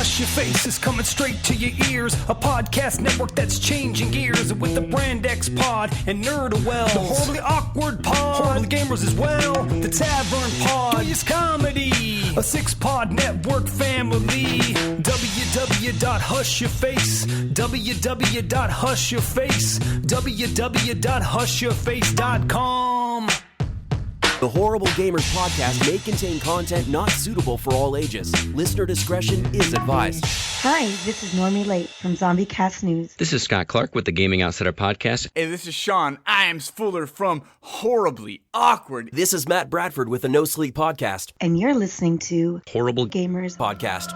Hush Your Face is coming straight to your ears. A podcast network that's changing gears with the Brand X Pod and Nerd-A-Wells. The Horribly Awkward Pod, Horribly Gamers as well. The Tavern Pod, Joyous Comedy. A 6-pod network family. www.hushyourface. www.hushyourface. www.hushyourface.com. The Horrible Gamers podcast may contain content not suitable for all ages. Listener discretion is advised. Hi, this is Normie Late from Zombie Cast News. This is Scott Clark with the Gaming Outsider podcast. Hey, this is Sean Iams Fuller from Horribly Awkward. This is Matt Bradford with the No Sleep podcast. And you're listening to Horrible Gamers Podcast.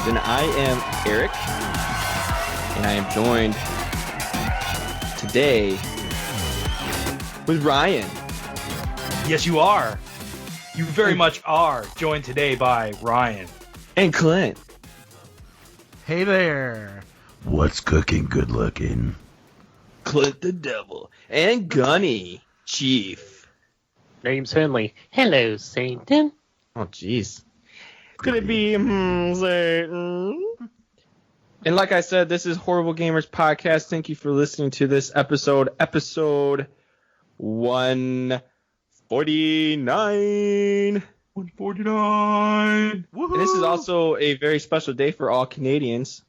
And I am Eric, and I am joined today with Ryan. Yes, you are. You very much are joined today by Ryan. And Clint. Hey there. What's cooking good looking? Clint the Devil. And Gunny, Chief. Name's Finley. Hello, Satan. Oh, jeez. Could it be certain? And like I said, this is Horrible Gamers Podcast. Thank you for listening to this episode 149. 149. And this is also a very special day for all Canadians.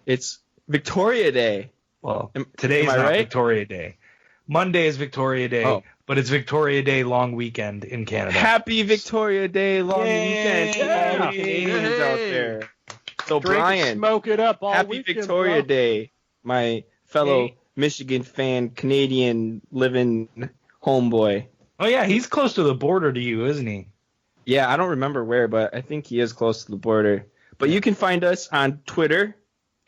It's Victoria Day. Well, today is not right? Victoria Day. Monday is Victoria Day, but it's Victoria Day long weekend in Canada. Happy Victoria Day long weekend to all Canadians out there. So Brian, smoke it up all happy weekend, Victoria bro. Day, my fellow Michigan fan, Canadian living homeboy. Oh yeah, he's close to the border to you, isn't he? Yeah, I don't remember where, but I think he is close to the border. But you can find us on Twitter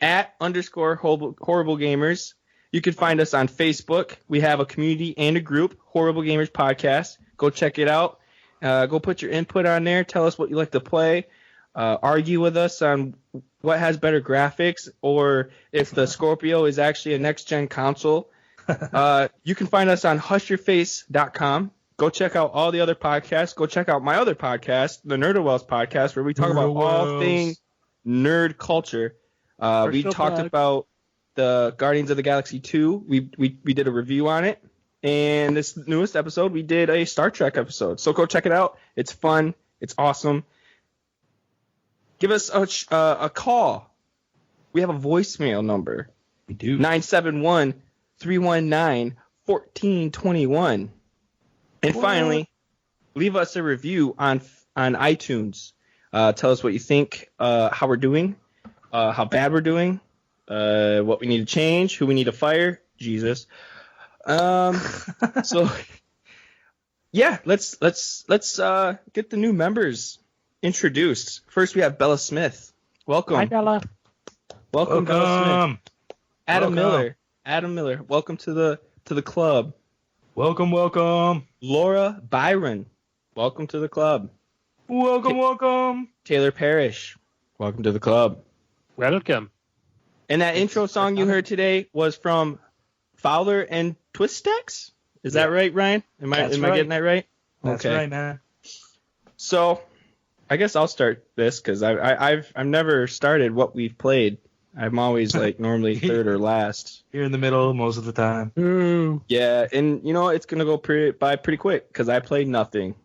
@_Horrible Gamers. You can find us on Facebook. We have a community and a group, Horrible Gamers Podcast. Go check it out. Go put your input on there. Tell us what you like to play. Argue with us on what has better graphics or if the Scorpio is actually a next-gen console. You can find us on hushyourface.com. Go check out all the other podcasts. Go check out my other podcast, the Nerd-A-Wells podcast, where we talk about all things nerd culture. We talked about the Guardians of the Galaxy 2. We did a review on it. And this newest episode, we did a Star Trek episode. So go check it out. It's fun. It's awesome. Give us a call. We have a voicemail number. We do. 971-319-1421. And finally, leave us a review on iTunes. Tell us what you think, how we're doing, how bad we're doing. What we need to change, who we need to fire, Jesus. So yeah, let's get the new members introduced. First, we have Bella Smith. Welcome. Hi, Bella. Welcome, Bella Smith. Adam Miller. Welcome to the club. Welcome. Laura Byron. Welcome to the club. Welcome. Taylor Parrish. Welcome to the club. Welcome. And that intro song you heard today was from Fowler and Twistex? Is that right, Ryan? Am I getting that right? That's right, man. So, I guess I'll start this because I've never started what we've played. I'm always like normally third or last. You're in the middle most of the time. Yeah, and you know it's gonna go by pretty quick because I played nothing.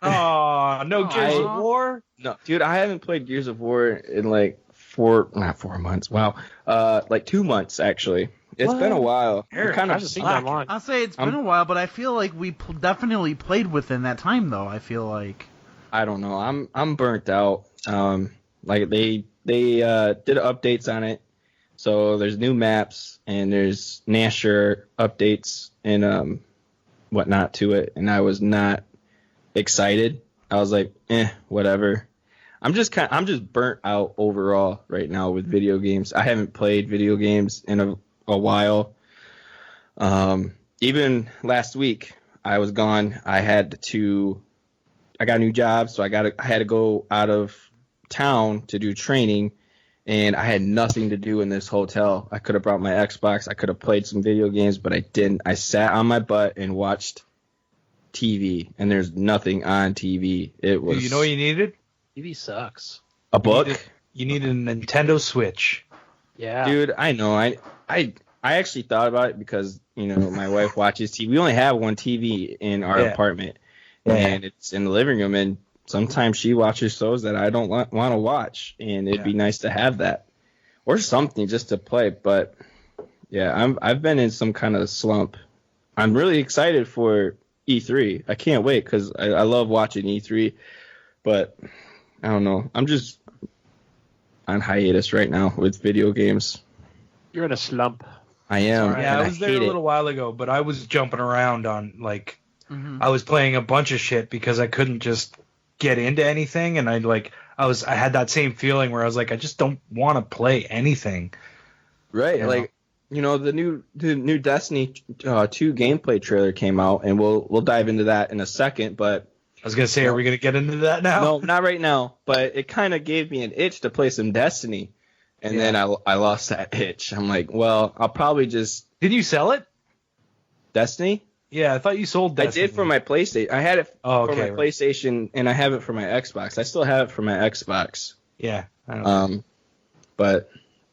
Oh, no Gears of War? No, dude, I haven't played Gears of War in like not 4 months. Wow. Like 2 months actually. It's been a while. Eric, kind of I've seen that long. I'll say it's been a while, but I feel like we definitely played within that time, though. I feel like. I don't know. I'm burnt out. Like they did updates on it, so there's new maps and there's Nasher updates and whatnot to it, and I was not excited. I was like, whatever. I'm just burnt out overall right now with video games. I haven't played video games in a while. Even last week I was gone. I got a new job, so I had to go out of town to do training, and I had nothing to do in this hotel. I could have brought my Xbox. I could have played some video games, but I didn't. I sat on my butt and watched TV, and there's nothing on TV. It was. You know what you needed? TV sucks. A book. You needed a Nintendo Switch. Yeah. Dude, I know. I actually thought about it because my wife watches TV. We only have one TV in our apartment, and it's in the living room. And sometimes she watches shows that I don't want to watch, and it'd be nice to have that or something just to play. But yeah, I've been in some kind of slump. I'm really excited for E3. I can't wait because I love watching E3, but I don't know. I'm just on hiatus right now with video games. You're in a slump. I am. Yeah, I was there a little while ago, but I was jumping around on I was playing a bunch of shit because I couldn't just get into anything, and I had that same feeling where I was like, I just don't want to play anything. Right, the new Destiny 2 gameplay trailer came out, and we'll dive into that in a second. But I was gonna say, are we gonna get into that now? No, not right now. But it kind of gave me an itch to play some Destiny, and then I lost that itch. I'm like, well, I'll probably just. Did you sell it? Destiny? Yeah, I thought you sold Destiny. I did for my PlayStation. I had it for my right. PlayStation, and I have it for my Xbox. I still have it for my Xbox. Yeah. I don't know. But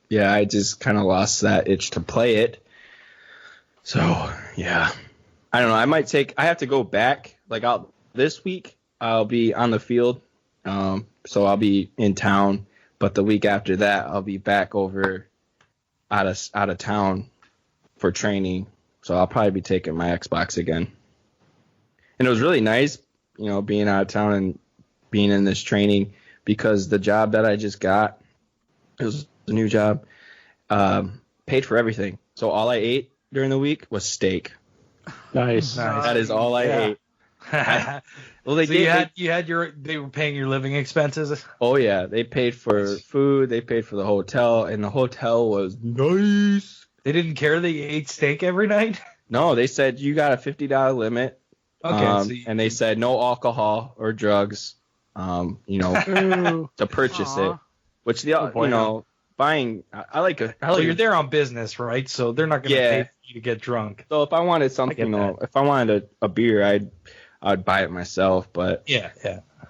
yeah, I just kind of lost that itch to play it. So yeah, I don't know. I have to go back. This week I'll be on the field, so I'll be in town. But the week after that, I'll be back over out of town for training. So I'll probably be taking my Xbox again. And it was really nice, being out of town and being in this training, because the job that I just got, it was a new job, paid for everything. So all I ate during the week was steak. Nice. That is all I ate. They were paying your living expenses? Oh yeah, they paid for food, they paid for the hotel, and the hotel was nice. They didn't care that you ate steak every night? No, they said you got a $50 limit. Okay. And they said no alcohol or drugs, to purchase it. Which buying, I like a. So you're there on business, right? So they're not going to pay for you to get drunk. So if I wanted something, if I wanted a beer, I'd buy it myself. But yeah.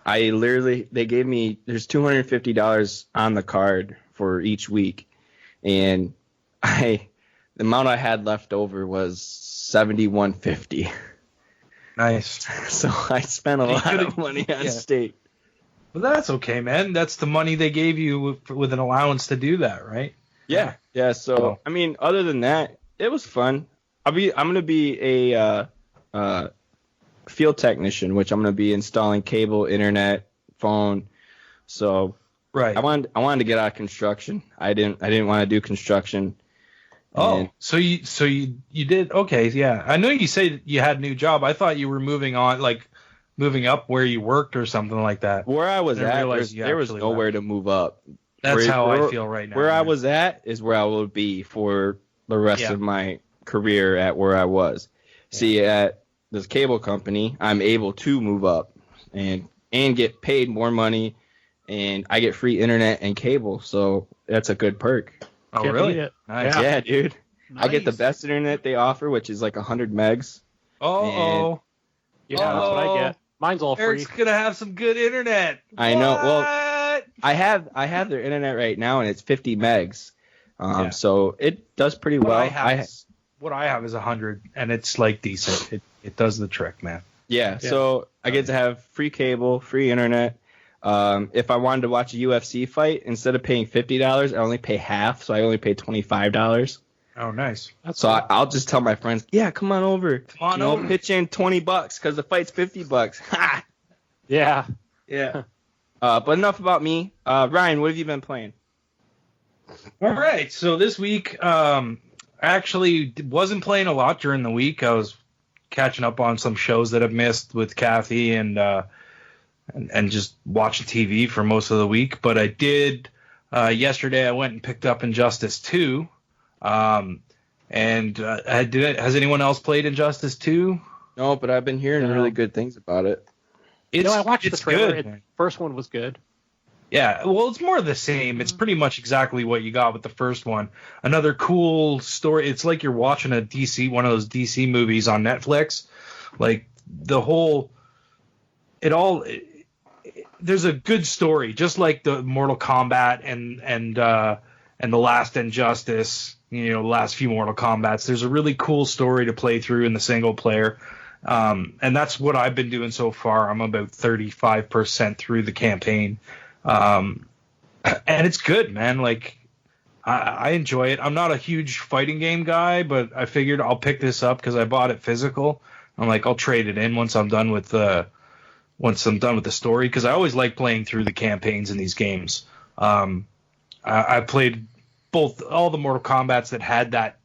They gave me, there's $250 on the card for each week, and the amount I had left over was $71.50. Nice. So I spent a lot of money on steak. Well, that's okay, man. That's the money they gave you with an allowance to do that, right? Yeah. So I mean, other than that, it was fun. I'm gonna be a field technician, which I'm gonna be installing cable, internet, phone. So right. I wanted to get out of construction. I didn't want to do construction. Oh, so you did? Okay, yeah. I know you said you had a new job. I thought you were moving up where you worked or something like that. Where I was at, there was nowhere to move up. That's how I feel right now. Where I was at is where I will be for the rest of my career at where I was. Yeah. See, at this cable company, I'm able to move up and get paid more money, and I get free internet and cable, so that's a good perk. Oh, really? Nice. Yeah, dude. Nice. I get the best internet they offer, which is like 100 megs. Oh. Yeah, that's what I get. Mine's all free. Eric's gonna have some good internet. I know. Well, I have their internet right now, and it's 50 megs. So it does pretty well. What I have is 100, and it's like decent. It does the trick, man. Yeah. So I get to have free cable, free internet. If I wanted to watch a UFC fight, instead of paying $50, I only pay half, so I only pay $25. Oh, nice. So I'll just tell my friends, yeah, come on over. Come on over. Pitch in $20 because the fight's $50. Ha! Yeah. Yeah. But enough about me. Ryan, what have you been playing? All right. So this week, I actually wasn't playing a lot during the week. I was catching up on some shows that I've missed with Kathy and just watching TV for most of the week. But I did yesterday. I went and picked up Injustice 2. Has anyone else played Injustice 2? No, but I've been hearing really good things about it. I watched the trailer. Good. First one was good. Yeah, well, it's more of the same. It's pretty much exactly what you got with the first one. Another cool story. It's like you're watching one of those DC movies on Netflix. Like there's a good story, just like the Mortal Kombat and the last Injustice. The last few Mortal Kombats. There's a really cool story to play through in the single player. And that's what I've been doing so far. I'm about 35% through the campaign. And it's good, man. Like, I enjoy it. I'm not a huge fighting game guy, but I figured I'll pick this up because I bought it physical. I'm like, I'll trade it in once I'm done with the story, because I always like playing through the campaigns in these games. I played all the Mortal Kombats that had that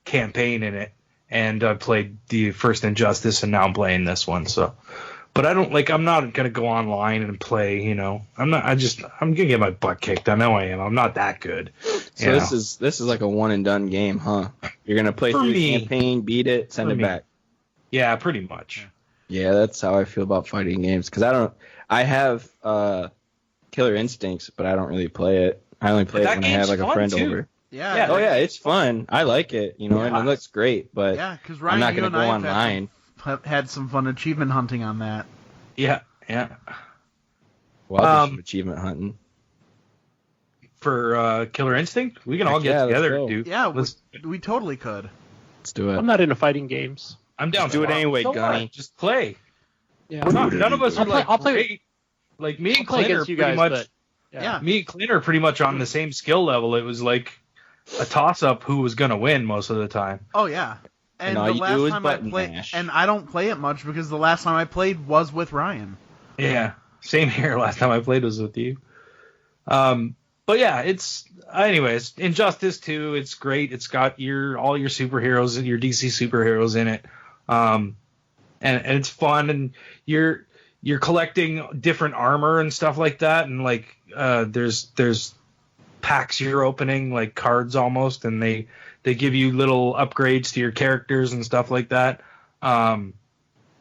campaign in it, and I played the first Injustice, and now I'm playing this one. So, but I'm not gonna go online and play. I'm gonna get my butt kicked. I know I am. I'm not that good. So this is like a one and done game, huh? You're gonna play through the campaign, beat it, send it back. Yeah, pretty much. Yeah, that's how I feel about fighting games, because I have Killer Instincts, but I don't really play it. I only play it when I have like a friend over. Yeah. Oh yeah, it's fun. I like it, and it looks great, but because Ryan, I'm not gonna go online. Had some fun achievement hunting on that. Yeah. Well, I'll do some achievement hunting for Killer Instinct. We can all get together and do. Yeah, we totally could. Let's do it. I'm not into fighting games. I'm down. Do it anyway, Gunny. Just play. Yeah. None of us are I'll play. great. Like me and Clint are pretty much. Yeah. Me and Clint are pretty much on the same skill level. It was like a toss-up who was going to win most of the time. Oh, yeah. And all the you do last is time I button played, mash. and I don't play it much because the last time I played was with Ryan. Yeah, same here. Last time I played was with you. But yeah, anyways, Injustice 2, it's great. It's got all your superheroes and your DC superheroes in it. And it's fun, and you're collecting different armor and stuff like that, and like there's packs you're opening, like cards almost, and they give you little upgrades to your characters and stuff like that.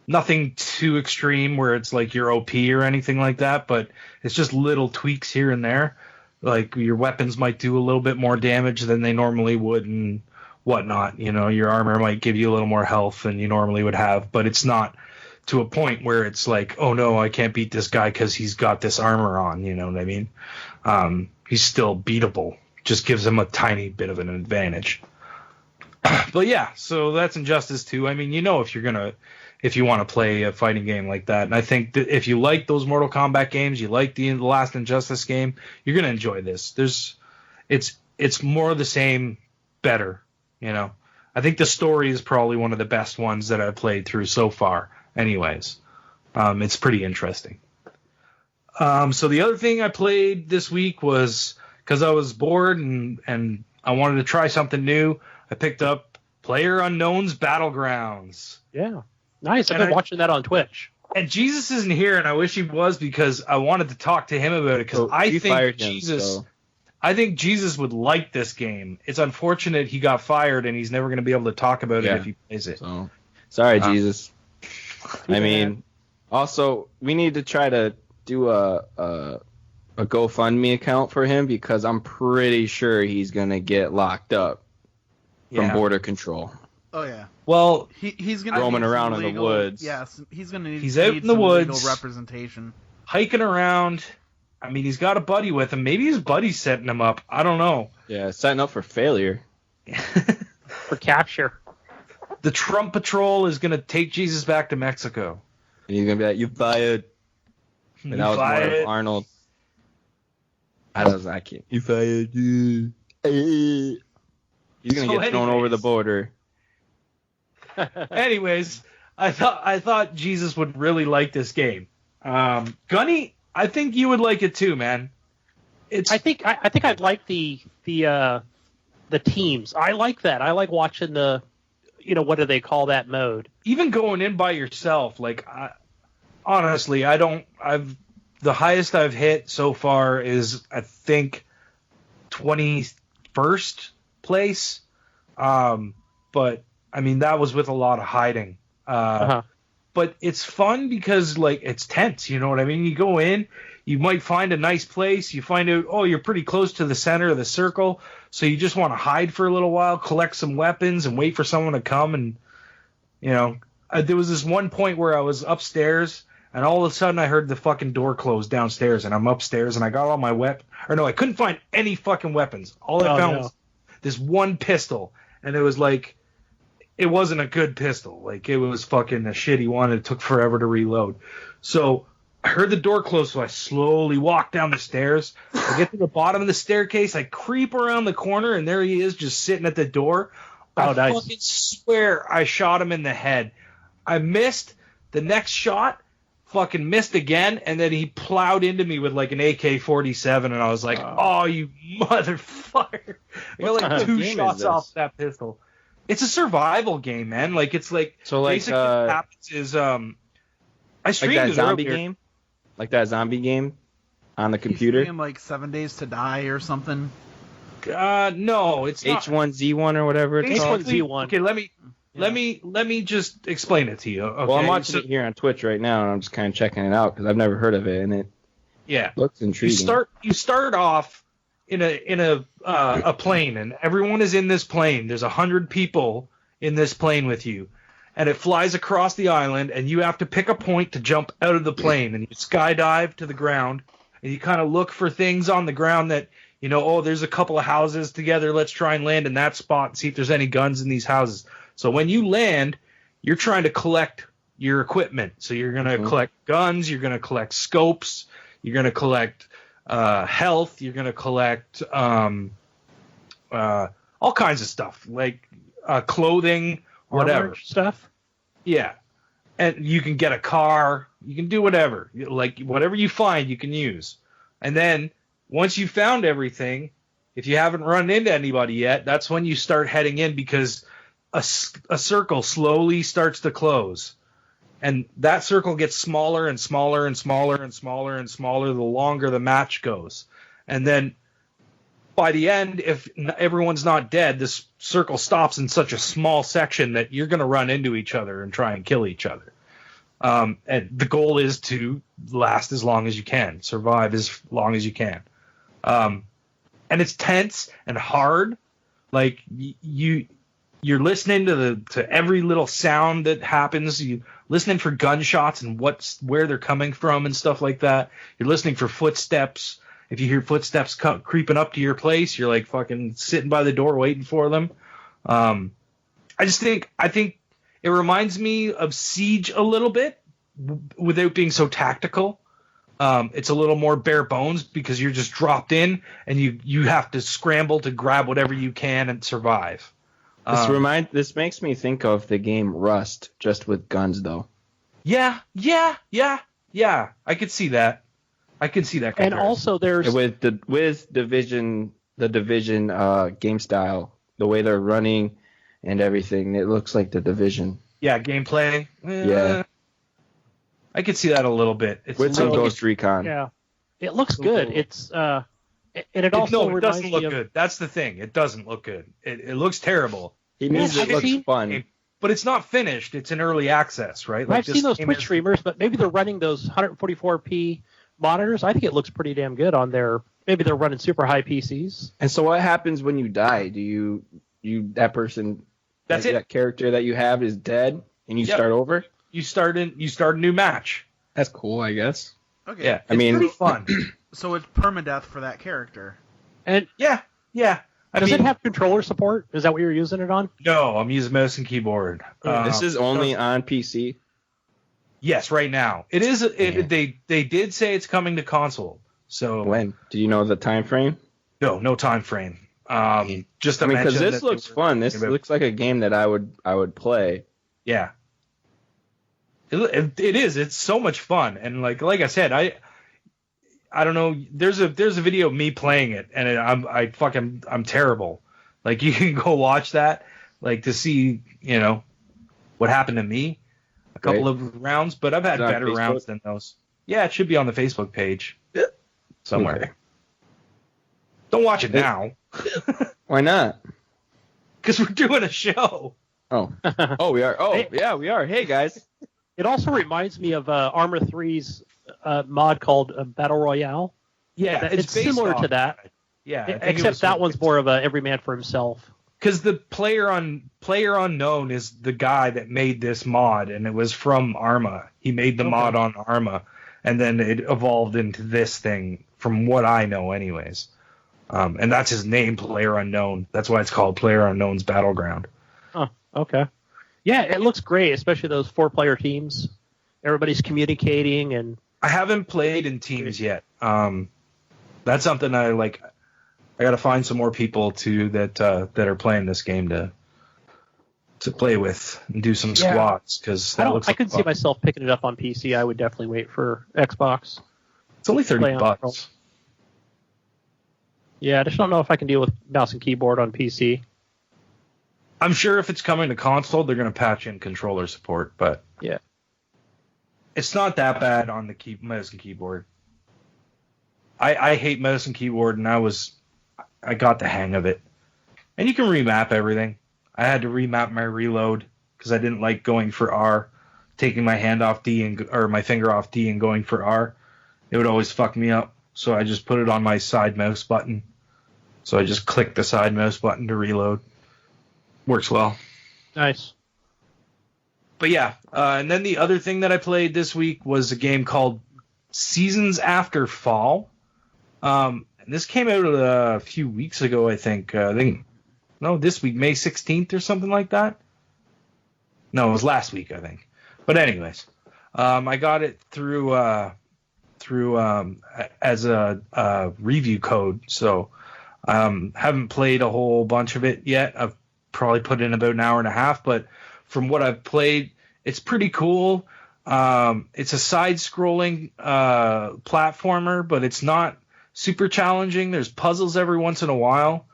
Nothing too extreme where it's like you're OP or anything like that, but it's just little tweaks here and there. Like your weapons might do a little bit more damage than they normally would and whatnot. Your armor might give you a little more health than you normally would have, but it's not to a point where it's like, oh no, I can't beat this guy because he's got this armor on. You know what I mean? He's still beatable. Just gives him a tiny bit of an advantage. But yeah, so that's Injustice 2. I mean, if you want to play a fighting game like that, and I think that if you like those Mortal Kombat games, you like the last Injustice game, you're gonna enjoy this. It's more of the same, better. I think the story is probably one of the best ones that I've played through so far. Anyways, it's pretty interesting. So the other thing I played this week was, because I was bored and I wanted to try something new, I picked up PlayerUnknown's Battlegrounds. Yeah. Nice. I've been watching that on Twitch. And Jesus isn't here, and I wish he was, because I wanted to talk to him about it, because I think Jesus would like this game. It's unfortunate he got fired, and he's never going to be able to talk about it if he plays it. So, sorry, Jesus. I mean, also, we need to try to do a GoFundMe account for him, because I'm pretty sure he's going to get locked up from border control. Oh, yeah. Well, he's going to roaming around in the woods. Yes, he's going to need out in the woods, legal representation. Hiking around. I mean, he's got a buddy with him. Maybe his buddy's setting him up. I don't know. Yeah, setting up for failure. For capture. The Trump Patrol is going to take Jesus back to Mexico. And he's going to be like, you fired. And that was more of Arnold. I can't. You fired. He's gonna get thrown over the border. Anyways, I thought Jesus would really like this game. Gunny, I think you would like it too, man. I think I'd like the teams. I like that. I like watching the, what do they call that mode? Even going in by yourself, like honestly, the highest I've hit so far is I think 21st place. But I mean that was with a lot of hiding. But it's fun because like it's tense, you know what I mean? You go in, you might find a nice place, you find out, oh, you're pretty close to the center of the circle, so you just want to hide for a little while, collect some weapons, and wait for someone to come. And there was this one point where I was upstairs, and all of a sudden I heard the fucking door close downstairs, and I'm upstairs, and I got all my I couldn't find any fucking weapons. All I found was this one pistol, and it was like, it wasn't a good pistol. Like, it was fucking a shitty one. It took forever to reload. So I heard the door close, so I slowly walked down the stairs. I get to the bottom of the staircase. I creep around the corner, and there he is just sitting at the door. I fucking swear I shot him in the head. I missed. The next shot, fucking missed again, and then he plowed into me with like an AK-47, and I was like, oh, you motherfucker. I got like 2 shots off that pistol. It's a survival game, man. Like, it's like, so like basically what happens is I streamed like that zombie earlier. game, like that zombie game on the computer. Game like 7 Days to Die or something. No, it's not. H1Z1 or whatever it's called. H1Z1. Okay, let me just explain it to you. Okay? Well, I'm watching it here on Twitch right now, and I'm just kind of checking it out because I've never heard of it, and it looks intriguing. You start off in a plane, and everyone is in this plane. There's 100 people in this plane with you, and it flies across the island, and you have to pick a point to jump out of the plane, and you skydive to the ground, and you kind of look for things on the ground that, there's a couple of houses together. Let's try and land in that spot and see if there's any guns in these houses. So when you land, you're trying to collect your equipment. So you're going to collect guns, you're going to collect scopes, you're going to collect health, you're going to collect all kinds of stuff, like clothing, whatever stuff. Yeah. And you can get a car, you can do whatever. Like, whatever you find, you can use. And then once you've found everything, if you haven't run into anybody yet, that's when you start heading in, because a circle slowly starts to close. And that circle gets smaller and smaller and smaller and smaller and smaller the longer the match goes. And then by the end, if everyone's not dead, this circle stops in such a small section that you're going to run into each other and try and kill each other. And the goal is to last as long as you can, survive as long as you can. And it's tense and hard. Like, you're listening to every little sound that happens. You listening for gunshots and where they're coming from and stuff like that. You're listening for footsteps. If you hear footsteps creeping up to your place, you're like fucking sitting by the door waiting for them. I think it reminds me of Siege a little bit without being so tactical. It's a little more bare bones because you're just dropped in and you have to scramble to grab whatever you can and survive. This makes me think of the game Rust, just with guns, though. Yeah. I could see that. And also, there's with Division, the Division game style, the way they're running and everything. It looks like the Division. Yeah, gameplay. Yeah, I could see that a little bit. It's with some Ghost Recon. Yeah, it looks good. It's and it it also doesn't look good. That's the thing. It doesn't look good. It looks terrible. It means it looks fun. But it's not finished. It's in early access, right? I've seen those Twitch streamers, but maybe they're running those 144p monitors. I think it looks pretty damn good on their. Maybe they're running super high PCs. And so, what happens when you die? Do you that person? That's it. That character that you have is dead, and you start over. You start a new match. That's cool, I guess. Okay. Yeah, it's pretty fun. So it's permadeath for that character. And yeah. Does it have controller support? Is that what you're using it on? No, I'm using mouse and keyboard. This is only on PC. Yes, right now. It is. They did say it's coming to console. So When? Do you know the time frame? No time frame. Just because this looks fun. This looks like a game that I would play. Yeah. It is. It's so much fun, and like I said, I don't know. There's a video of me playing it, and I'm terrible. Like you can go watch that, like to see what happened to me. A couple of rounds, but I've had better rounds than those. Yeah, it should be on the Facebook page somewhere. Okay. Don't watch it now. Why not? Because we're doing a show. Oh, we are. Oh, yeah, we are. Hey, guys. It also reminds me of Arma 3's mod called Battle Royale. Yeah, it's similar to that. Yeah, except that one's more of a every man for himself. Because the PlayerUnknown is the guy that made this mod, and it was from Arma. He made the mod on Arma, and then it evolved into this thing, from what I know, anyways. And that's his name, PlayerUnknown. That's why it's called PlayerUnknown's Battleground. Oh, okay. Yeah, it looks great, especially those 4-player teams. Everybody's communicating, and I haven't played in teams yet. That's something I like. I got to find some more people too that are playing this game to play with and do some squads, because I could see myself picking it up on PC. I would definitely wait for Xbox. It's only $30. Yeah, I just don't know if I can deal with mouse and keyboard on PC. I'm sure if it's coming to console, they're going to patch in controller support, but yeah, it's not that bad on the mouse and keyboard. I hate mouse and keyboard, and I got the hang of it. And you can remap everything. I had to remap my reload because I didn't like going for R, taking my hand off D or my finger off D and going for R. It would always fuck me up. So I just put it on my side mouse button. So I just click the side mouse button to reload. Works well. Nice. But yeah, and then the other thing that I played this week was a game called Seasons After Fall. This came out a few weeks ago, I think. This week, May 16th or something like that. No, it was last week, I think. But anyways, I got it through as a review code. So haven't played a whole bunch of it yet. I've probably put in about an hour and a half, but from what I've played, it's pretty cool. It's a side-scrolling platformer, but it's not super challenging. There's puzzles every once in a while.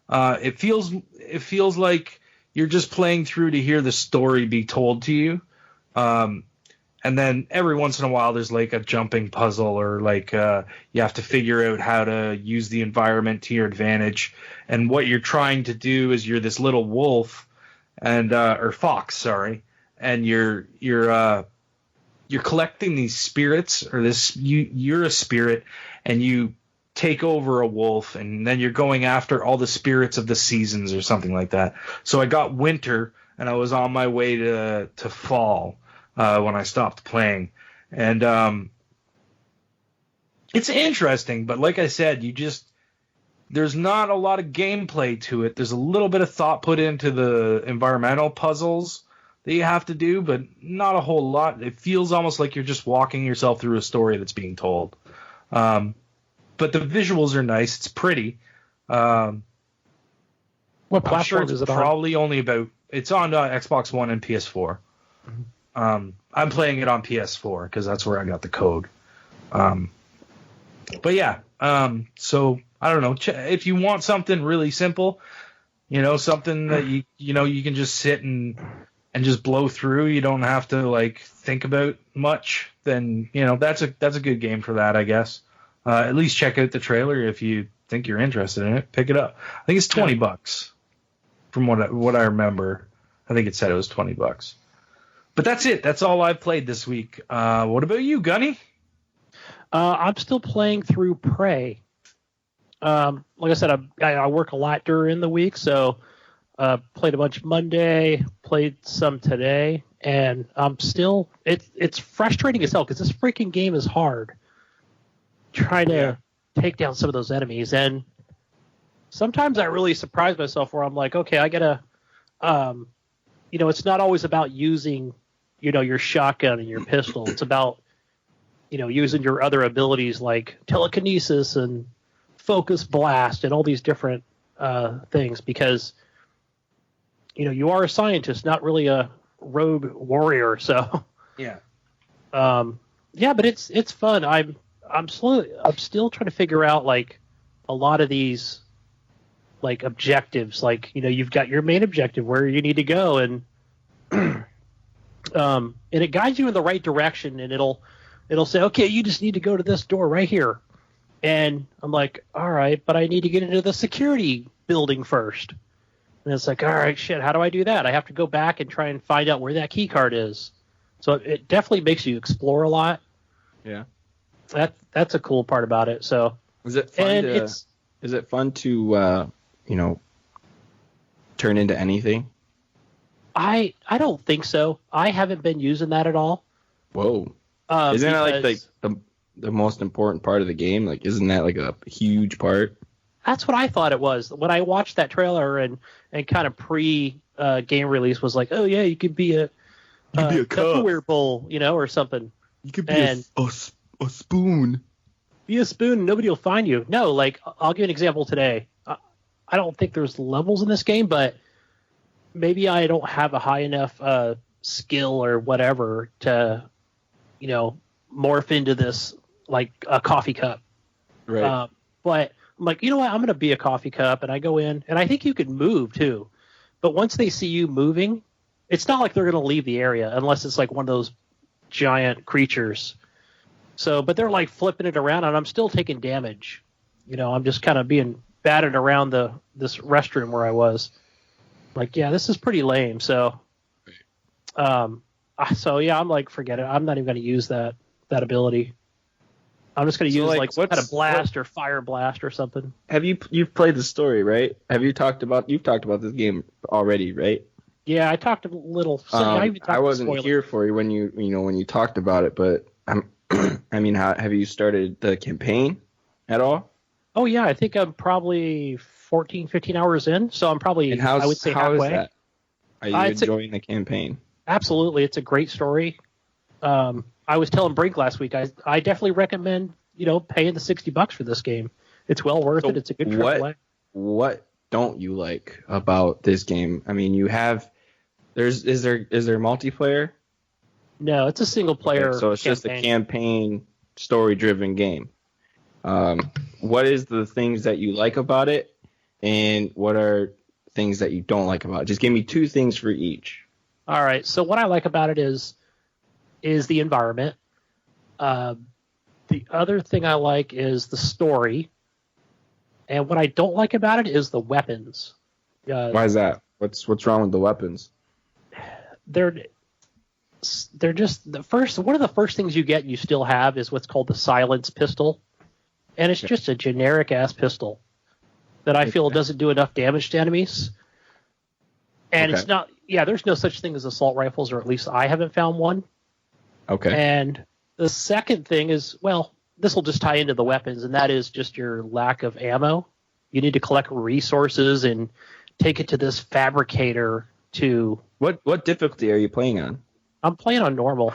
It feels like you're just playing through to hear the story be told to you. And then every once in a while there's like a jumping puzzle, or like you have to figure out how to use the environment to your advantage. And what you're trying to do is you're this little wolf and or fox, sorry, and you're collecting these spirits, or you're a spirit, and you take over a wolf, and then you're going after all the spirits of the seasons or something like that. So I got winter, and I was on my way to fall when I stopped playing. And it's interesting, but like I said, there's not a lot of gameplay to it. There's a little bit of thought put into the environmental puzzles that you have to do, but not a whole lot. It feels almost like you're just walking yourself through a story that's being told. But the visuals are nice. It's pretty. What platform is it on? Probably only it's on Xbox One and PS4. Mm-hmm. I'm playing it on PS4 because that's where I got the code. But yeah, so I don't know. If you want something really simple, something that you can just sit and just blow through, you don't have to like think about much, then that's a good game for that, I guess. At least check out the trailer if you think you're interested in it. Pick it up. I think it's $20 from what I remember. I think it said it was $20. But that's it. That's all I've played this week. What about you, Gunny? I'm still playing through Prey. Like I said, I work a lot during the week, so played a bunch Monday, played some today, and I'm still it's frustrating as hell because this freaking game is hard. Trying to take down some of those enemies, and sometimes I really surprise myself where I'm like, okay, I gotta, it's not always about using your shotgun and your pistol. It's about, using your other abilities like telekinesis and focus blast and all these different things, because, you are a scientist, not really a rogue warrior. So Yeah. yeah, but it's fun. I'm still trying to figure out like a lot of these like objectives. Like, you've got your main objective where you need to go, and and it guides you in the right direction, and it'll say, okay, you just need to go to this door right here. And I'm like, all right, but I need to get into the security building first. And it's like, all right, shit, how do I do that? I have to go back and try and find out where that key card is. So it definitely makes you explore a lot. Yeah. That's a cool part about it. So Is it fun to turn into anything? I don't think so. I haven't been using that at all. Whoa. Isn't that like the most important part of the game? Like, isn't that like a huge part? That's what I thought it was. When I watched that trailer and kind of game release was like, oh yeah, you could be a Tupperware bowl, or something. You could be a spoon. Be a spoon, nobody will find you. No, like, I'll give you an example today. I don't think there's levels in this game, but maybe I don't have a high enough skill or whatever to, morph into this, like, a coffee cup. Right. But I'm like, you know what? I'm going to be a coffee cup, and I go in, and I think you can move, too. But once they see you moving, it's not like they're going to leave the area unless it's like one of those giant creatures. So, but they're like flipping it around, and I'm still taking damage. I'm just kind of being batted around this restroom where I was. Like, yeah, this is pretty lame. So, yeah, I'm like, forget it. I'm not even going to use that ability. I'm just going to use like some kind of blast or fire blast or something. You've played the story, right? You've talked about this game already, right? Yeah, I talked a little. I wasn't here for you when you talked about it, but have you started the campaign at all? Oh yeah, I think I'm probably 14, 15 hours in, so I'm probably, I would say, halfway. How is that? Are you enjoying the campaign? Absolutely, it's a great story. I was telling Brink last week, I definitely recommend, paying the $60 for this game. It's well worth it. It's a good AAA. What don't you like about this game? I mean, is there multiplayer? No, it's a single player. Okay, so it's just a campaign, story-driven game. What is the things that you like about it, and what are things that you don't like about it? Just give me two things for each. All right. So what I like about it is the environment. The other thing I like is the story, and what I don't like about it is the weapons. Why is that? What's wrong with the weapons? They're just one of the first things you get and you still have is what's called the silence pistol. And it's just a generic ass pistol that I feel doesn't do enough damage to enemies. And it's not, there's no such thing as assault rifles, or at least I haven't found one. Okay. And the second thing is, well, this will just tie into the weapons, and that is just your lack of ammo. You need to collect resources and take it to this fabricator to... What difficulty are you playing on? I'm playing on normal.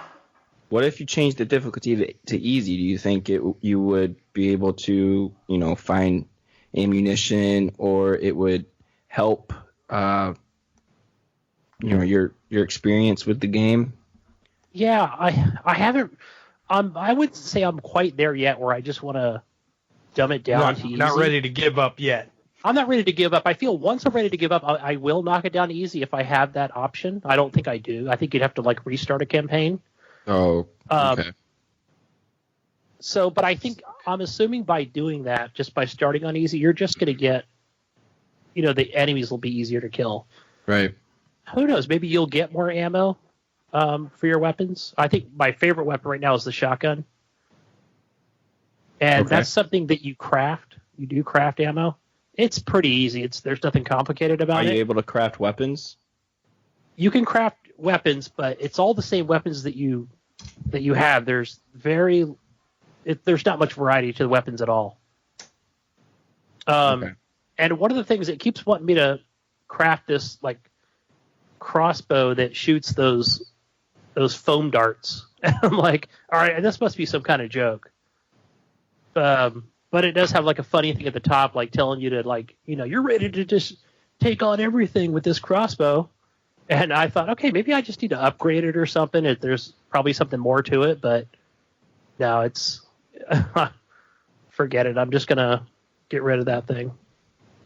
What if you change the difficulty to easy? Do you think you would be able to, find ammunition, or it would help, your experience with the game? Yeah, I haven't. I wouldn't say I'm quite there yet, where I just want to dumb it down to easy. Not ready to give up yet. I'm not ready to give up. I feel once I'm ready to give up, I will knock it down to easy if I have that option. I don't think I do. I think you'd have to like restart a campaign. Oh, okay. But I think I'm assuming by doing that, just by starting on easy, you're just going to get, the enemies will be easier to kill. Right. Who knows? Maybe you'll get more ammo for your weapons. I think my favorite weapon right now is the shotgun. And that's something that you craft. You do craft ammo. It's pretty easy. There's nothing complicated about it. Are you able to craft weapons? You can craft weapons, but it's all the same weapons that you have. There's not much variety to the weapons at all. And one of the things that keeps wanting me to craft this like crossbow that shoots those those foam darts. And I'm like, all right, this must be some kind of joke. But it does have like a funny thing at the top, like telling you to like, you're ready to just take on everything with this crossbow. And I thought, okay, maybe I just need to upgrade it or something. There's probably something more to it, but no, it's forget it. I'm just gonna get rid of that thing.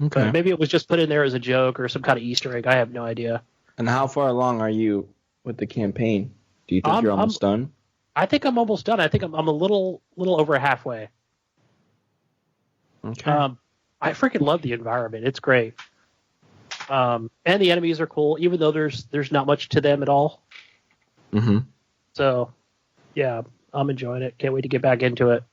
Okay. But maybe it was just put in there as a joke or some kind of Easter egg. I have no idea. And how far along are you with the campaign? Do you think you're almost done? I think I'm almost done. I think I'm a little over halfway. Okay. I freaking love the environment. It's great. And the enemies are cool, even though there's not much to them at all. Mm-hmm. So, yeah, I'm enjoying it. Can't wait to get back into it.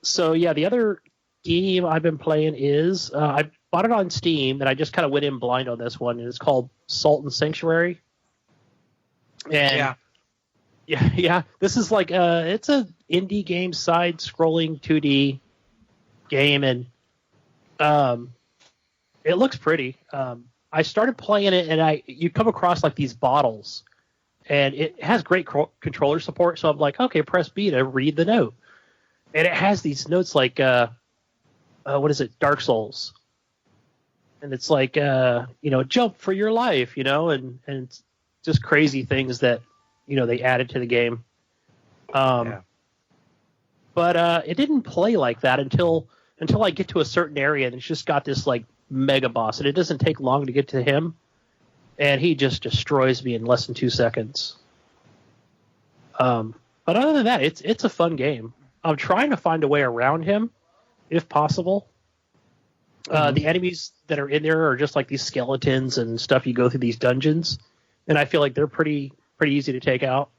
So, yeah, the other game I've been playing is I bought it on Steam, and I just kind of went in blind on this one, and it's called Salt and Sanctuary. And yeah, this is like it's a indie game, side-scrolling 2D game, and it looks pretty. I started playing it, and you come across like these bottles, and it has great controller support. So I'm like, okay, press B to read the note, and it has these notes like what is it, Dark Souls, and it's like jump for your life, and it's just crazy things that they added to the game. But it didn't play like that until I get to a certain area, and it's just got this like mega boss, and it doesn't take long to get to him, and he just destroys me in less than 2 seconds. But other than that, it's a fun game. I'm trying to find a way around him, if possible. The enemies that are in there are just like these skeletons and stuff. You go through these dungeons, and I feel like they're pretty easy to take out.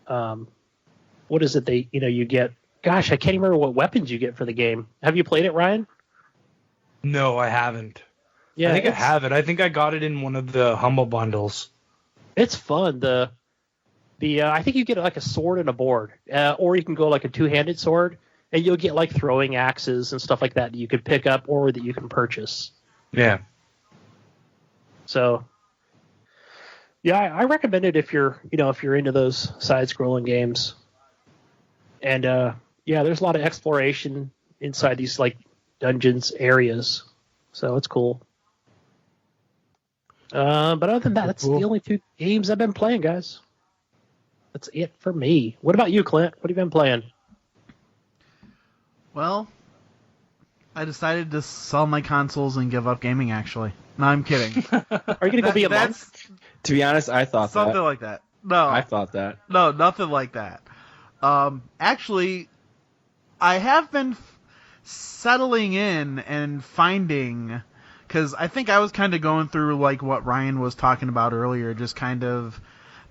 What is it you get? Gosh, I can't even remember what weapons you get for the game. Have you played it, Ryan? No, I haven't. Yeah, I think I have it. I think I got it in one of the Humble Bundles. It's fun. I think you get like a sword and a board, or you can go like a two-handed sword, and you'll get like throwing axes and stuff like that you could pick up or that you can purchase. Yeah. So, yeah, I recommend it if you're into those side-scrolling games. And there's a lot of exploration inside these like dungeons areas, so it's cool. But other than that, that's the only 2 games I've been playing, guys. That's it for me. What about you, Clint? What have you been playing? Well, I decided to sell my consoles and give up gaming, actually. No, I'm kidding. Are you going to go be a monk? To be honest, I thought something like that. No. I thought that. No, nothing like that. Actually, I have been settling in and finding, because I think I was kind of going through like what Ryan was talking about earlier, just kind of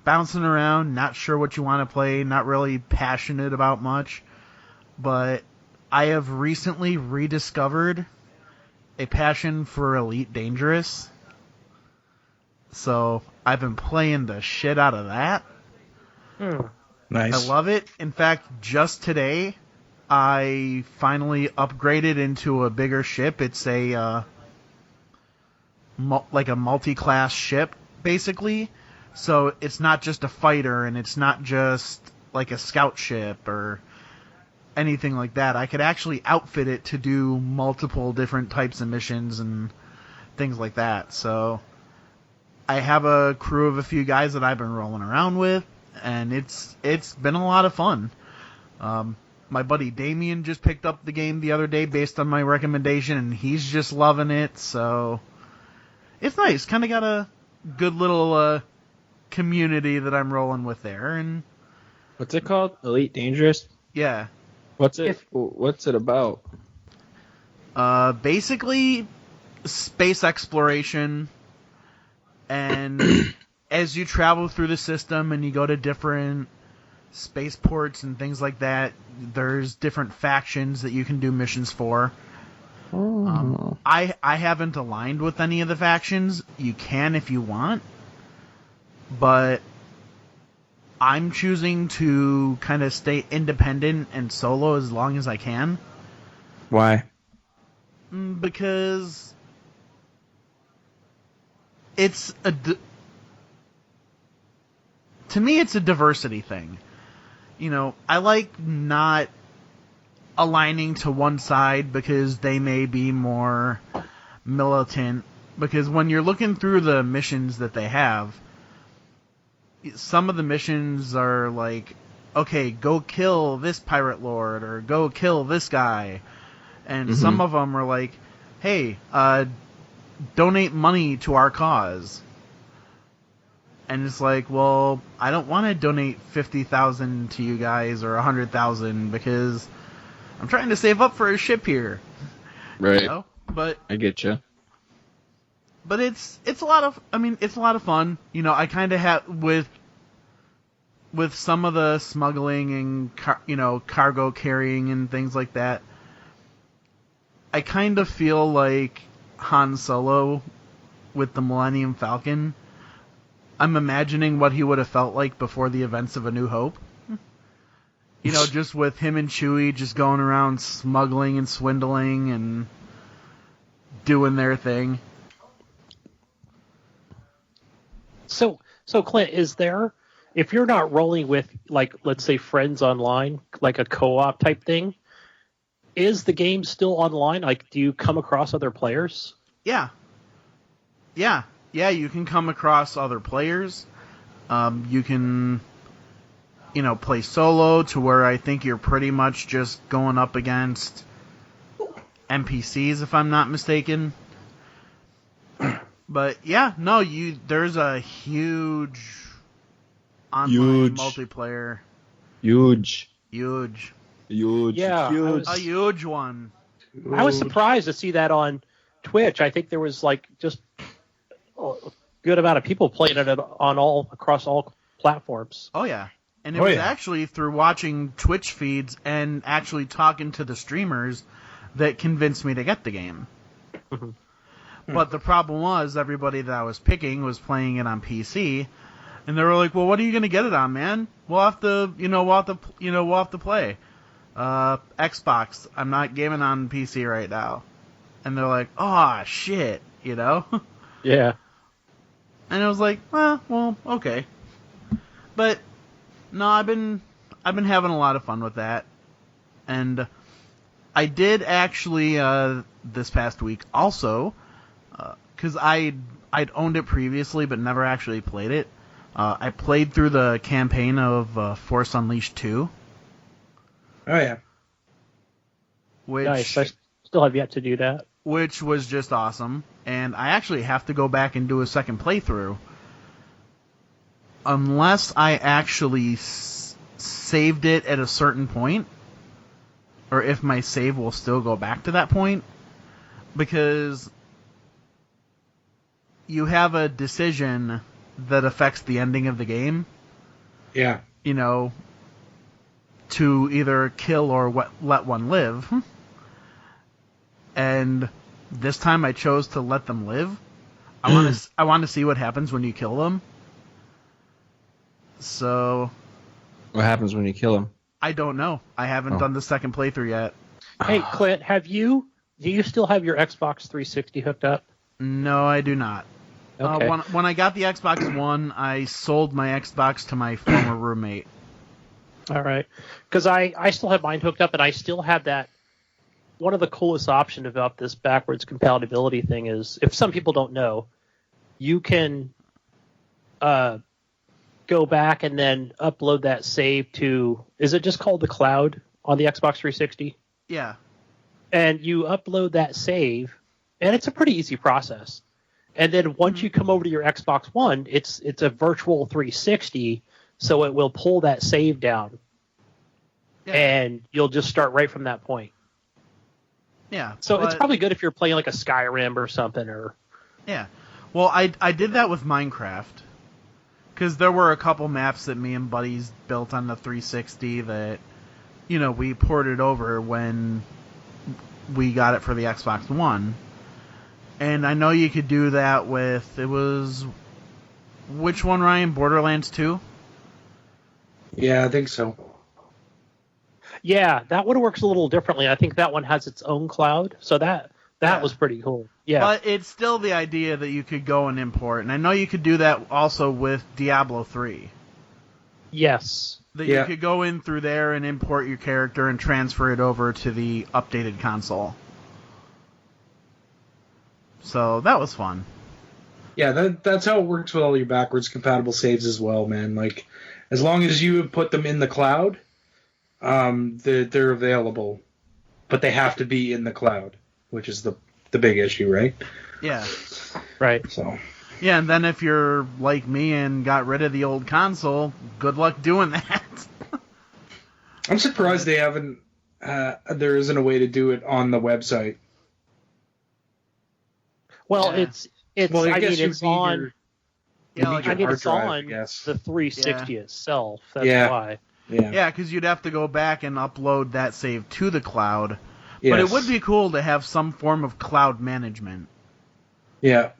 bouncing around, not sure what you want to play, not really passionate about much, but I have recently rediscovered a passion for Elite Dangerous, so I've been playing the shit out of that. Nice. I love it. In fact, just today, I finally upgraded into a bigger ship. It's a like a multi-class ship, basically. So it's not just a fighter, and it's not just like a scout ship or anything like that. I could actually outfit it to do multiple different types of missions and things like that. So I have a crew of a few guys that I've been rolling around with, and it's been a lot of fun. My buddy Damien just picked up the game the other day based on my recommendation, and he's just loving it, so it's nice. Kind of got a good little community that I'm rolling with there. And what's it called? Elite Dangerous? Yeah. What's it about? Basically space exploration, and as you travel through the system and you go to different spaceports and things like that, there's different factions that you can do missions for. I haven't aligned with any of the factions. You can if you want, but I'm choosing to kind of stay independent and solo as long as I can. Why? Because it's to me, it's a diversity thing. You know, I like not aligning to one side because they may be more militant. Because when you're looking through the missions that they have, some of the missions are like, okay, go kill this pirate lord, or go kill this guy. And some of them are like, hey, donate money to our cause. And it's like, well, I don't want to donate 50,000 to you guys or 100,000 because I'm trying to save up for a ship here. Right. You know? But I get you. But it's a lot of fun. You know, I kind of have with some of the smuggling and cargo carrying and things like that. I kind of feel like Han Solo with the Millennium Falcon. I'm imagining what he would have felt like before the events of A New Hope. You know, just with him and Chewie just going around smuggling and swindling and doing their thing. So Clint, is there, if you're not rolling with, like, let's say friends online, like a co-op type thing, is the game still online? Like, do you come across other players? Yeah, you can come across other players. You can, play solo to where I think you're pretty much just going up against NPCs, if I'm not mistaken. But yeah, no, there's a huge online multiplayer. Huge. Yeah, a huge one. I was surprised to see that on Twitch. I think there was like just a good amount of people playing it across all platforms. Oh yeah, and it was actually through watching Twitch feeds and actually talking to the streamers that convinced me to get the game. But the problem was everybody that I was picking was playing it on PC, and they were like, "Well, what are you going to get it on, man? We'll have to play Xbox. I'm not gaming on PC right now." And they're like, "Oh shit," Yeah. And I was like, well, okay. But no, I've been having a lot of fun with that, and I did actually this past week also. Because I'd owned it previously, but never actually played it. I played through the campaign of Force Unleashed 2. Oh, yeah. Nice. I still have yet to do that. Which was just awesome. And I actually have to go back and do a second playthrough. Unless I actually saved it at a certain point. Or if my save will still go back to that point. Because you have a decision that affects the ending of the game. Yeah. To either kill or let one live. And this time I chose to let them live. I want to see what happens when you kill them. So... What happens when you kill them? I don't know. I haven't done the second playthrough yet. Hey, Clint, do you still have your Xbox 360 hooked up? No, I do not. Okay. When I got the Xbox One, I sold my Xbox to my former roommate. All right. Because I still have mine hooked up, and I still have that. One of the coolest options about this backwards compatibility thing is, if some people don't know, you can go back and then upload that save to, is it just called the cloud on the Xbox 360? Yeah. And you upload that save, and it's a pretty easy process. And then once you come over to your Xbox One, it's a virtual 360, so it will pull that save down. Yeah. And you'll just start right from that point. Yeah. So it's probably good if you're playing like a Skyrim or something. Yeah. Well, I did that with Minecraft. Because there were a couple maps that me and buddies built on the 360 that, we ported over when we got it for the Xbox One. And I know you could do that with, which one, Ryan? Borderlands 2? Yeah, I think so. Yeah, that one works a little differently. I think that one has its own cloud, so that was pretty cool. Yeah. But it's still the idea that you could go and import, and I know you could do that also with Diablo 3. Yes. That you could go in through there and import your character and transfer it over to the updated console. So that was fun. Yeah, that's how it works with all your backwards compatible saves as well, man. Like, as long as you put them in the cloud, they're available, but they have to be in the cloud, which is the big issue, right? Yeah. Right. So. Yeah, and then if you're like me and got rid of the old console, good luck doing that. I'm surprised they haven't. There isn't a way to do it on the website. Well, it's. Well, I mean, it's on. Like I mean, it's on the 360 itself. That's why. Yeah, because you'd have to go back and upload that save to the cloud. Yes. But it would be cool to have some form of cloud management. Yeah.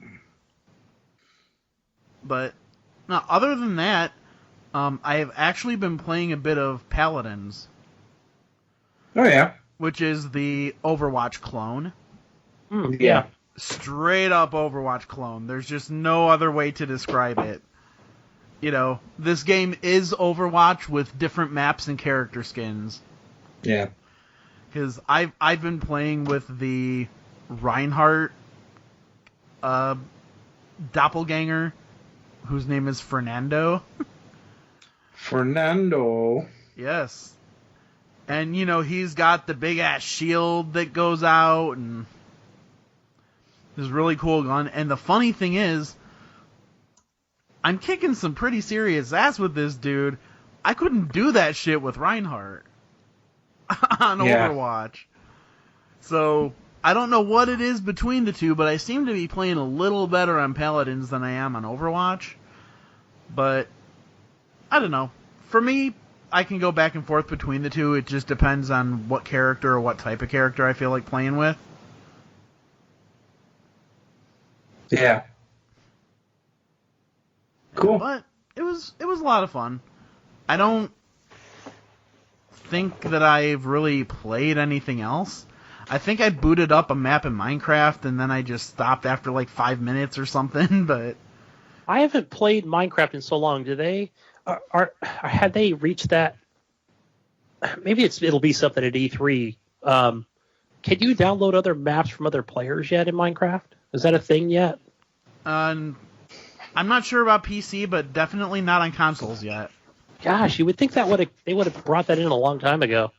But no, other than that, I have actually been playing a bit of Paladins. Oh yeah. Which is the Overwatch clone. Yeah. Straight up Overwatch clone. There's just no other way to describe it. You know, this game is Overwatch with different maps and character skins. Yeah. Because I've been playing with the Reinhardt doppelganger, whose name is Fernando. Fernando. Yes. And, you know, he's got the big-ass shield that goes out, and this really cool gun. And the funny thing is, I'm kicking some pretty serious ass with this dude. I couldn't do that shit with Reinhardt on Overwatch. So, I don't know what it is between the two, but I seem to be playing a little better on Paladins than I am on Overwatch. But, I don't know. For me, I can go back and forth between the two. It just depends on what character or what type of character I feel like playing with. Yeah. Cool. But it was a lot of fun. I don't think that I've really played anything else. I think I booted up a map in Minecraft and then I just stopped after like 5 minutes or something, but I haven't played Minecraft in so long. Do they had they reached that? Maybe it'll be something at E3. Can you download other maps from other players yet in Minecraft? Is that a thing yet? I'm not sure about PC, but definitely not on consoles yet. Gosh, you would think they would have brought that in a long time ago.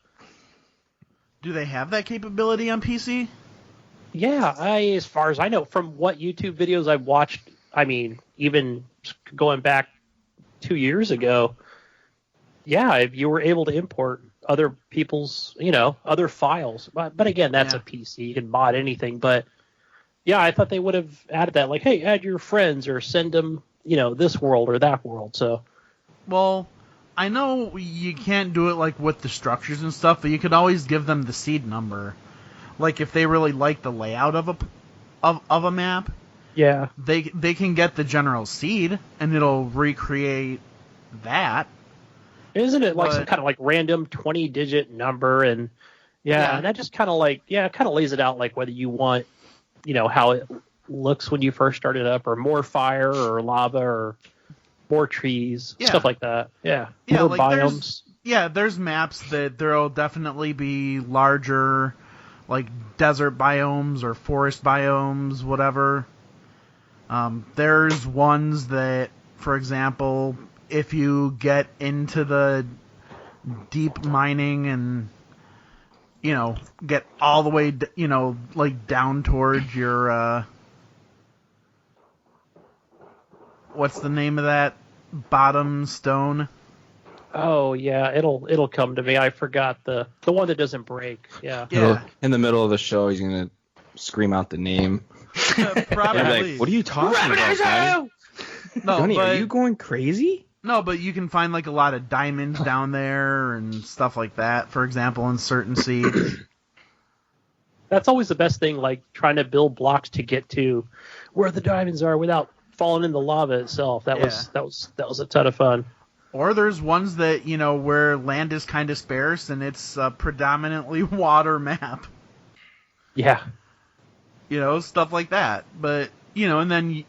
Do they have that capability on PC? Yeah, as far as I know, from what YouTube videos I've watched, I mean, even going back 2 years ago, yeah, if you were able to import other people's, other files. But again, that's a PC. You can mod anything. But yeah, I thought they would have added that, like, hey, add your friends or send them, this world or that world. So, well, I know you can't do it like with the structures and stuff, but you could always give them the seed number. Like if they really like the layout of a map, yeah, they can get the general seed and it'll recreate that. Isn't it like some kind of like random 20-digit number? And and that just kind of lays it out like whether you want, how it looks when you first start it up, or more fire or lava or more trees, stuff like that. Yeah, more like biomes. There's maps that there'll definitely be larger, like desert biomes or forest biomes, whatever. There's ones that, for example, if you get into the deep mining and, get all the way, like down towards your, what's the name of that bottom stone? Oh yeah, it'll come to me. I forgot the one that doesn't break. Yeah. In the middle of the show, he's gonna scream out the name. Probably. Like, what are you talking about, guys? No, Tony, are you going crazy? No, but you can find like a lot of diamonds down there and stuff like that. For example, in certain seeds. That's always the best thing, like trying to build blocks to get to where the diamonds are without falling in the lava itself. That was a ton of fun. Or there's ones that, where land is kind of sparse and it's a predominantly water map. Yeah. Stuff like that. But, and then,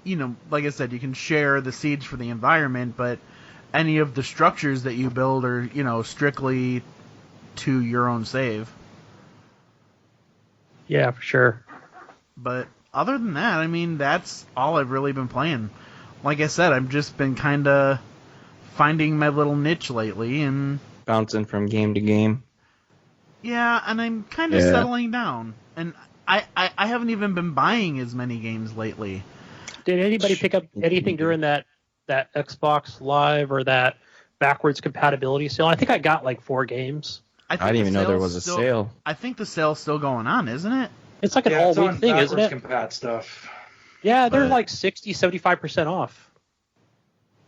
like I said, you can share the seeds for the environment, but any of the structures that you build are, strictly to your own save. Yeah, for sure. But other than that, I mean, that's all I've really been playing. Like I said, I've just been kind of finding my little niche lately, and bouncing from game to game. Yeah, and I'm kind of settling down. And I haven't even been buying as many games lately. Did anybody pick up anything during that Xbox Live or that backwards compatibility sale? I think I got like 4 games. I didn't even know there was a sale. I think the sale's still going on, isn't it? It's like an all-week thing, isn't it? Compat stuff. Yeah, they're like 60, 75% off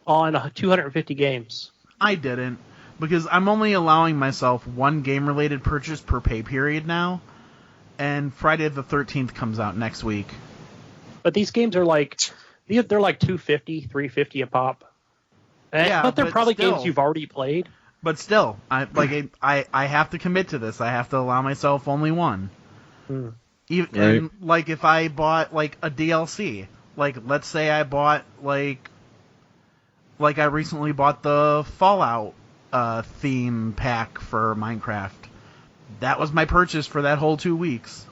on 250 games. I didn't, because I'm only allowing myself one game-related purchase per pay period now, and Friday the 13th comes out next week. But these games are like, they're like 250, 350 a pop. But they're probably games you've already played. But still, I have to commit to this. I have to allow myself only one. Even, and, like, if I bought, like, a DLC, like, let's say I bought, like I recently bought the Fallout theme pack for Minecraft. That was my purchase for that whole 2 weeks.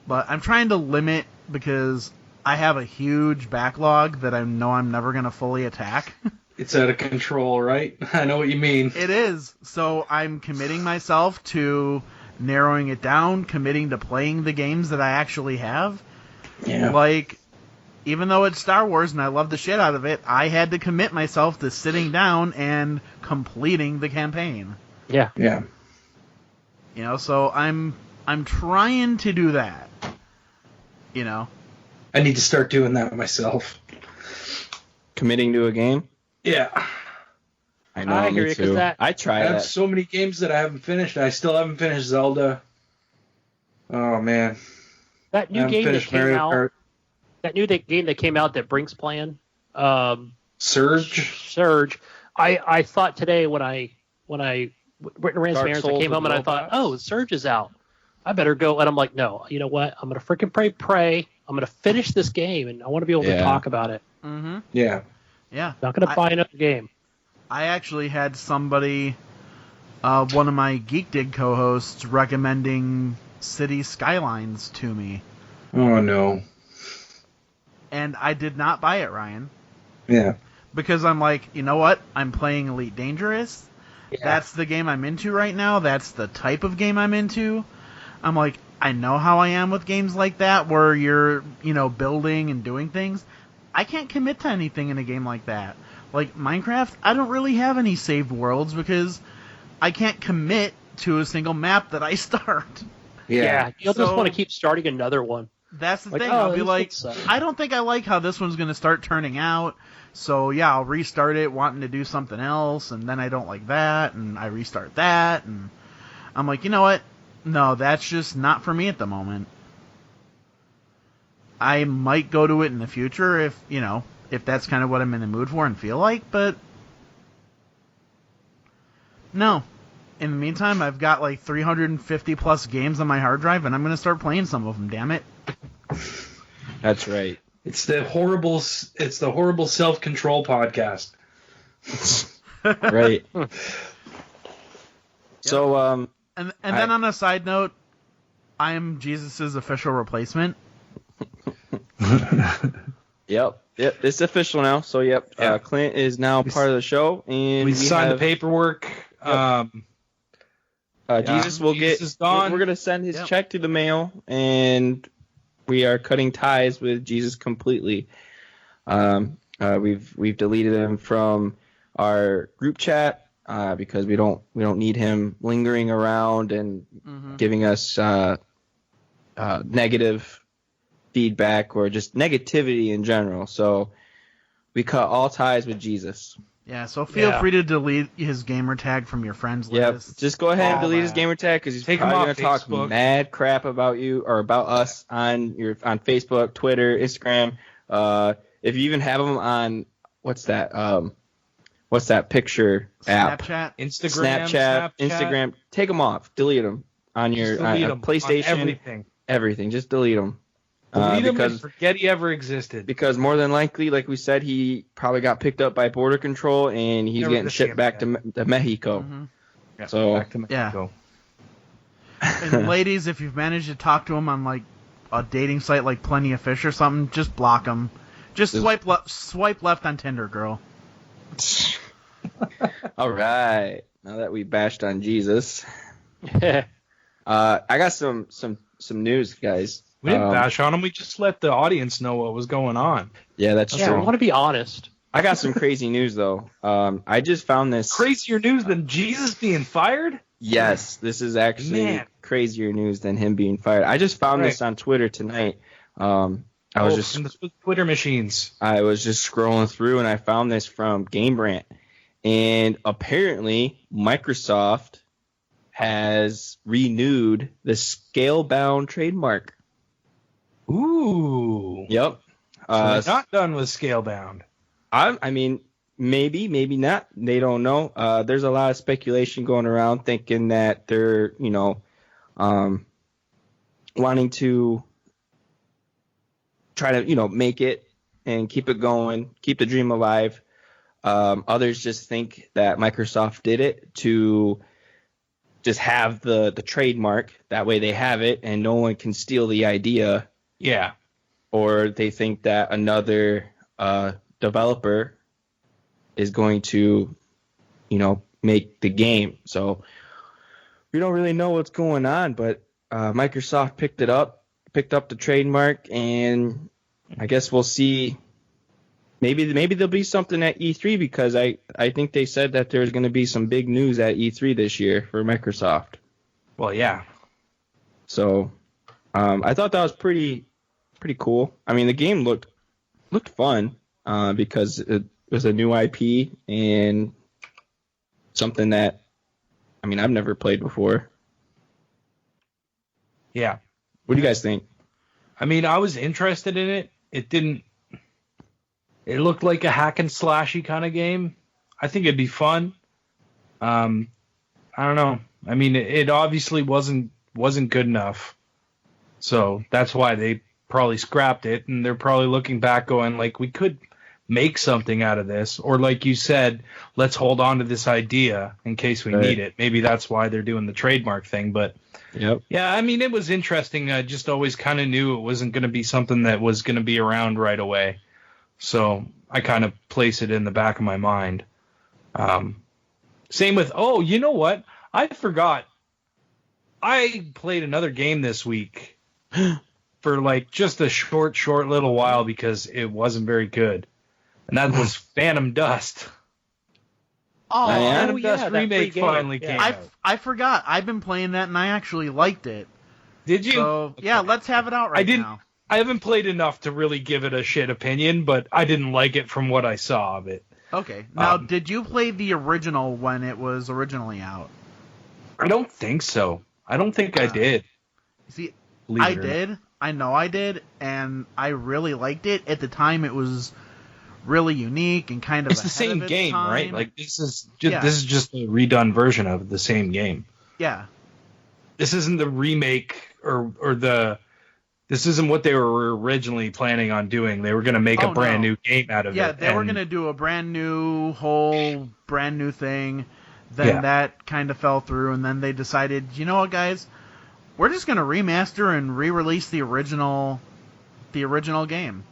But I'm trying to limit, because I have a huge backlog that I know I'm never going to fully attack. It's out of control, right? I know what you mean. It is. So I'm committing myself to narrowing it down, committing to playing the games that I actually have. Yeah. Like, even though it's Star Wars and I love the shit out of it, I had to commit myself to sitting down and completing the campaign. Yeah. Yeah. So I'm trying to do that. I need to start doing that myself. Committing to a game? Yeah. I know, I me agree, too. that, I tried I have so many games that I haven't finished. I still haven't finished Zelda. Oh, man. That new game that came Mario out. Kart. That new game that came out that Brink's playing. Surge. I thought today when I ran some errands, I came home and I thought, oh, Surge is out. I better go. And I'm like, no, you know what? I'm going to freaking pray. I'm going to finish this game, and I want to be able to talk about it. Mm-hmm. Yeah. Yeah. Not going to buy another game. I actually had somebody, one of my Geek Dig co-hosts, recommending City Skylines to me. Oh, no. And I did not buy it, Ryan. Yeah. Because I'm like, you know what? I'm playing Elite Dangerous. Yeah. That's the game I'm into right now. That's the type of game I'm into. I'm like, I know how I am with games like that where you're, building and doing things. I can't commit to anything in a game like that. Like Minecraft, I don't really have any saved worlds because I can't commit to a single map that I start. Yeah. You'll just want to keep starting another one. That's the thing. I'll be like, I don't think I like how this one's going to start turning out. So, yeah, I'll restart it wanting to do something else, and then I don't like that, and I restart that, and I'm like, you know what? No, that's just not for me at the moment. I might go to it in the future if that's kind of what I'm in the mood for and feel like, but no. In the meantime, I've got like 350 plus games on my hard drive, and I'm going to start playing some of them, damn it. That's right. It's the horrible self-control podcast. Right. So, and then on a side note, I am Jesus' official replacement. Yep, it's official now. So, Clint is now part of the show, and we signed the paperwork. Yep. Jesus will is gone. We're gonna send his check to the mail, and we are cutting ties with Jesus completely. We've deleted him from our group chat because we don't need him lingering around and giving us negative feedback or just negativity in general. So we cut all ties with Jesus. Yeah, so feel free to delete his gamer tag from your friends list. Yep, just go ahead and delete his gamer tag because he's probably going to talk mad crap about you or about us on Facebook, Twitter, Instagram. If you even have him on what's that picture app? Snapchat, Instagram. Take them off. Delete them on your PlayStation. On everything. Everything. Just delete them. Delete him and forget he ever existed. Because more than likely, like we said, he probably got picked up by Border Control and he's getting shipped back to Mexico. Mm-hmm. Yeah, so back to Mexico. And ladies, if you've managed to talk to him on like a dating site like Plenty of Fish or something, just block him. Just swipe left on Tinder, girl. All right. Now that we bashed on Jesus, I got some news, guys. We didn't bash on him. We just let the audience know what was going on. Yeah, that's true. I want to be honest. I got some crazy news though. I just found this crazier news than Jesus being fired. Yes, this is actually crazier news than him being fired. I just found this on Twitter tonight. I was just from the Twitter machines. I was just scrolling through and I found this from Game Rant, and apparently Microsoft has renewed the Scalebound trademark. Ooh. Yep. So they're not done with Scalebound. I mean, maybe not. They don't know. There's a lot of speculation going around thinking that they're, wanting to try to, make it and keep it going, keep the dream alive. Others just think that Microsoft did it to just have the trademark. That way they have it and no one can steal the idea. Yeah. Or they think that another developer is going to, make the game. So we don't really know what's going on, but Microsoft picked up the trademark, and I guess we'll see. Maybe there'll be something at E3, because I think they said that there's going to be some big news at E3 this year for Microsoft. Well, yeah. So I thought that was pretty cool. I mean, the game looked fun because it was a new IP and something that, I mean, I've never played before. Yeah. What do you guys think? I mean, I was interested in it. It looked like a hack and slashy kind of game. I think it'd be fun. I don't know. I mean, it obviously wasn't good enough. So that's why they probably scrapped it, and they're probably looking back going, like, we could make something out of this. Or like you said, let's hold on to this idea in case we need it. Maybe that's why they're doing the trademark thing. But yep. Yeah, I mean, it was interesting. I just always kind of knew it wasn't going to be something that was going to be around right away. So I kind of place it in the back of my mind. Same with, you know what? I forgot. I played another game this week for like just a short little while because it wasn't very good. And that was Phantom Dust. Oh, Phantom Dust remake finally came out. I forgot. I've been playing that and I actually liked it. Did you? So, yeah, let's have it out now. I haven't played enough to really give it a shit opinion, but I didn't like it from what I saw of it. Okay. Now, did you play the original when it was originally out? I don't think so. I don't think I did. See, I did. I know I did, and I really liked it. At the time, it was really unique and kind of it's the same game, time. Right? Like this is just a redone version of the same game. Yeah. This isn't the remake or this isn't what they were originally planning on doing. They were going to make a brand new game out of it. Yeah, they were going to do a brand new thing. Then that kind of fell through, and then they decided, you know what, guys? We're just going to remaster and re-release the original game.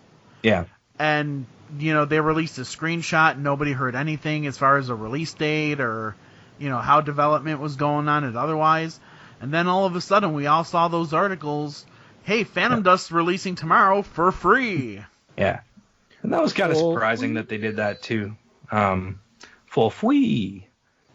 Yeah. And, they released a screenshot. Nobody heard anything as far as a release date or, how development was going on and otherwise. And then all of a sudden, we all saw those articles. Hey, Phantom Dust's releasing tomorrow for free. Yeah. And that was kind of surprising that they did that, too. For free.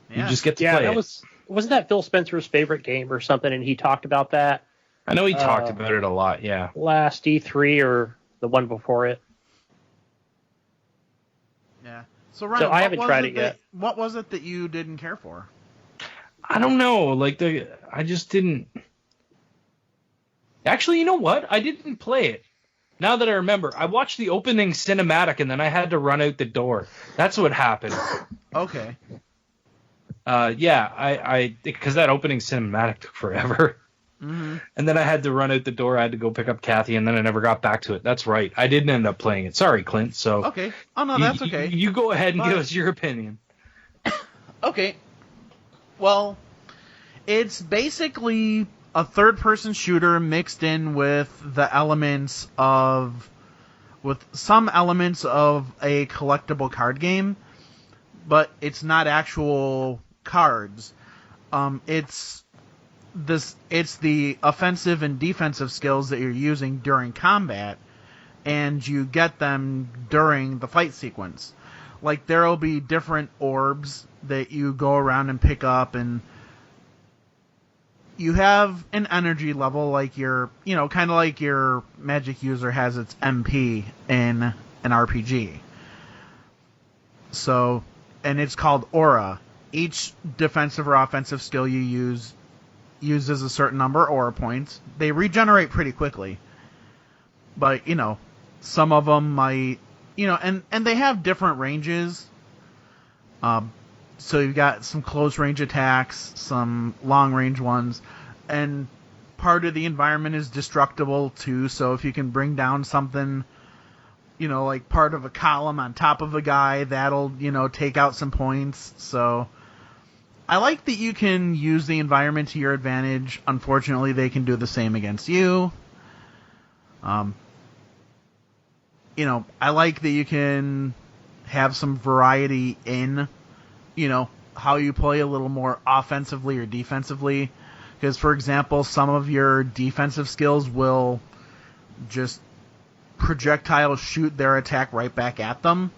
Yeah. You just get to play it. Wasn't that Phil Spencer's favorite game or something, and he talked about that? I know he talked about it a lot, yeah. Last E3 or the one before it. Yeah. So Ryan, I haven't tried it yet. What was it that you didn't care for? I don't know. I just didn't... Actually, you know what? I didn't play it. Now that I remember, I watched the opening cinematic and then I had to run out the door. That's what happened. Okay. Yeah, I because that opening cinematic took forever. And then I had to run out the door. I had to go pick up Kathy, and then I never got back to it. That's right. I didn't end up playing it. Sorry, Clint. So Okay. Oh, no, that's okay. You go ahead and give us your opinion. Okay. Well, it's basically a third-person shooter mixed in with some elements of a collectible card game, but it's not actual cards. It's the offensive and defensive skills that you're using during combat, and you get them during the fight sequence. Like, there will be different orbs that you go around and pick up, and you have an energy level, like kind of like your magic user has its MP in an RPG. So, and it's called Aura. Each defensive or offensive skill you use uses a certain number of aura points. They regenerate pretty quickly. But, some of them might, and they have different ranges. So you've got some close range attacks, some long range ones, and part of the environment is destructible too, so if you can bring down something, like part of a column on top of a guy, that'll, take out some points. So I like that you can use the environment to your advantage. Unfortunately, they can do the same against you. I like that you can have some variety in, how you play a little more offensively or defensively. Because, for example, some of your defensive skills will just projectile shoot their attack right back at them.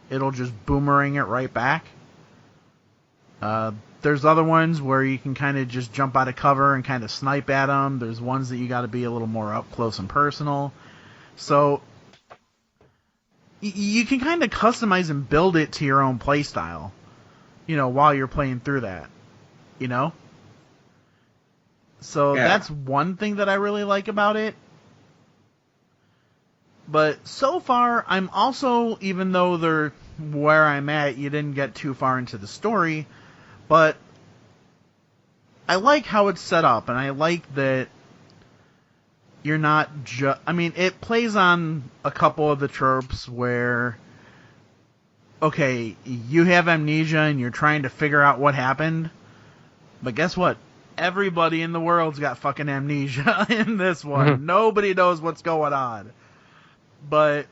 It'll just boomerang it right back. There's other ones where you can kind of just jump out of cover and kind of snipe at them. There's ones that you got to be a little more up close and personal. So you can kind of customize and build it to your own playstyle, while you're playing through that, So that's one thing that I really like about it. But so far, I'm also, even though where I'm at, you didn't get too far into the story, but I like how it's set up, and I like that you're not just... it plays on a couple of the tropes where, okay, you have amnesia and you're trying to figure out what happened, but guess what? Everybody in the world's got fucking amnesia in this one. Nobody knows what's going on. But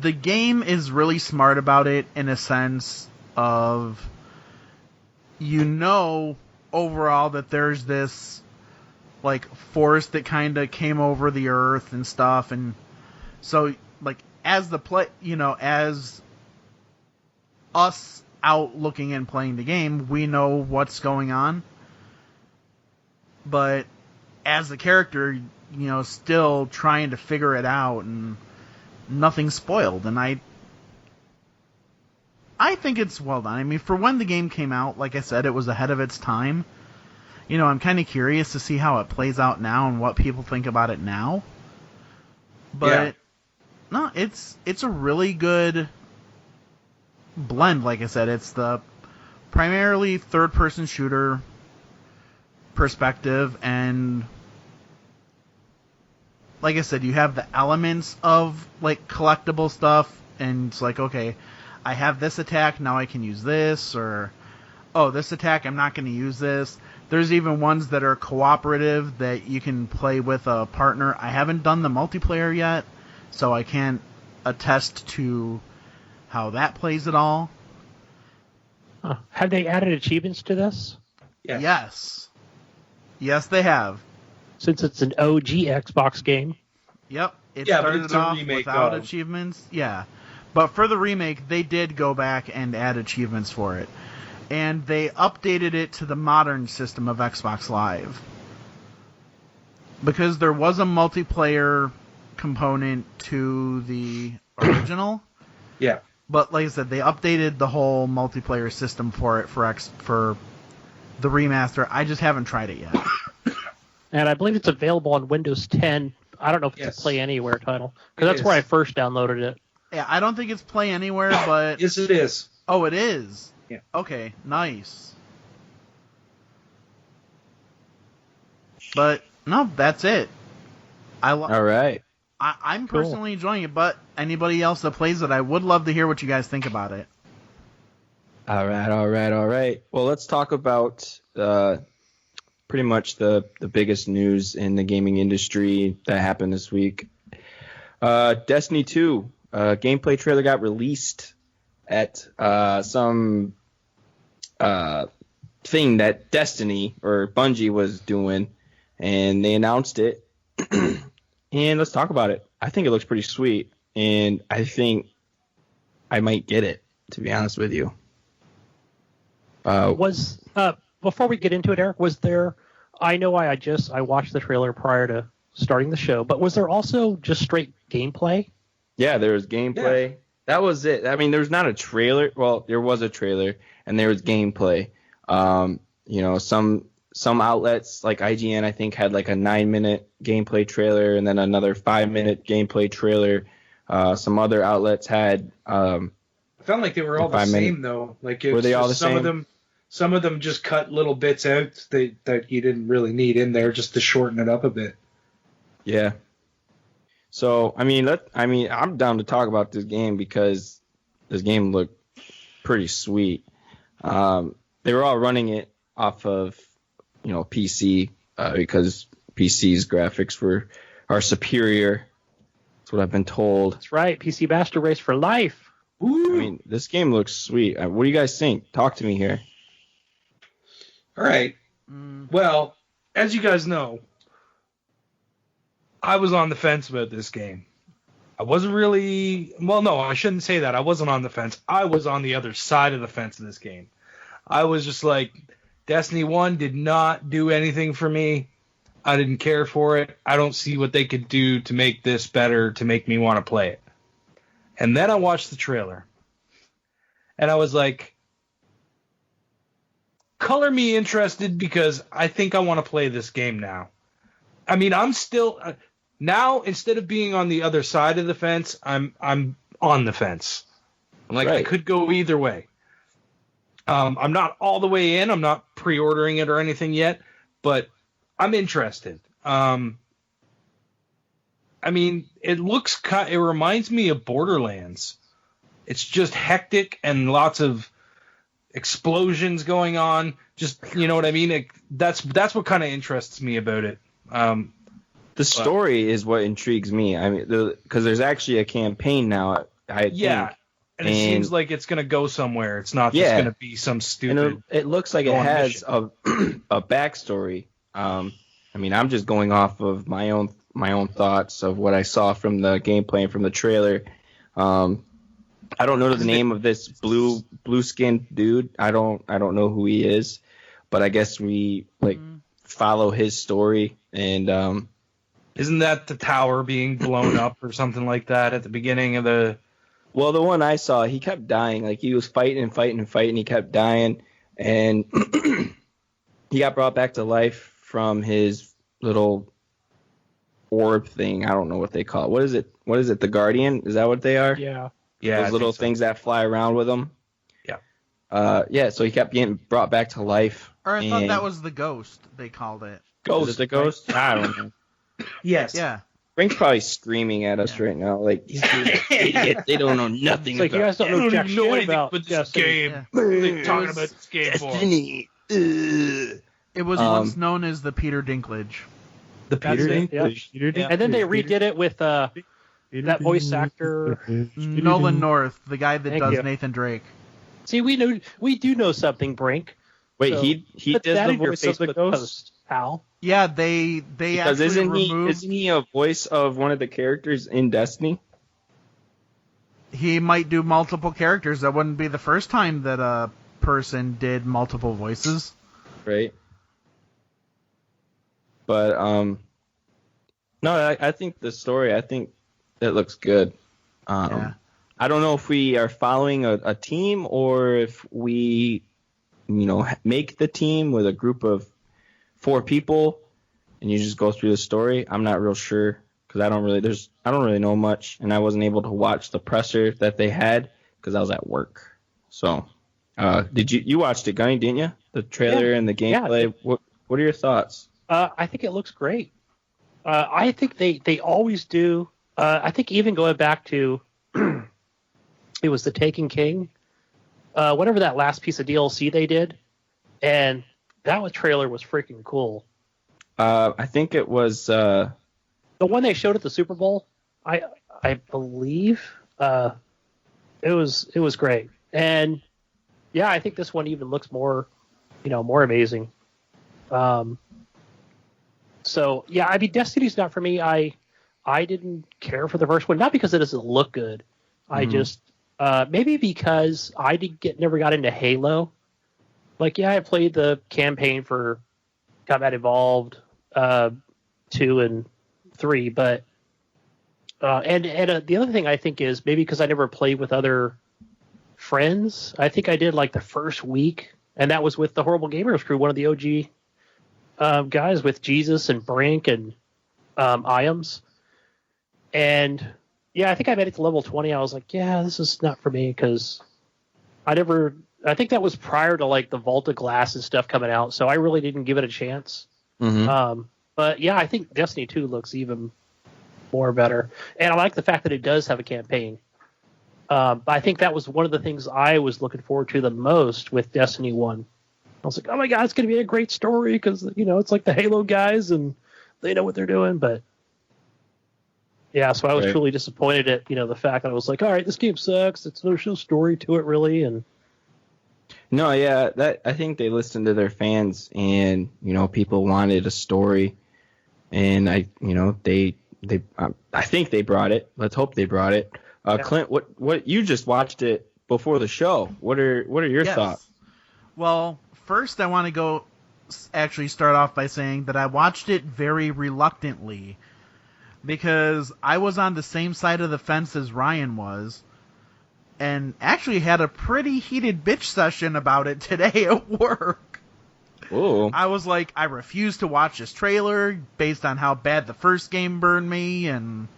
the game is really smart about it in a sense of, overall that there's this, force that kind of came over the earth and stuff. And so, as as us out looking and playing the game, we know what's going on. But as the character, still trying to figure it out, and nothing's spoiled. And I think it's well done. For when the game came out, like I said, it was ahead of its time. I'm kind of curious to see how it plays out now and what people think about it now. But no, it's a really good blend. Like I said, it's the primarily third-person shooter perspective, and like I said, you have the elements of collectible stuff, and it's okay, I have this attack, now I can use this, or this attack, I'm not going to use this. There's even ones that are cooperative that you can play with a partner. I haven't done the multiplayer yet, so I can't attest to how that plays at all. Have they added achievements to this? Yes, they have. Since it's an OG Xbox game. Yep. It started off without achievements. Yeah. But for the remake, they did go back and add achievements for it. And they updated it to the modern system of Xbox Live. Because there was a multiplayer component to the original. Yeah. But like I said, they updated the whole multiplayer system for it for the remaster. I just haven't tried it yet. And I believe it's available on Windows 10. I don't know if it's a Play Anywhere title. Because that's where I first downloaded it. Yeah, I don't think it's Play Anywhere, but... Yes, it is. Oh, it is? Yeah. Okay, nice. But no, that's it. All right. I'm personally enjoying it, but anybody else that plays it, I would love to hear what you guys think about it. All right. Well, let's talk about pretty much the biggest news in the gaming industry that happened this week. Destiny 2 gameplay trailer got released at some thing that Destiny or Bungie was doing, and they announced it. And let's talk about it. I think it looks pretty sweet, and I think I might get it, to be honest with you. Before we get into it, Eric, was there? I know I watched the trailer prior to starting the show, but was there also just straight gameplay? Yeah, there was gameplay. Yeah. That was it. I mean, there's not a trailer. Well, there was a trailer, and there was gameplay. Some outlets like IGN, I think, had like a 9-minute gameplay trailer, and then another 5-minute gameplay trailer. Some other outlets had. I felt like they were all the same though. Like it was, were they all the same? Some of them just cut little bits out that you didn't really need in there, just to shorten it up a bit. Yeah. So I'm down to talk about this game because this game looked pretty sweet. They were all running it off of PC because PC's graphics are superior. That's what I've been told. That's right. PC Master Race for life. Ooh. I mean, this game looks sweet. What do you guys think? Talk to me here. All right. Well, as you guys know, I was on the fence about this game. I wasn't really... Well, no, I shouldn't say that. I wasn't on the fence. I was on the other side of the fence of this game. I was just like, Destiny 1 did not do anything for me. I didn't care for it. I don't see what they could do to make this better, to make me want to play it. And then I watched the trailer. And I was like, color me interested because I think I want to play this game now. I mean, I'm still... now, instead of being on the other side of the fence, I'm on the fence. I'm like, right. I could go either way. I'm not all the way in. I'm not pre-ordering it or anything yet, but I'm interested. I mean, it reminds me of Borderlands. It's just hectic and lots of explosions going on. Just, you know what I mean? That's what kind of interests me about it. The story is what intrigues me. I mean, because there's actually a campaign now. I think. And it seems like it's going to go somewhere. It's not just going to be some stupid... And it looks like it has a backstory. I mean, I'm just going off of my own thoughts of what I saw from the gameplay and from the trailer. I don't know the name of this blue-skinned dude. I don't know who he is, but I guess we follow his story. And isn't that the tower being blown up or something like that at the beginning of the... Well, the one I saw, he kept dying. Like, he was fighting. He kept dying. And he got brought back to life from his little orb thing. I don't know what they call it. What is it? The Guardian? Is that what they are? Yeah. Yeah. Those little things that fly around with him. Yeah. So he kept getting brought back to life. Or I thought that was the ghost, they called it. Ghost? Is it the ghost? I don't know. Yes. Yeah. Frank's probably screaming at us right now, like, these idiots, they don't know nothing about it. Like, you guys don't know jack shit about this game. Yeah. What are they talking about this game Destiny. It was once known as the Peter Dinklage. The Peter Dinklage. Yeah. And then they redid it with that voice actor. Nolan North, the guy that does Nathan Drake. See, we do know something, Brink. Wait, so he does the voice of the ghost? Pal. Yeah, they because actually isn't he a voice of one of the characters in Destiny? He might do multiple characters. That wouldn't be the first time that a person did multiple voices. Right. But no, I think the story, I think it looks good. I don't know if we are following a team or if we, make the team with a group of 4 people and you just go through the story. I'm not real sure because I don't really know much, and I wasn't able to watch the presser that they had because I was at work. So, did you watched it, Gunny, didn't you? The trailer and the gameplay. Yeah. What are your thoughts? I think it looks great. I think they always do. I think even going back to it was the Taken King, whatever that last piece of DLC they did, and that trailer was freaking cool. I think it was the one they showed at the Super Bowl. I believe it was great, and yeah, I think this one even looks more amazing. So yeah, I mean, Destiny's not for me. I didn't care for the first one, not because it doesn't look good. I just maybe because I never got into Halo. Like, yeah, I played the campaign for Combat Evolved 2 and 3, but and the other thing I think is maybe because I never played with other friends. I think I did like the first week, and that was with the Horrible Gamers crew, one of the OG guys with Jesus and Brink and Iams. And yeah, I think I made it to level 20. I was like, yeah, this is not for me because I think that was prior to like the Vault of Glass and stuff coming out, so I really didn't give it a chance. But yeah, I think Destiny 2 looks even more better, and I like the fact that it does have a campaign. I think that was one of the things I was looking forward to the most with Destiny 1. I was like, oh my god, it's going to be a great story because it's like the Halo guys and they know what they're doing. But yeah, so I was truly disappointed at the fact that I was like, all right, this game sucks. There's no story to it really, and no, yeah, that I think they listened to their fans, and people wanted a story, and I think they brought it. Let's hope they brought it. Clint, what you just watched it before the show? What are your thoughts? Well, first I want to actually start off by saying that I watched it very reluctantly because I was on the same side of the fence as Ryan was, and actually had a pretty heated bitch session about it today at work. Ooh. I was like, I refuse to watch this trailer based on how bad the first game burned me, and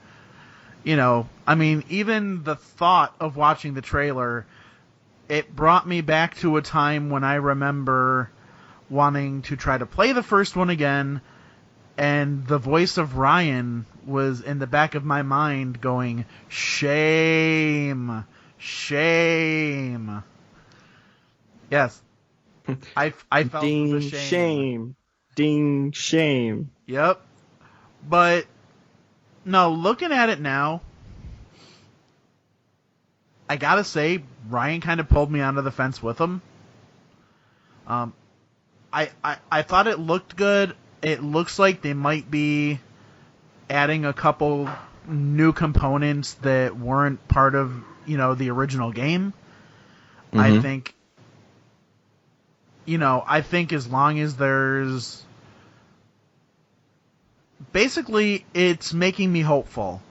I mean, even the thought of watching the trailer, it brought me back to a time when I remember wanting to try to play the first one again, and the voice of Ryan was in the back of my mind going, shame, shame. Yes. I felt ding, the shame. Ding, shame. Yep. But no, looking at it now, I gotta say, Ryan kind of pulled me onto the fence with him. I thought it looked good. It looks like they might be adding a couple new components that weren't part of, the original game. I think, I think as long as there's... Basically, it's making me hopeful.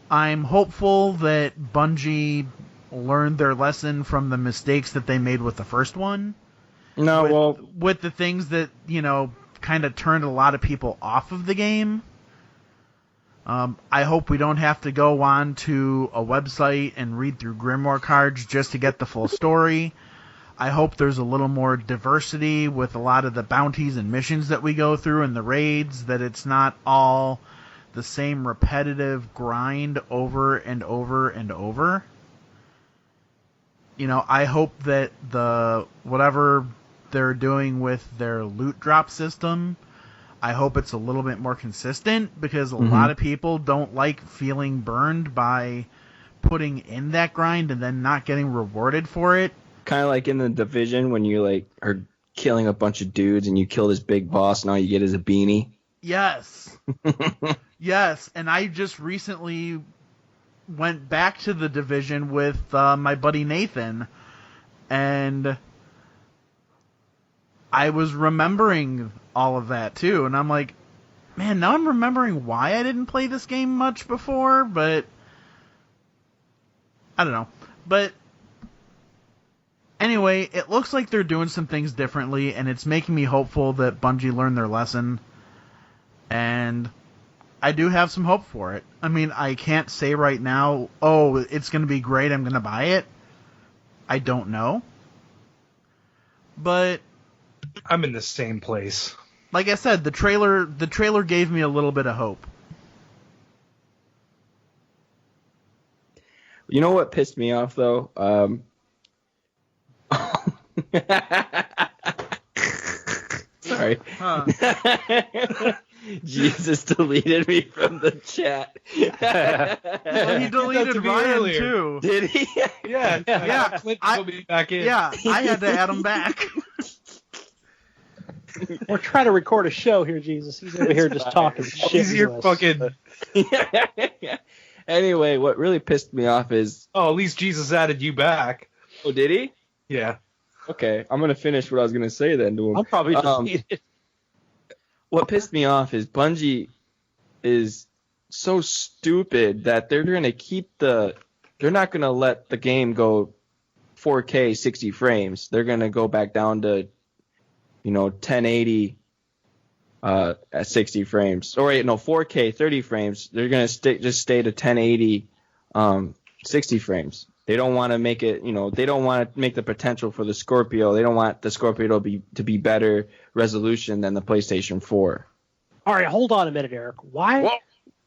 I'm hopeful that Bungie learned their lesson from the mistakes that they made with the first one. With the things that, kind of turned a lot of people off of the game. I hope we don't have to go on to a website and read through Grimoire cards just to get the full story. I hope there's a little more diversity with a lot of the bounties and missions that we go through and the raids, that it's not all the same repetitive grind over and over and over. I hope that whatever they're doing with their loot drop system, I hope it's a little bit more consistent, because a lot of people don't like feeling burned by putting in that grind and then not getting rewarded for it. Kind of like in the Division when you are killing a bunch of dudes and you kill this big boss and all you get is a beanie. Yes. Yes, and I just recently went back to the Division with my buddy Nathan, and I was remembering all of that too, and I'm like, man, now I'm remembering why I didn't play this game much before, but I don't know. But anyway, it looks like they're doing some things differently, and it's making me hopeful that Bungie learned their lesson, and I do have some hope for it. I mean, I can't say right now, oh, it's going to be great, I'm going to buy it. I don't know. But I'm in the same place. like I said, the trailer gave me a little bit of hope. You know what pissed me off though? Sorry. Jesus deleted me from the chat. Well, he deleted Ryan too. Did he? Yeah. Clint put me back in. Yeah, I had to add him back. We're trying to record a show here, Jesus. He's over here just talking shit. He's here to us. fucking. Anyway, what really pissed me off is. Oh, at least Jesus added you back. Oh, did he? Yeah. Okay, I'm gonna finish what I was gonna say then to him. I'm probably deleted. What pissed me off is Bungie is so stupid that they're gonna they're not gonna let the game go 4K 60 frames. They're gonna go back down to 1080 at 60 frames. Or wait, no, 4K 30 frames. They're gonna stay to 1080 60 frames. They don't want to make it, they don't want to make the potential for the Scorpio. They don't want the Scorpio to be better resolution than the PlayStation 4. All right, hold on a minute, Eric. Why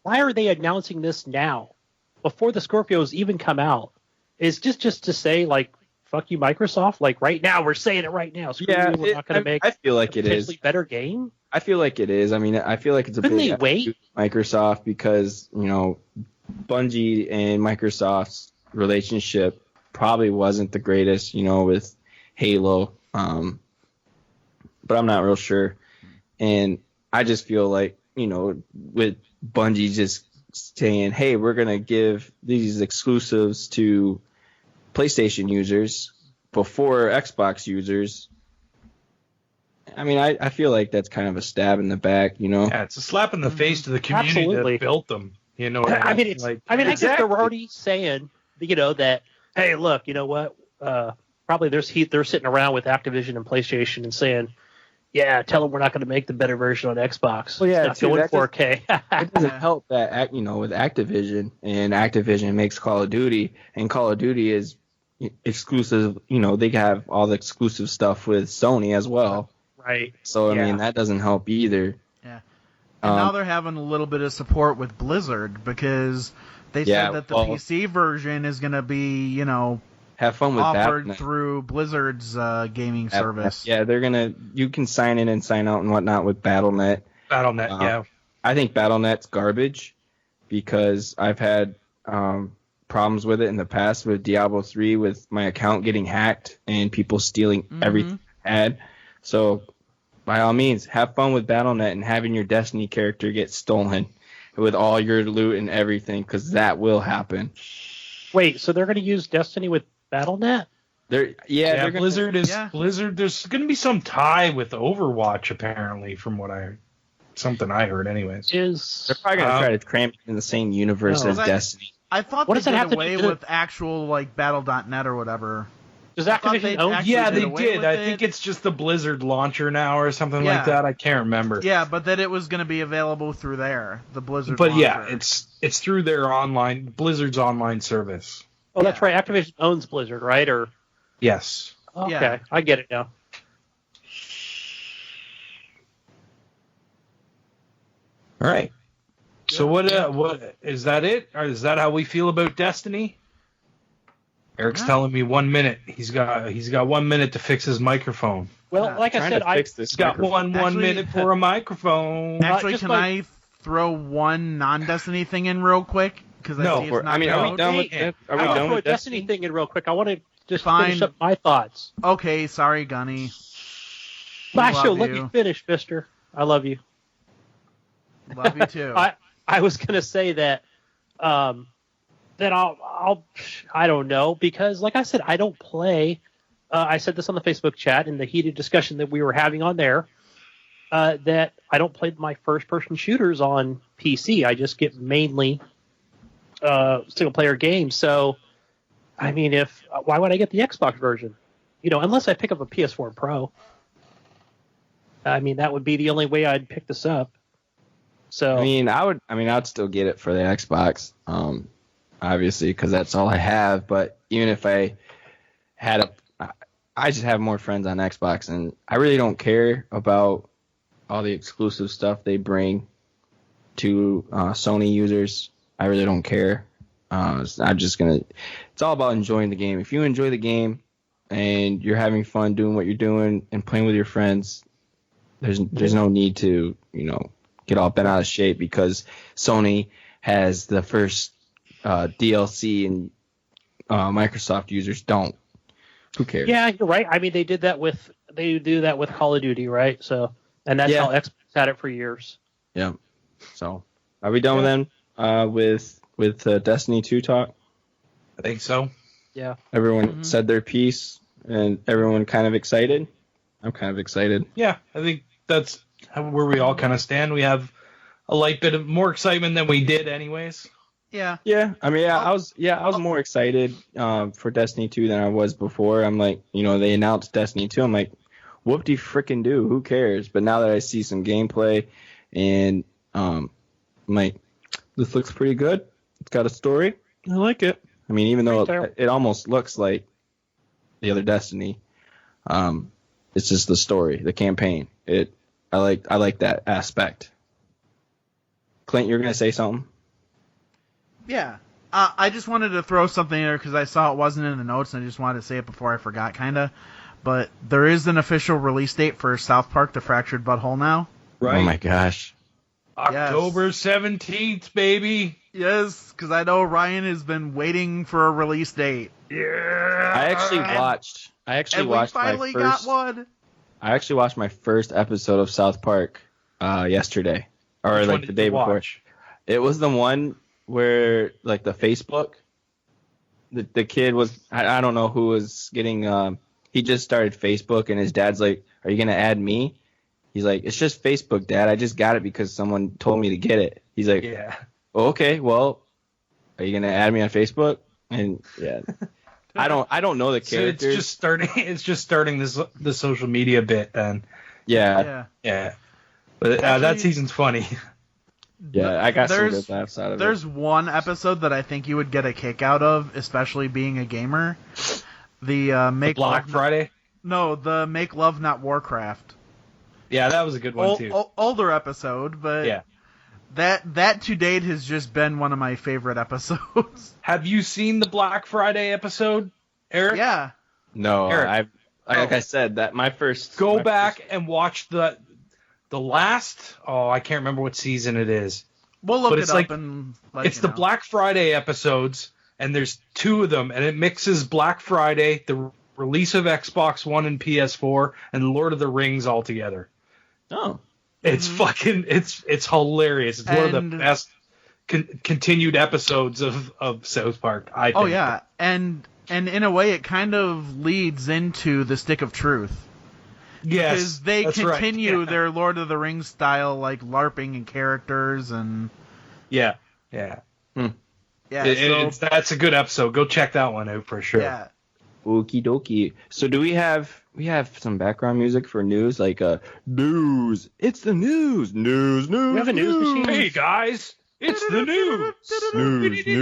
are they announcing this now, before the Scorpios even come out? Is just to say, like, fuck you, Microsoft? Like, right now, we're saying it right now. Screw you, we're not going to make I feel like a it is. potentially better game? I feel like it is. I mean, I feel like it's a Couldn't big they wait? Microsoft because, Bungie and Microsoft's relationship probably wasn't the greatest, with Halo. But I'm not real sure. And I just feel like, with Bungie just saying, hey, we're going to give these exclusives to PlayStation users before Xbox users. I mean, I feel like that's kind of a stab in the back, Yeah, it's a slap in the face to the community Absolutely. that built them. You know what I mean, I guess they're already saying, that, hey, look, you know what? Probably they're sitting around with Activision and PlayStation and saying, yeah, tell them we're not going to make the better version on Xbox. Well, yeah, it's not going 4K. It doesn't help that, with Activision, and Activision makes Call of Duty, and Call of Duty is exclusive. They have all the exclusive stuff with Sony as well. Right. So, I mean, that doesn't help either. Yeah. And now they're having a little bit of support with Blizzard because they said that the PC version is going to be, have fun with offered that through Blizzard's gaming service. Yeah, you can sign in and sign out and whatnot with Battle.net. Battle.net, yeah. I think Battle.net's garbage because I've had problems with it in the past with Diablo 3 with my account getting hacked and people stealing everything I had. So, by all means, have fun with Battle.net and having your Destiny character get stolen with all your loot and everything, because that will happen. Wait, so they're going to use Destiny with Battle.net? Yeah, Blizzard is Blizzard. There's going to be some tie with Overwatch, apparently, from what something I heard, anyways. They're probably going to try to cram it in the same universe as Destiny. I thought What they does that did have to away do- with actual Battle.net or whatever. Does Activision own? Yeah, they away did. with I it. think it's just the Blizzard launcher now or something like that. I can't remember. Yeah, but that it was going to be available through there, the Blizzard But launcher. yeah, it's through their Blizzard's online service. Oh, that's right. Activision owns Blizzard, right? Or Yes. okay, Yeah. I get it now. All right. So what is that it? Or is that how we feel about Destiny? Eric's telling me 1 minute. He's got 1 minute to fix his microphone. Well, like I said, He's got one minute for a microphone. Actually, can I throw one non-Destiny thing in real quick? Because are we done with that? Are we done throw a with Destiny thing in real quick. I want to just Fine. finish up my thoughts. Okay, sorry, Gunny. Basho, love let you. me finish, mister. I love you. Love you too. I was going to say that that I don't know, because like I said, I don't play. I said this on the Facebook chat in the heated discussion that we were having on there, that I don't play my first-person shooters on PC. I just get mainly single-player games. So, I mean, why would I get the Xbox version? Unless I pick up a PS4 Pro. I mean, that would be the only way I'd pick this up. So I'd still get it for the Xbox, obviously, because that's all I have. But even if I had I just have more friends on Xbox, and I really don't care about all the exclusive stuff they bring to Sony users. I really don't care. It's all about enjoying the game. If you enjoy the game and you're having fun doing what you're doing and playing with your friends, there's no need to, get all bent out of shape because Sony has the first DLC and Microsoft users don't. Who cares? Yeah, you're right. I mean, they do that with Call of Duty, right? So, and that's how Xbox had it for years. Yeah. So, are we done with Destiny 2 talk? I think so. Yeah. Everyone said their piece, and everyone kind of excited. I'm kind of excited. Yeah, I think that's where we all kind of stand. We have a light bit of more excitement than we did, anyways. Yeah. Yeah. I mean, I was more excited for Destiny 2 than I was before. I'm like, they announced Destiny 2. I'm like, whoop-de frickin' do. Who cares? But now that I see some gameplay, and I'm like, this looks pretty good. It's got a story. I like it. I mean, even though it almost looks like the other Destiny, it's just the story, the campaign. I like that aspect. Clint, you're gonna say something? Yeah. I just wanted to throw something in there because I saw it wasn't in the notes, and I just wanted to say it before I forgot, kind of. But there is an official release date for South Park: The Fractured Butthole now. Right. Oh my gosh. October 17th, baby. Yes, because I know Ryan has been waiting for a release date. Yeah. I actually watched my first episode of South Park yesterday, or Which like one the did day you before. watch? It was the one where like the Facebook, the kid was, I don't know who was getting, he just started Facebook and his dad's like, "Are you gonna add me?" He's like, "It's just Facebook, Dad. I just got it because someone told me to get it." He's like, Yeah. "Oh, okay, well, are you gonna add me on Facebook?" And yeah, I don't know the characters. So it's just starting the social media bit then. Yeah. But Actually, that season's funny. Yeah, I got some good laughs out of it. There's one episode that I think you would get a kick out of, especially being a gamer. The Make Black Love Friday? No, the Make Love Not Warcraft. Yeah, that was a good one too. Older episode, but Yeah. That to date has just been one of my favorite episodes. Have you seen the Black Friday episode, Eric? Yeah. No, Eric. like I said, that my first. Go my back first- and watch the last. Oh, I can't remember what season it is. We'll look But it it's up like- and let It's you the know. Black Friday episodes, and there's 2 of them, and it mixes Black Friday, the release of Xbox One and PS4, and Lord of the Rings all together. Oh. It's fucking it's hilarious. It's one of the best continued episodes of South Park, I think. Oh yeah, and in a way it kind of leads into the Stick of Truth. Yes, because they that's right, continue yeah. their Lord of the Rings style, like LARPing and characters and Yeah. yeah. That's a good episode. Go check that one out for sure. Yeah. Okie dokie. So do we have some background music for news, like news? It's the news. News. We have a news machine. Hey guys, it's the news. News. Get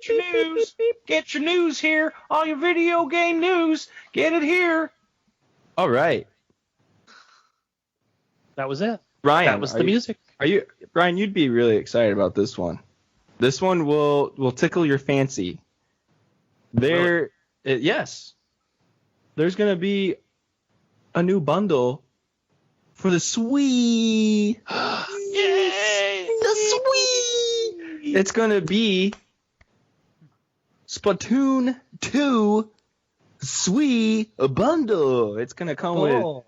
your news. Get your news here. All your video game news. Get it here. All right, That was it. Ryan. That was the music. Ryan? You'd be really excited about this one. This one will tickle your fancy. Yes. There's gonna be a new bundle for the Swii. Yay! The Swii. It's gonna be Splatoon 2 Swii bundle. It's gonna come with a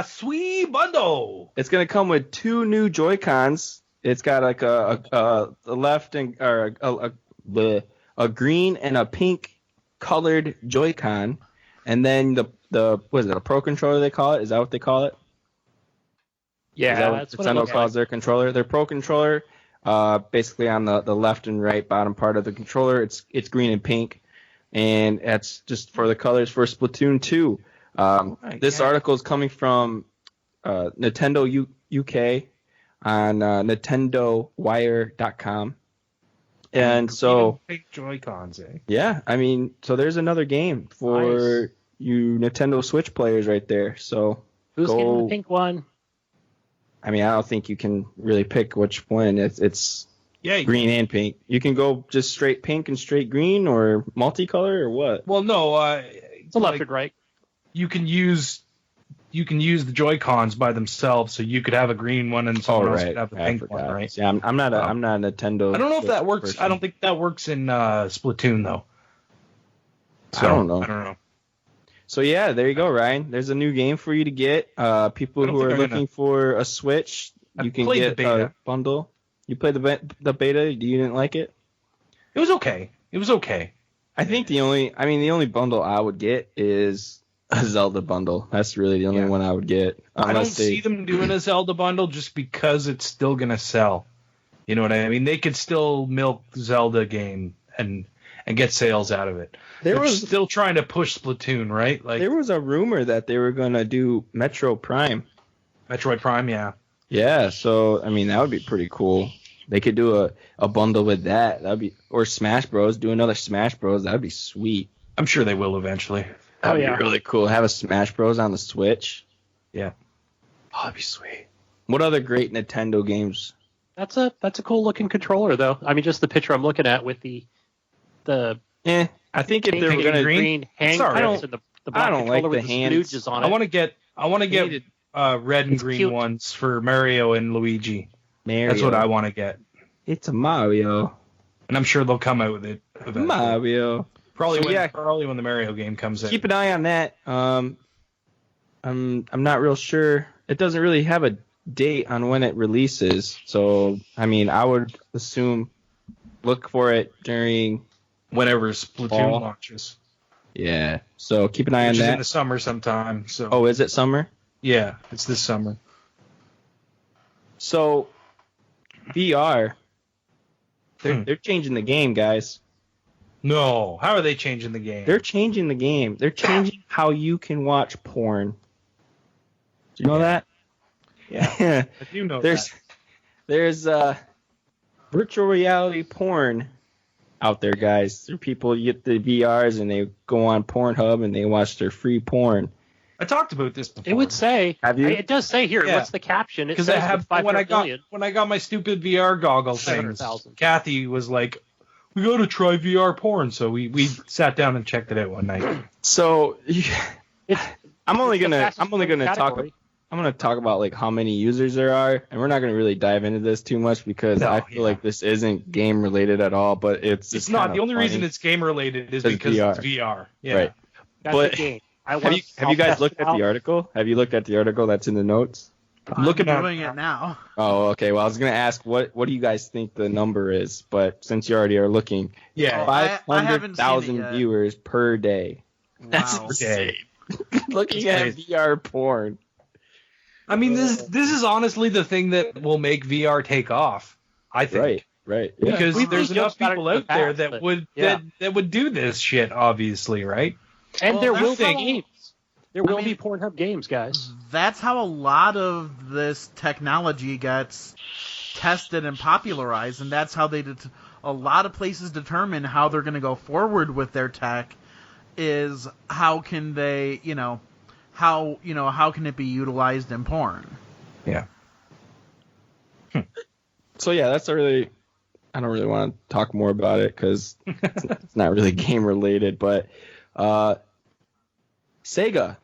Swii bundle. It's gonna come with 2 new Joy-Cons. It's got like a left and a green and a pink colored Joy-Con, and then the what is it, a Pro Controller they call it? Is that what they call it? Yeah, Is that that's what it Nintendo looks calls like. their controller. Their Pro Controller, basically on the left and right bottom part of the controller, it's green and pink, and that's just for the colors for Splatoon 2. This article is coming from Nintendo UK on NintendoWire.com. And so, Pink Joy-Cons, eh? yeah, I mean, so there's another game for you Nintendo Switch players right there. So Who's getting the pink one? I mean, I don't think you can really pick which one. It's green and pink. You can go just straight pink and straight green, or multicolor, or what? Well, no, it's a left and right. You can use the Joy-Cons by themselves, so you could have a green one and someone else could have the pink one, right? Yeah, I'm not a Nintendo. I don't know if that works. I don't think that works in Splatoon though. So, I don't know. So yeah, there you go, Ryan. There's a new game for you to get. People who are looking for a Switch, you can get a bundle. You played the beta. You didn't like it? It was okay. I think the only bundle I would get is a Zelda bundle. That's really the only one I would get. I don't see them doing a Zelda bundle just because it's still gonna sell. You know what I mean? They could still milk Zelda game and get sales out of it. They're still trying to push Splatoon, right? Like, there was a rumor that they were gonna do Metroid Prime, yeah. Yeah, so I mean that would be pretty cool. They could do a bundle with that. Or Smash Bros. Do another Smash Bros. That'd be sweet. I'm sure they will eventually. That'd be really cool. Have a Smash Bros. On the Switch. Yeah. Oh, that'd be sweet. What other great Nintendo games? That's a cool looking controller though. I mean, just the picture I'm looking at with the I think if they were gonna green hand grips and the black I don't like controller the with hands. the on it. I want to get red and green ones for Mario and Luigi. That's what I want to get. It's a Mario, and I'm sure they'll come out with it eventually. Mario. Probably when the Mario game comes in. Keep an eye on that. I'm not real sure. It doesn't really have a date on when it releases, so I mean I would assume look for it during whenever Splatoon launches. Yeah. So keep an eye on that. Which is in the summer sometime. So. Oh, is it summer? Yeah, it's this summer. So VR, they're changing the game, guys. No, how are they changing the game? They're changing the game. They're changing how you can watch porn. Do you know that? Yeah, I do know that. There's virtual reality porn out there, guys. There are people get the VRs and they go on Pornhub and they watch their free porn. I talked about this before. It would say. Have you? It does say here. Yeah. What's the caption? It says when I got my stupid VR goggle things, Kathy was like, "We got to try VR porn." So we sat down and checked it out one night. So I'm only gonna talk about like how many users there are, and we're not gonna really dive into this too much because I feel like this isn't game related at all. But it's not. The only reason it's game related is because it's VR. Yeah. Right. That's the game. Have you guys looked at the article? Have you looked at the article that's in the notes? I'm doing it now. Oh, okay. Well, I was gonna ask what do you guys think the number is, but since you already are looking, 500,000 viewers per day. Wow. That's insane. Looking at VR porn. I mean, this is honestly the thing that will make VR take off. I think. Right. Yeah. Because there's enough people out there that would do this shit, obviously, right? And there will be games. There will be Pornhub games, guys. That's how a lot of this technology gets tested and popularized, and that's how a lot of places determine how they're going to go forward with their tech. Is how can they, how can it be utilized in porn? Yeah. So yeah, I don't really want to talk more about it because it's not really game related, but Sega,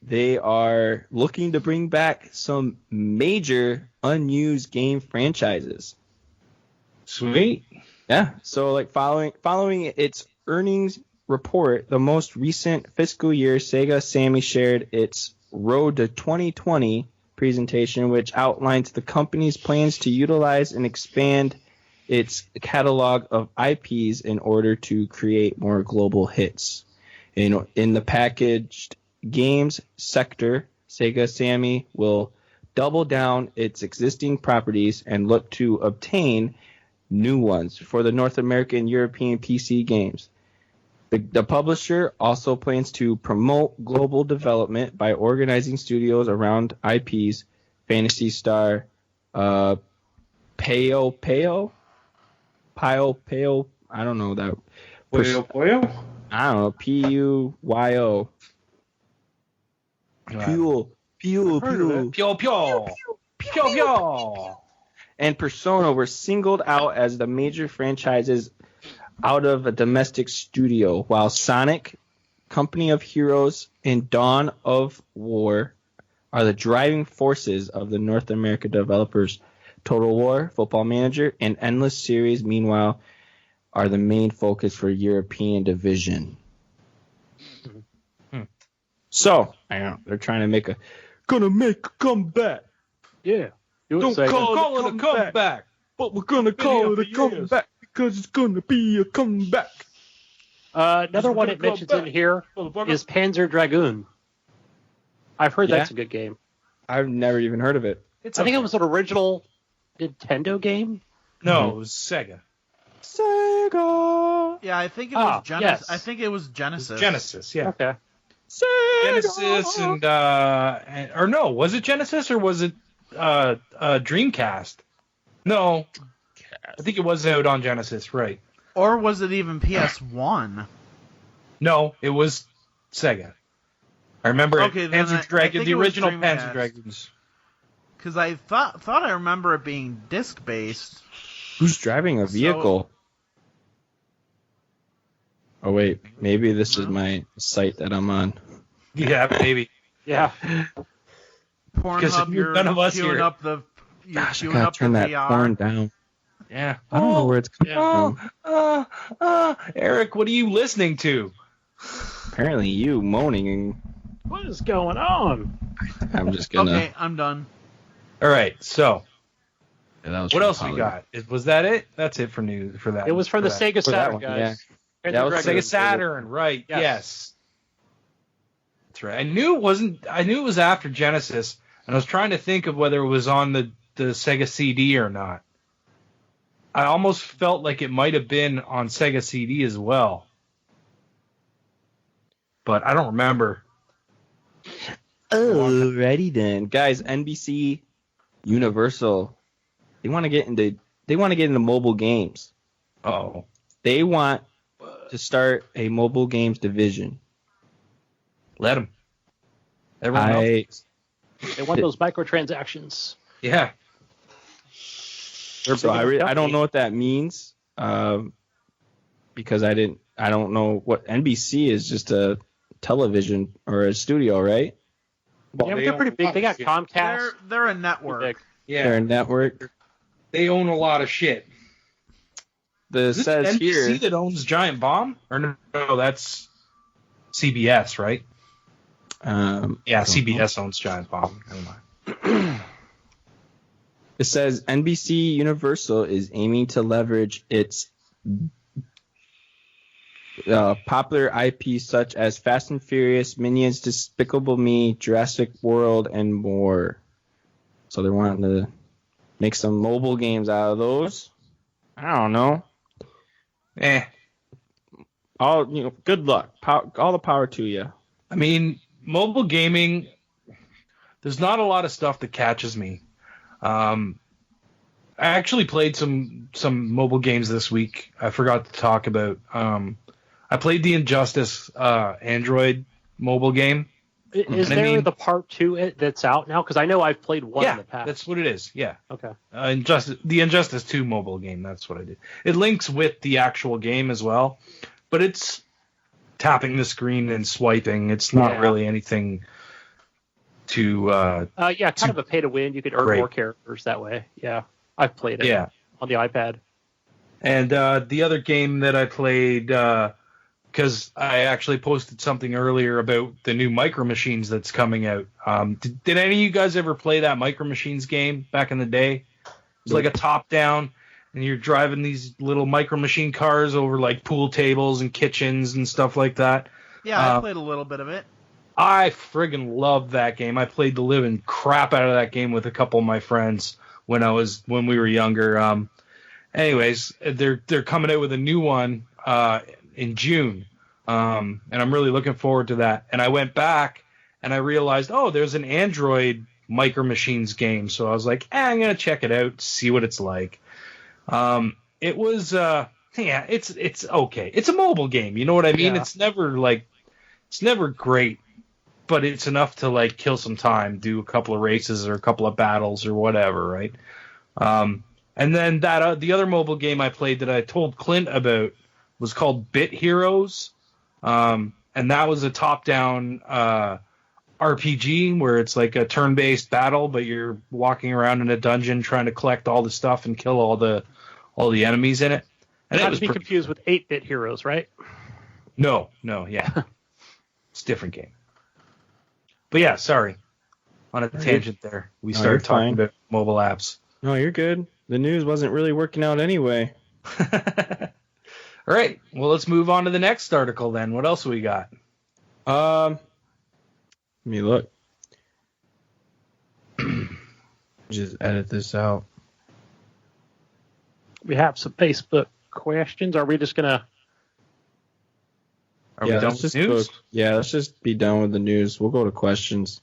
they are looking to bring back some major unused game franchises. Sweet. Yeah. So like following its earnings report, the most recent fiscal year, Sega Sammy shared its Road to 2020 presentation, which outlines the company's plans to utilize and expand its catalog of IPs in order to create more global hits. In the packaged games sector, Sega Sammy will double down its existing properties and look to obtain new ones for the North American and European PC games. The publisher also plans to promote global development by organizing studios around IPs, Phantasy Star, Puyo, I don't know that. Puyo? I don't know, Puyo. Pule. Pyo. And Persona were singled out as the major franchises out of a domestic studio, while Sonic, Company of Heroes, and Dawn of War are the driving forces of the North America developers. Total War, Football Manager, and Endless Series, meanwhile, are the main focus for European division. So, I don't know, they're trying to make a comeback. Yeah. Don't call it a comeback. But we're gonna call it a comeback because it's gonna be a comeback. Another one it mentions in here is Panzer Dragoon. I've heard that's a good game. I've never even heard of it. I think it was an original Nintendo game. No, it was Sega. Yeah, I think it was Genesis. Yes. I think it was Genesis. Genesis, yeah. Okay. Genesis and or no, was it Genesis or was it Dreamcast? No, I think it was out on Genesis, right? Or was it even PS1? No, it was Sega. I remember Panzer Dragoon, the original Panzer Dreamcast. Dragons. Because I thought I remember it being disc based. Who's driving a vehicle? Oh wait, maybe this is my site that I'm on. Yeah, maybe. Yeah. Pornhub, you're none of us queuing here. up the. You're Gosh, I queuing gotta up the turn that VR. porn down. Yeah. I don't know where it's coming from. Eric, what are you listening to? Apparently you moaning, and What is going on? I'm just gonna. Okay, I'm done. All right, so Yeah, that was what from else we Poly. got? Was that it? That's it for news for that. It was for the that. Sega For that Saturn, one, guys. yeah. Panzer That was Dragoon. Sega Saturn, right? Yes. Yes. That's right. I knew it wasn't. I knew it was after Genesis, and I was trying to think of whether it was on the Sega CD or not. I almost felt like it might have been on Sega CD as well, but I don't remember. Alrighty then, guys. NBC, Universal, they want to get into mobile games. Oh, They want to start a mobile games division. let them. Everyone else. They want those microtransactions. Yeah. So I don't know what that means, because I don't know what NBC is. Just a television or a studio, right? Yeah, they're pretty big. They got Comcast. They're a network. Yeah. They're a network. They own a lot of shit. This Is it says NBC here. that owns Giant Bomb? Or no, that's CBS, right? Yeah, CBS owns Giant Bomb. Never mind. It says NBC Universal is aiming to leverage its popular IP such as Fast and Furious, Minions, Despicable Me, Jurassic World, and more. So they're wanting to make some mobile games out of those. I don't know. Good luck. All the power to you. I mean, mobile gaming, there's not a lot of stuff that catches me. I actually played some mobile games this week. I forgot to talk about. I played the Injustice Android mobile game. Is there the part 2 that's out now? Because I know I've played one in the past. That's what it is. Yeah. Okay. The Injustice 2 mobile game. That's what I did. It links with the actual game as well, but it's tapping the screen and swiping. It's not really anything to. Kind of a pay to win. You could earn more characters that way. Yeah, I've played it. On the iPad. And the other game that I played. Because I actually posted something earlier about the new Micro Machines that's coming out. Did any of you guys ever play that Micro Machines game back in the day? It was like a top-down, and you're driving these little Micro Machine cars over like pool tables and kitchens and stuff like that. Yeah, I played a little bit of it. I friggin' loved that game. I played the living crap out of that game with a couple of my friends when we were younger. Anyways, they're coming out with a new one in June, and I'm really looking forward to that. And I went back and I realized, there's an Android Micro Machines game. So I was like, I'm gonna check it out, see what it's like. It was Yeah, it's okay. It's a mobile game. You know what I mean? Yeah. It's never great, but it's enough to like kill some time, do a couple of races or a couple of battles or whatever, right? And then the other mobile game I played that I told Clint about was called Bit Heroes, and that was a top-down RPG where it's like a turn-based battle, but you're walking around in a dungeon trying to collect all the stuff and kill all the enemies in it. And Not to be confused with 8-bit heroes, right? No, yeah. It's a different game. But yeah, sorry. On a tangent there. We started talking about mobile apps. No, you're good. The news wasn't really working out anyway. All right. Well, let's move on to the next article then. What else we got? Let me look. Just edit this out. We have some Facebook questions. Are we just gonna? Are we done with news? Let's just be done with the news. We'll go to questions.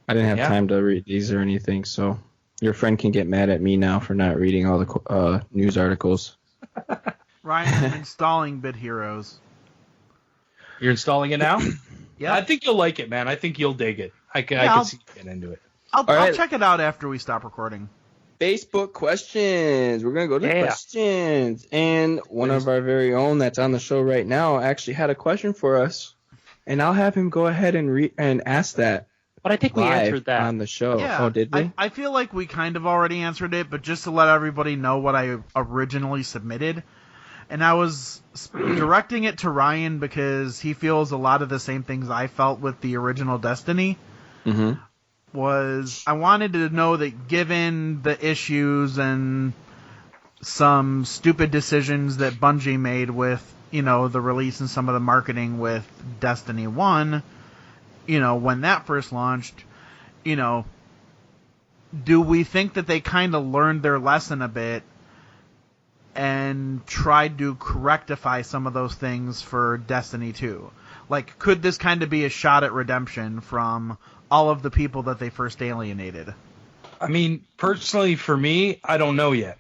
I didn't have time to read these or anything, so your friend can get mad at me now for not reading all the news articles. Ryan, I'm installing Bit Heroes. You're installing it now? Yeah. I think you'll like it, man. I think you'll dig it. I can see you getting into it. I'll check it out after we stop recording. Facebook questions. We're going to go to questions. And one of our very own that's on the show right now actually had a question for us. And I'll have him go ahead and ask that. But I think we answered that on the show. Yeah, oh, did we? I feel like we kind of already answered it, but just to let everybody know what I originally submitted. And I was directing it to Ryan because he feels a lot of the same things I felt with the original Destiny. Mm-hmm. I wanted to know that given the issues and some stupid decisions that Bungie made with, the release and some of the marketing with Destiny 1, when that first launched, do we think that they kind of learned their lesson a bit and tried to rectify some of those things for Destiny 2? Like, could this kind of be a shot at redemption from all of the people that they first alienated? I mean, personally, for me, I don't know yet.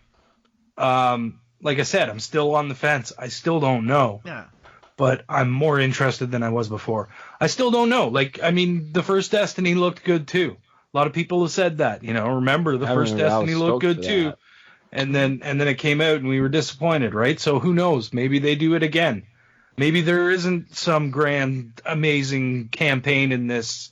Like I said, I'm still on the fence. I still don't know. Yeah. But I'm more interested than I was before. I still don't know. The first Destiny looked good too. A lot of people have said that. Remember the first Destiny looked good too. And then it came out and we were disappointed, right? So who knows? Maybe they do it again. Maybe there isn't some grand, amazing campaign in this.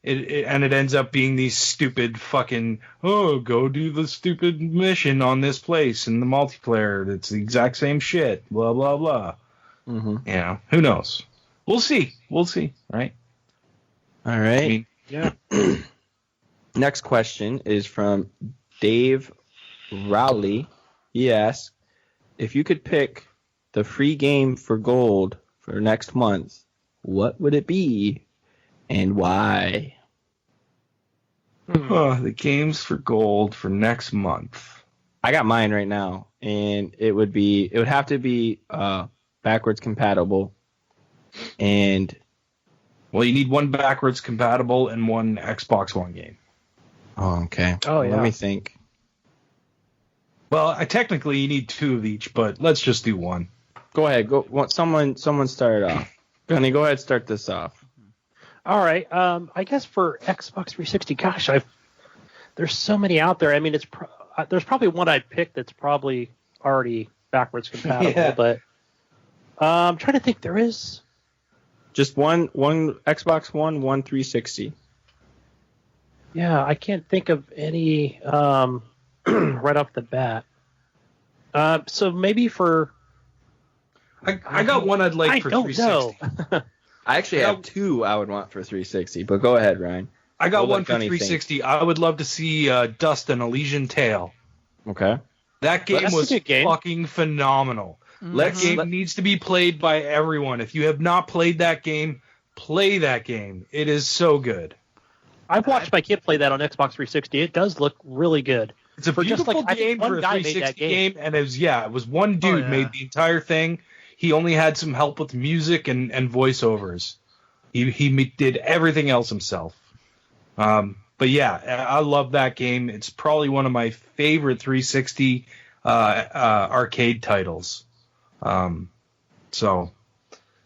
And it ends up being these stupid fucking, go do the stupid mission on this place in the multiplayer. It's the exact same shit. Blah, blah, blah. Mm-hmm. Who knows? We'll see, right? All right. Next question is from Dave Rowley. He asks, if you could pick the free game for gold for next month, what would it be and why? The games for gold for next month. I got mine right now, and it would have to be backwards compatible. And well, you need one backwards compatible and one Xbox One game. Oh, okay. Oh, yeah. Let me think. Well, technically you need two of each, but let's just do one. Go ahead. Someone start it off. Gunny, go ahead, start this off. All right. I guess for Xbox 360, gosh, there's so many out there. I mean, there's probably one I'd pick that's probably already backwards compatible, but I'm trying to think. There is just one Xbox One, one 360. Yeah, I can't think of any right off the bat. So maybe for I got one I'd like for 360. I don't know. I actually have two I would want for 360, but go ahead, Ryan. I got one for 360. I would love to see Dustin Elysian Tale. Okay. That game was fucking phenomenal. That game needs to be played by everyone. If you have not played that game, play that game. It is so good. I've watched my kid play that on Xbox 360. It does look really good. It's a beautiful game for a 360 game, and it was one dude made the entire thing. He only had some help with music and voiceovers. He did everything else himself. But yeah, I love that game. It's probably one of my favorite 360 arcade titles. So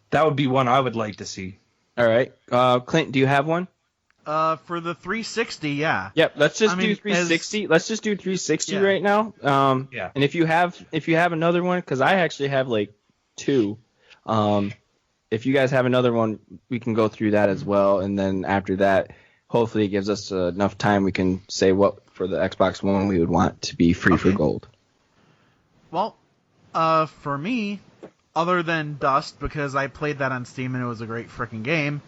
that would be one I would like to see. All right. Clint, do you have one? For the 360, yeah. Yep. Let's just do 360. Let's just do 360 right now. Yeah. And if you have another one, because I actually have like 2. If you guys have another one, we can go through that as well. And then after that, hopefully it gives us enough time. We can say what for the Xbox One we would want to be free for gold. Well, for me, other than Dust, because I played that on Steam and it was a great freaking game,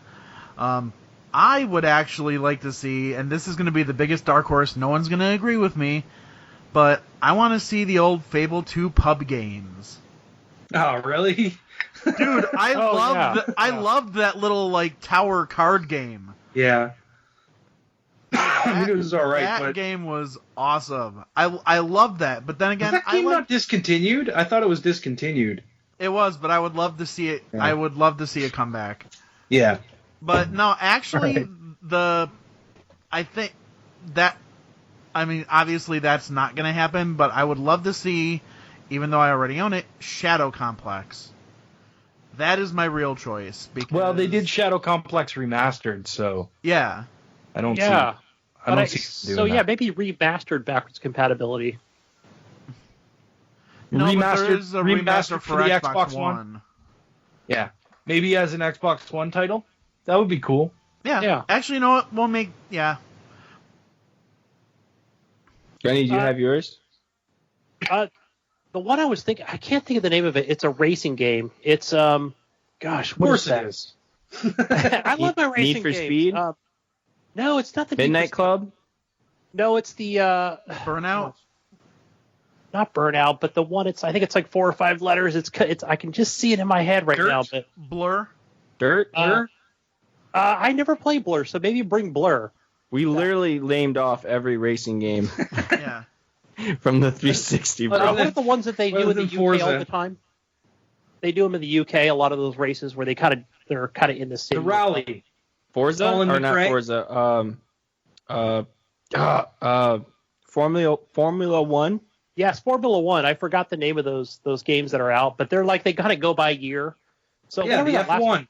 I would actually like to see, and this is going to be the biggest dark horse, no one's going to agree with me, but I want to see the old Fable 2 pub games. Oh, really? Dude, I loved that little like tower card game. Yeah. It was all right. That game was awesome. I loved that, but then again, was that game not discontinued? I thought it was discontinued. It was, but I would love to see it. Yeah. I would love to see it come back. Yeah. But no, actually, I think that, I mean, obviously that's not going to happen, but I would love to see, even though I already own it, Shadow Complex. That is my real choice. Because, well, they did Shadow Complex Remastered, so. Yeah. I don't see doing that. Maybe remastered backwards compatibility. No, but there is a remaster for the Xbox One. Yeah. Maybe as an Xbox One title? That would be cool. Yeah. Actually, you know what? We'll make... Yeah. Benny, do you have yours? The one I was thinking... I can't think of the name of it. It's a racing game. It's, gosh, what is that? Of course it is. I love my racing games. Need for games. Speed? No, it's not the... Midnight Club? No, it's the... Burnout? Not Burnout, but the one, I think it's like 4 or 5 letters. It's I can just see it in my head right now. But Blur? Blur? I never played Blur, so maybe bring Blur. We literally named off every racing game. Yeah. From the 360. What are the ones that they do in the UK all the time? They do them in the UK, a lot of those races where they're kind of in the city. The rally. Forza? Or not Forza. Formula 1? Yes, Formula 1. I forgot the name of those games that are out, but they're like, they kind of go by year. So yeah, the F1.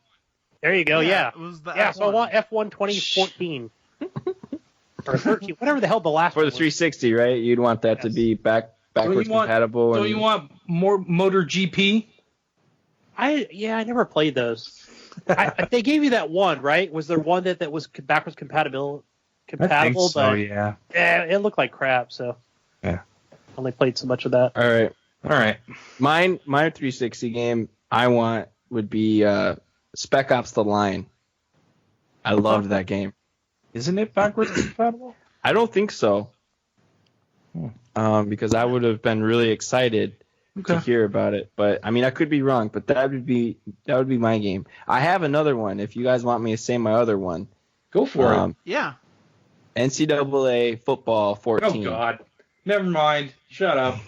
There you go, yeah. It was the F1. So I want F1 2014. Or 13, whatever the hell the last one was. For the 360, right? You'd want that to be backwards compatible. Don't you want more MotoGP? I never played those. They gave you that one, right? Was there one that was backwards compatible? I think so, but yeah. It looked like crap, so. Yeah. Only played so much of that. All right. My 360 game I want would be Spec Ops: The Line. I loved that game. Isn't it backwards compatible? I don't think so. Because I would have been really excited to hear about it. But I mean, I could be wrong. But that would be my game. I have another one. If you guys want me to say my other one, go for it. Yeah. NCAA Football 14. Oh God. Never mind. Shut up.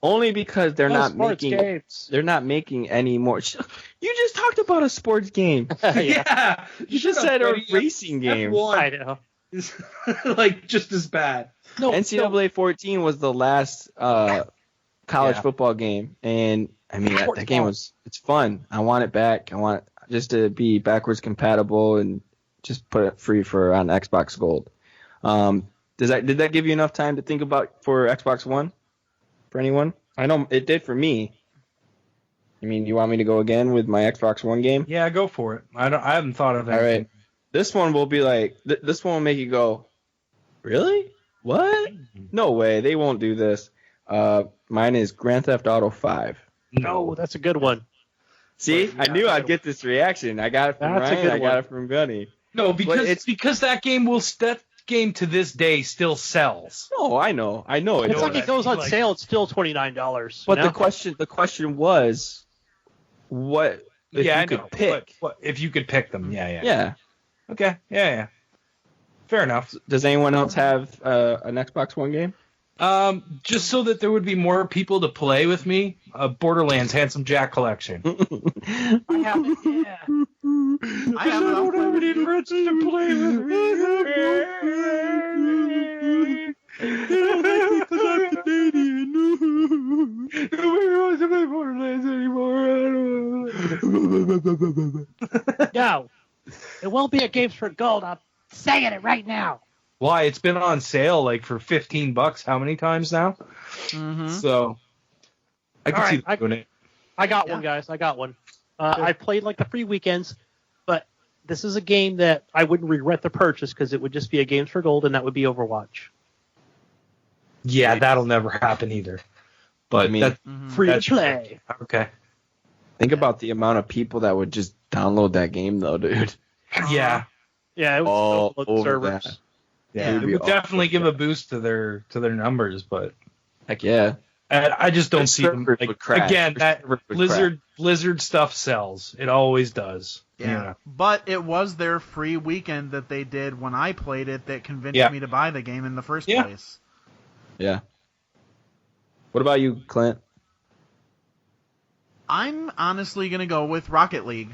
Only because they're not games. making any more. You just talked about a sports game. Yeah. You just said a racing game. I know. Is like just as bad. No, NCAA 14 was the last college football game, and I mean that game it's fun. I want it back. I want it just to be backwards compatible and just put it free for on Xbox Gold. Did that give you enough time to think about for Xbox One? For anyone? I know it did for me. I mean, you want me to go again with my Xbox One game? Yeah, go for it. I haven't thought of that. All right. This one will be like this one will make you go, really? What? No way. They won't do this. Mine is Grand Theft Auto 5. No, that's a good one. See, I knew I'd get this reaction. I got it from Ryan. I got it from Gunny. No, because that game to this day still sells. No, I know. It's like it goes on sale. It's still $29. But the question was, what if you could pick? If you could pick them? Yeah. Yeah. Okay. Yeah. Fair enough. Does anyone else have an Xbox One game? Just so that there would be more people to play with me. Borderlands Handsome Jack Collection. I have it. Yeah. I don't have any friends to play with me. No. It won't be a Games for Gold. I'm saying it right now. Why? It's been on sale like for $15 how many times now? Mm-hmm. So I can see them doing it. I got one, guys. I got one. I played like the free weekends, but this is a game that I wouldn't regret the purchase because it would just be a Games for Gold, and that would be Overwatch. Yeah, that'll never happen either. But I mean, that's Free to play. Okay. Think about the amount of people that would just download that game, though, dude. Yeah. Yeah, it All was over servers. that. Yeah, it would definitely give a boost to their numbers, but Heck yeah. I just don't The see them. servers Like, would crash. again, The that servers would crash. Blizzard stuff sells. It always does. Yeah. But it was their free weekend that they did when I played it that convinced me to buy the game in the first place. Yeah. What about you, Clint? I'm honestly going to go with Rocket League.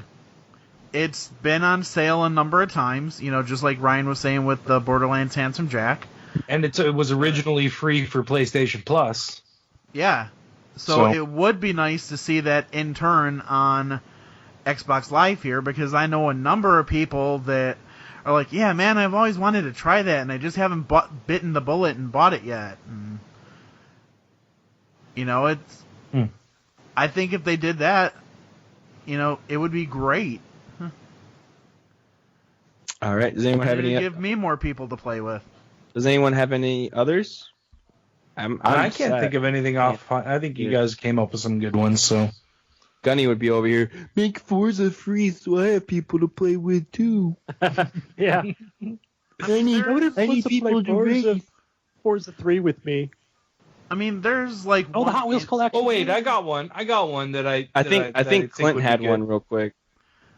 It's been on sale a number of times, just like Ryan was saying with the Borderlands Handsome Jack. And it was originally free for PlayStation Plus. Yeah. So it would be nice to see that in turn on Xbox Live here, because I know a number of people that are like, yeah, man, I've always wanted to try that, and I just haven't bitten the bullet and bought it yet. And, it's... I think if they did that, it would be great. All right. Does anyone have any? Give me more people to play with. Does anyone have any others? I can't think of anything off. I think you guys came up with some good ones. So Gunny would be over here. Make Forza free so I have people to play with too. Yeah. I need people to race. Forza 3 with me. I mean, there's like the Hot Wheels collection. Oh wait, I got one that I think Clint had one real quick.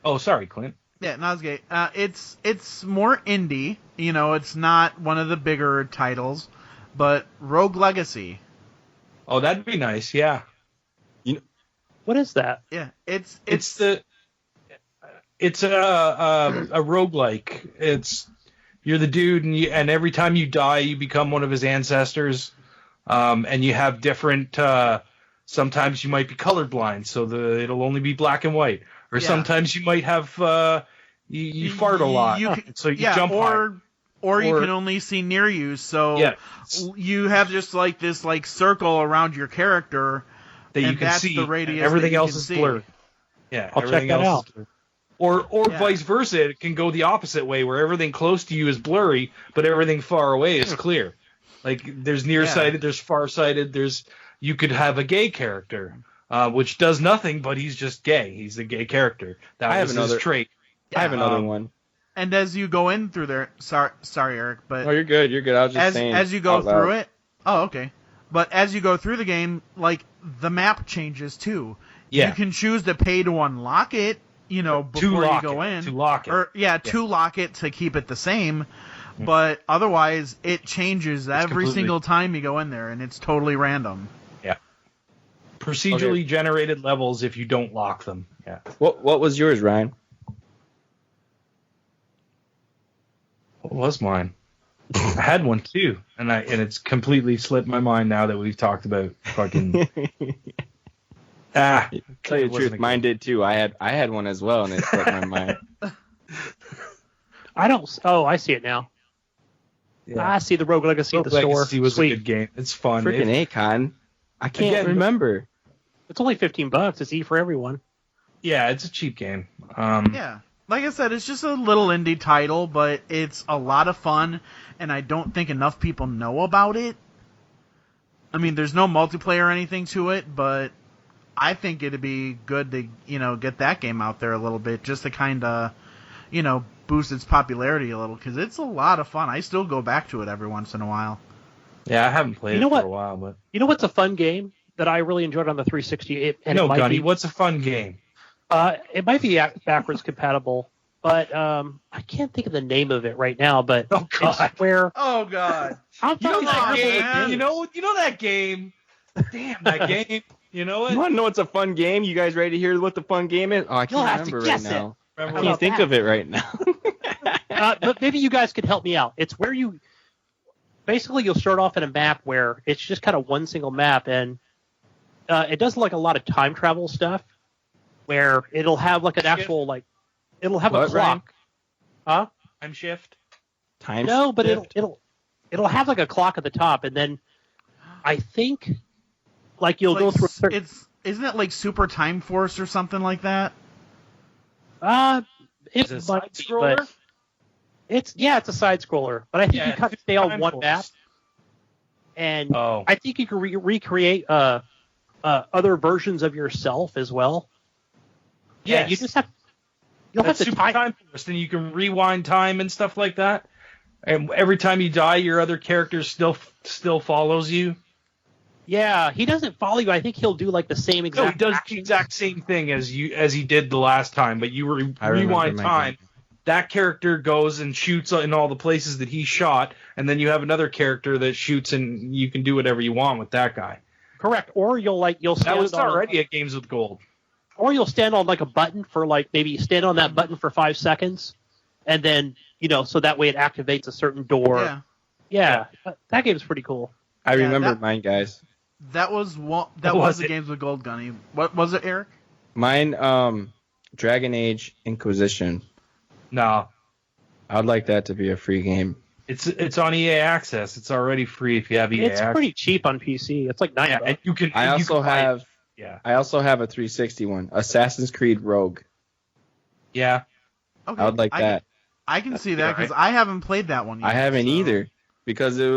Oh, sorry, Clint. Yeah, Nazgate. It's more indie. It's not one of the bigger titles, but Rogue Legacy. Oh, that'd be nice. Yeah. What is that? Yeah, it's a roguelike. You're the dude, and every time you die, you become one of his ancestors. And you have different. Sometimes you might be colorblind, so it'll only be black and white. Or sometimes you might have you fart a lot, so you jump high. Or you can only see near you, so you have just like this circle around your character that you can see. The radius everything else is blurred. Yeah, I'll check that out. Or vice versa, it can go the opposite way, where everything close to you is blurry, but everything far away is clear. Like there's nearsighted, there's farsighted, you could have a gay character, which does nothing, but he's just gay. He's a gay character. That was his trait. I have another one. And as you go in through there, sorry, Eric, but oh, you're good. I was just saying. As you go through it, oh, okay. But as you go through the game, like the map changes too. Yeah. You can choose to pay to unlock it, before you go in. To lock it. Or to lock it to keep it the same. But otherwise, it changes every single time you go in there, and it's totally random. Yeah. Procedurally generated levels if you don't lock them. Yeah. What was yours, Ryan? What was mine? I had one too, and it's completely slipped my mind now that we've talked about fucking. Tell you the truth, mine did too. I had one as well, and it slipped my mind. I don't. Oh, I see it now. Yeah. I see the Rogue Legacy at the store. Legacy was a good game. It's fun. Freaking Akon. I can't remember. It's only $15. It's for everyone. Yeah, it's a cheap game. Yeah. Like I said, it's just a little indie title, but it's a lot of fun, and I don't think enough people know about it. I mean, there's no multiplayer or anything to it, but I think it'd be good to, get that game out there a little bit, just to kind of, boost its popularity a little, because it's a lot of fun. I still go back to it every once in a while. Yeah, I haven't played it for a while, but you know what's a fun game that I really enjoyed on the 360? Gunny, what's a fun game? It might be backwards compatible, but I can't think of the name of it right now. But it's where oh god, I'm you know that game? Man. You know that game? Damn that game! You know it? You want to know what's a fun game? You guys ready to hear what the fun game is? Oh, I can't remember right now. I can't think of it right now. But maybe you guys could help me out. It's where you'll start off in a map where it's just kind of one single map, and it does like a lot of time travel stuff, where it'll have like an actual like it'll have a What, Ryan? clock. Huh? Time shift. Time No, but shift? it'll have like a clock at the top, and then I think like you'll go through a certain. Isn't it like Super Time Force or something like that? It Is it a might side be, scroller? but it's a side scroller, but I think you kind of stay on one map, and I think you can recreate other versions of yourself as well. Yeah, Yes. you just have you'll have That's to super time force, and you can rewind time and stuff like that. And every time you die, your other character still follows you. Yeah, he doesn't follow you. I think he'll do like the same exact. No, he does actions. the exact same thing as he did the last time, but you rewind time. That character goes and shoots in all the places that he shot, and then you have another character that shoots, and you can do whatever you want with that guy. Correct. Or you'll stand That was on, already at Games with Gold. Or you'll stand on like a button for like maybe stand on that button for 5 seconds, and then so that way it activates a certain door. Yeah, that game's pretty cool. I remember mine, guys. That was the Games with Gold, Gunny. What was it, Eric? Mine, Dragon Age Inquisition. No. I'd like that to be a free game. It's on EA Access. It's already free if you have EA It's Access. pretty cheap on PC. It's like $9. And you can. I also have a 360 one, Assassin's Creed Rogue. Yeah. Okay, I would like that. I can see that because I haven't played that one yet. I haven't either because it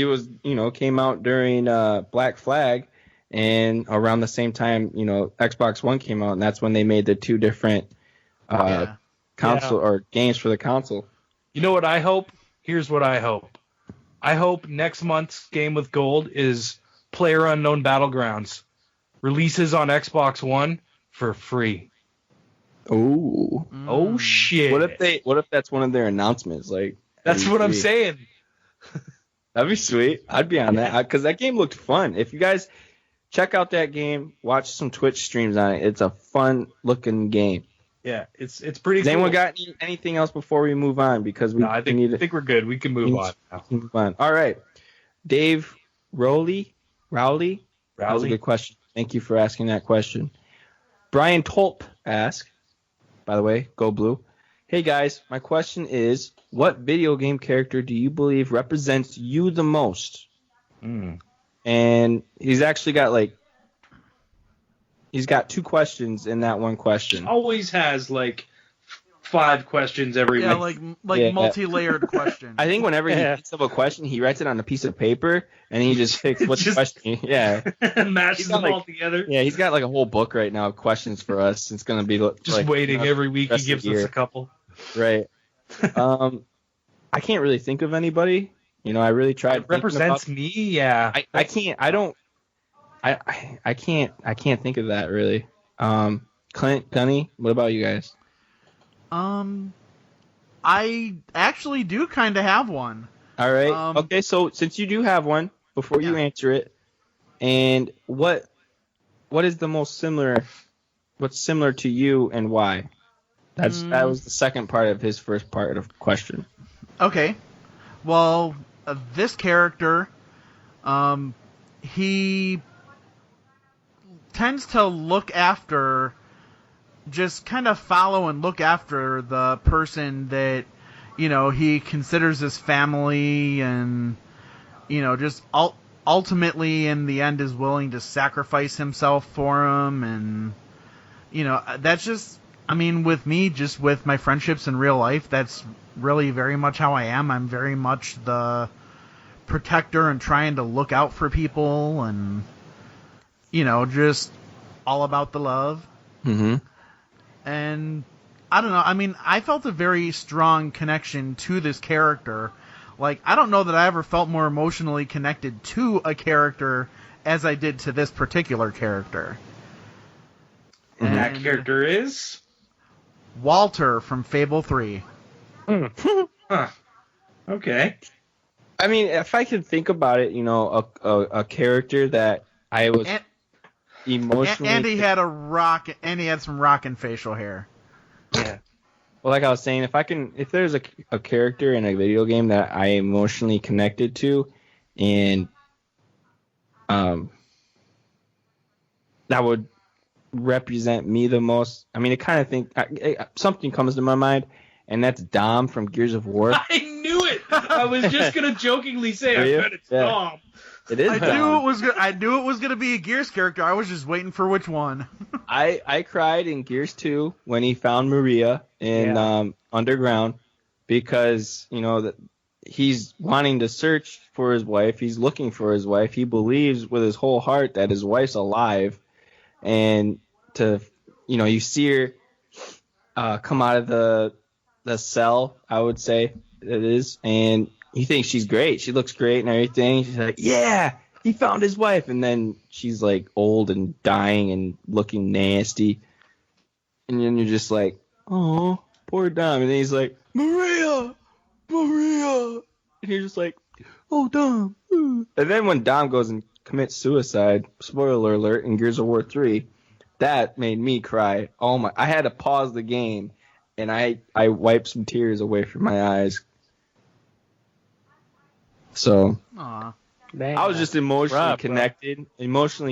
was came out during Black Flag, and around the same time Xbox One came out, and that's when they made the two different console or games for the console. You know what I hope? Here's what I hope. I hope next month's Game with Gold is PlayerUnknown Battlegrounds. Releases on Xbox One for free. Ooh. Oh shit. What if that's one of their announcements? Like that's what I'm saying. That'd be sweet. I'd be on that because that game looked fun. If you guys check out that game, watch some Twitch streams on it. It's a fun looking game. Yeah, it's pretty. Has anyone got anything else before we move on? Because I think we're good. We can move on. Move on. All right, Dave Rowley. That was a good question. Thank you for asking that question. Brian Tolp asked, by the way, go blue. Hey guys, my question is, what video game character do you believe represents you the most? And he's actually got he's got 2 questions in that one question. Always has 5 questions every week. Yeah, multi-layered question. I think whenever he thinks of a question, he writes it on a piece of paper and he just picks what's the question. Yeah, matches them all together. Yeah, he's got a whole book right now of questions for us. It's gonna be just waiting every week. He gives us a couple. Right. I can't really think of anybody. I really tried. It represents me. Yeah. I can't. I don't. I can't think of that really. Clint, Gunny, what about you guys? I actually do kind of have one. All right. Okay, so since you do have one, before you answer it, and what is the most similar? What's similar to you and why? That was the second part of his first part of question. Okay. Well, this character, he tends to look after, just kind of follow and look after the person that, he considers his family and, just ultimately in the end is willing to sacrifice himself for him. And, that's just, with me, just with my friendships in real life, that's really very much how I am. I'm very much the protector and trying to look out for people and, just all about the love. Mm-hmm. And I don't know. I felt a very strong connection to this character. I don't know that I ever felt more emotionally connected to a character as I did to this particular character. And that character is? Walter from Fable 3. Huh. Okay. If I could think about it, a character that I was emotionally... And he had some rockin' facial hair. Yeah. Well, like I was saying, if there's a character in a video game that I emotionally connected to, and that would represent me the most. I mean, something comes to my mind, and that's Dom from Gears of War. I knew it. I was just gonna jokingly say, I bet it's Dom. It is. I knew it was gonna be a Gears character. I was just waiting for which one. I cried in Gears 2 when he found Maria in Underground, because that he's wanting to search for his wife. He's looking for his wife. He believes with his whole heart that his wife's alive, and you see her come out of the cell, I would say it is, and he thinks she's great. She looks great and everything. She's like, yeah, he found his wife. And then she's like old and dying and looking nasty. And then you're just like, oh, poor Dom. And then he's like, Maria. And you're just like, oh, Dom. And then when Dom goes and commits suicide, spoiler alert, in Gears of War 3, that made me cry. Oh my! I had to pause the game, and I wiped some tears away from my eyes. So Aww. Man, I was just emotionally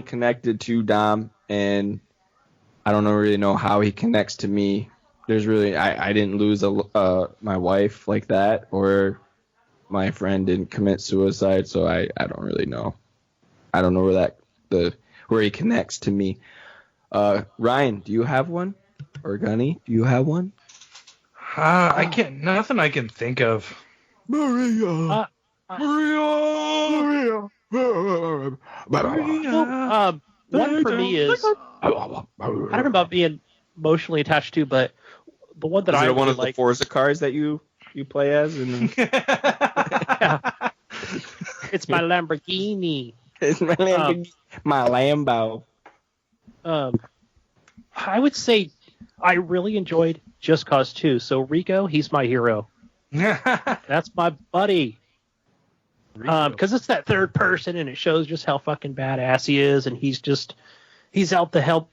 connected to Dom, and I don't really know how he connects to me. There's really I didn't lose my wife like that, or my friend didn't commit suicide, so I don't really know. I don't know where he connects to me. Ryan, do you have one? Or Gunny, do you have one? Nothing I can think of. Maria. One for me is, I don't know about being emotionally attached to, but the one that is I it really one of like, the Forza cars that you play as? It's my Lamborghini. It's my Lamborghini. My Lambo. I would say I really enjoyed Just Cause 2. So Rico, he's my hero. That's my buddy. Because it's that third person, and it shows just how fucking badass he is, and he's out to help,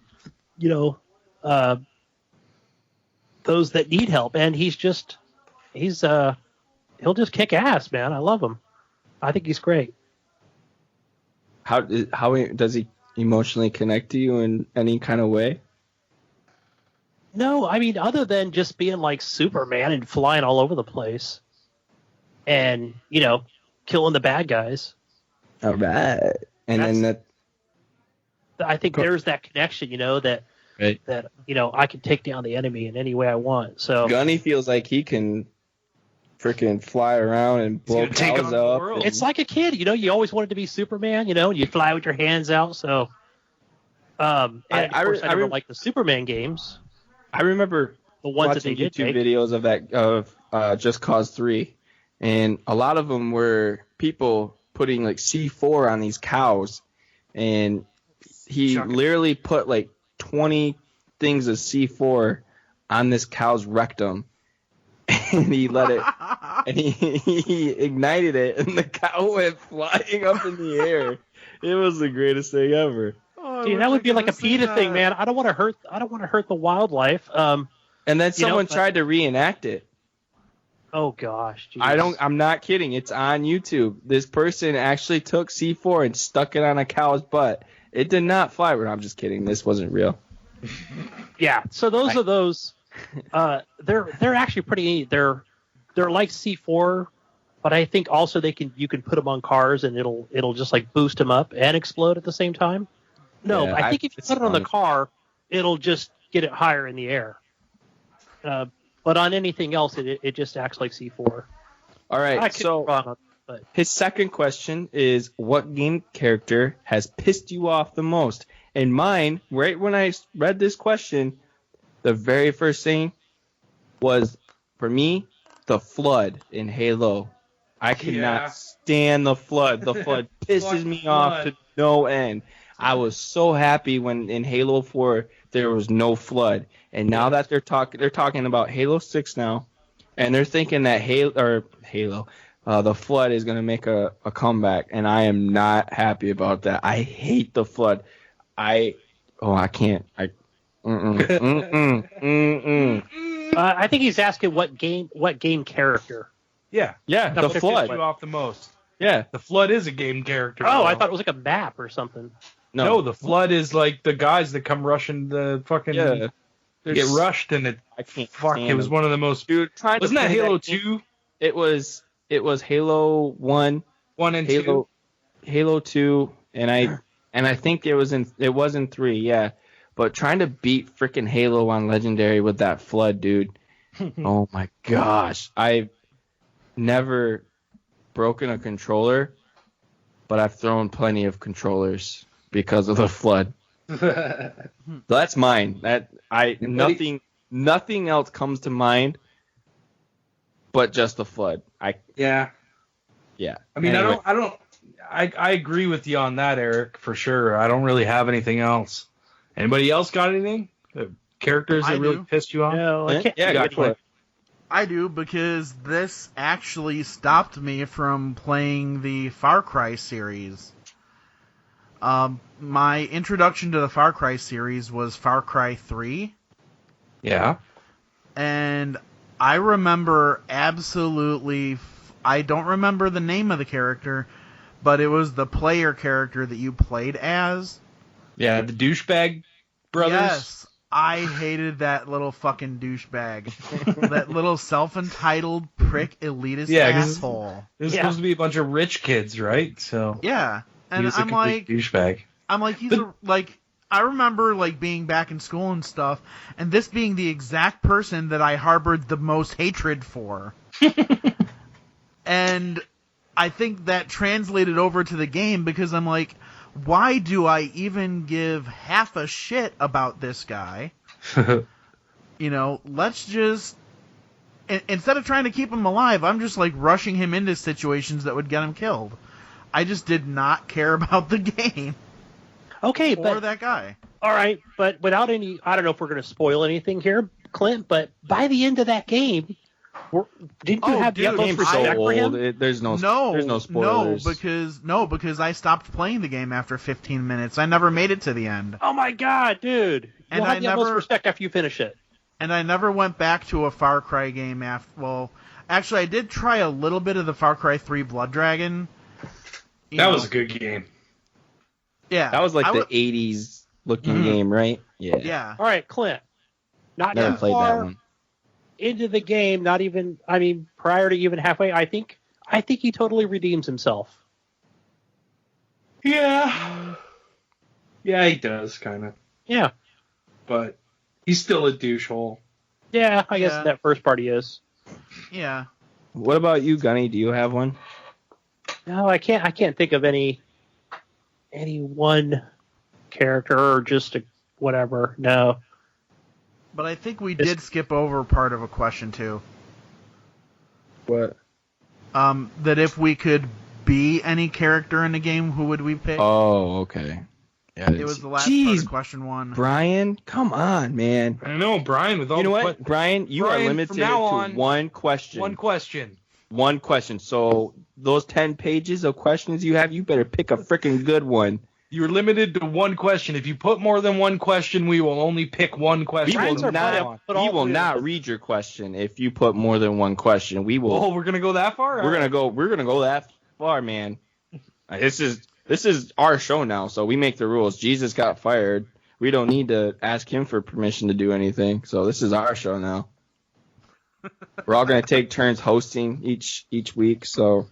those that need help, and he'll just kick ass, man. I love him. I think he's great. How does he emotionally connect to you in any kind of way? No, I mean, other than just being like Superman and flying all over the place, and killing the bad guys. All right, and I think there's that connection, that right. that I can take down the enemy in any way I want. So Gunny feels like he can freaking fly around and blow cows up. It's like a kid, you always wanted to be Superman, and you fly with your hands out. So, and of course, I never liked the Superman games. I remember the ones watching that they did YouTube make. videos of Just Cause 3, and a lot of them were people putting like C4 on these cows, and he literally put like 20 things of C4 on this cow's rectum, and he let it, and he ignited it, and the cow went flying up in the air. It was the greatest thing ever. Dude, that would be like a PETA thing, man. I don't want to hurt the wildlife. And then someone tried to reenact it. Oh gosh, geez. I'm not kidding. It's on YouTube. This person actually took C4 and stuck it on a cow's butt. It did not fly. I'm just kidding. This wasn't real. Yeah. So those are those. They're actually pretty neat. They're like C4, but I think also you can put them on cars and it'll just like boost them up and explode at the same time. No, yeah, I think if you put it on the car, it'll just get it higher in the air. But on anything else, it just acts like C4. All right, so his second question is, what game character has pissed you off the most? And mine, right when I read this question, the very first thing was, for me, the Flood in Halo. I cannot stand the Flood. The Flood pisses me off to no end. I was so happy when in Halo 4 there was no Flood, and now that they're talking about Halo 6 now, and they're thinking that the Flood is going to make a comeback, and I am not happy about that. I hate the Flood. I can't. I think he's asking what game character. Yeah, the Flood. You off the most. Yeah, the Flood is a game character. Oh, I thought it was like a map or something. No, the Flood is like the guys that come rushing the fucking. Yeah. Get rushed and it. I can't. Fuck! It was one of the most. Dude, wasn't that Halo 2? It was Halo 1, 1 and 2. Halo 2, and I think it wasn't 3, yeah. But trying to beat freaking Halo on Legendary with that Flood, dude. Oh my gosh. I've never broken a controller, but I've thrown plenty of controllers because of the Flood. That's mine. Nothing else comes to mind but just the Flood. Yeah. I mean, anyway. I agree with you on that, Eric, for sure. I don't really have anything else. Anybody else got anything? Characters that really pissed you off? No, I can't. Yeah, I do, because this actually stopped me from playing the Far Cry series. My introduction to the Far Cry series was Far Cry 3. Yeah. And I remember I don't remember the name of the character, but it was the player character that you played as. Yeah, the douchebag brothers. Yes, I hated that little fucking douchebag. That little self-entitled prick elitist asshole. It was supposed to be a bunch of rich kids, right? So yeah, and he was a complete douchebag. I'm like, I remember like being back in school and stuff, and this being the exact person that I harbored the most hatred for. And I think that translated over to the game, because I'm like, why do I even give half a shit about this guy? Let's just... Instead of trying to keep him alive, I'm just like rushing him into situations that would get him killed. I just did not care about the game. Okay, or that guy. All right, but without any... I don't know if we're going to spoil anything here, Clint, but by the end of that game... Didn't you have the utmost respect for him? There's no spoilers. Because I stopped playing the game after 15 minutes. I never made it to the end. Oh my god, dude! You'll have the utmost respect after you finish it. And I never went back to a Far Cry game after. Well, actually, I did try a little bit of the Far Cry 3 Blood Dragon. That was a good game. Yeah, that was like the 80s looking game, right? Yeah. Yeah. All right, Clint. Never played that one. Into the game, not even, prior to even halfway, I think he totally redeems himself. Yeah. Yeah, he does, kind of. Yeah. But he's still a douchehole. Yeah, I guess that first part he is. Yeah. What about you, Gunny? Do you have one? No, I can't think of any one character or just whatever. No. But I think we did skip over part of a question, too. What? That if we could be any character in the game, who would we pick? Oh, okay. Yeah, it was the last part of question 1. Brian, come on, man. I know, Brian, with all you know what? Brian, you are limited to one question. One question. So those 10 pages of questions you have, you better pick a freaking good one. You're limited to one question. If you put more than one question, we will only pick one question. We will not read your question if you put more than one question. We will. Oh, we're gonna go that far? We're gonna go that far, man. This is our show now, so we make the rules. Jesus got fired. We don't need to ask him for permission to do anything. So this is our show now. We're all gonna take turns hosting each week. So,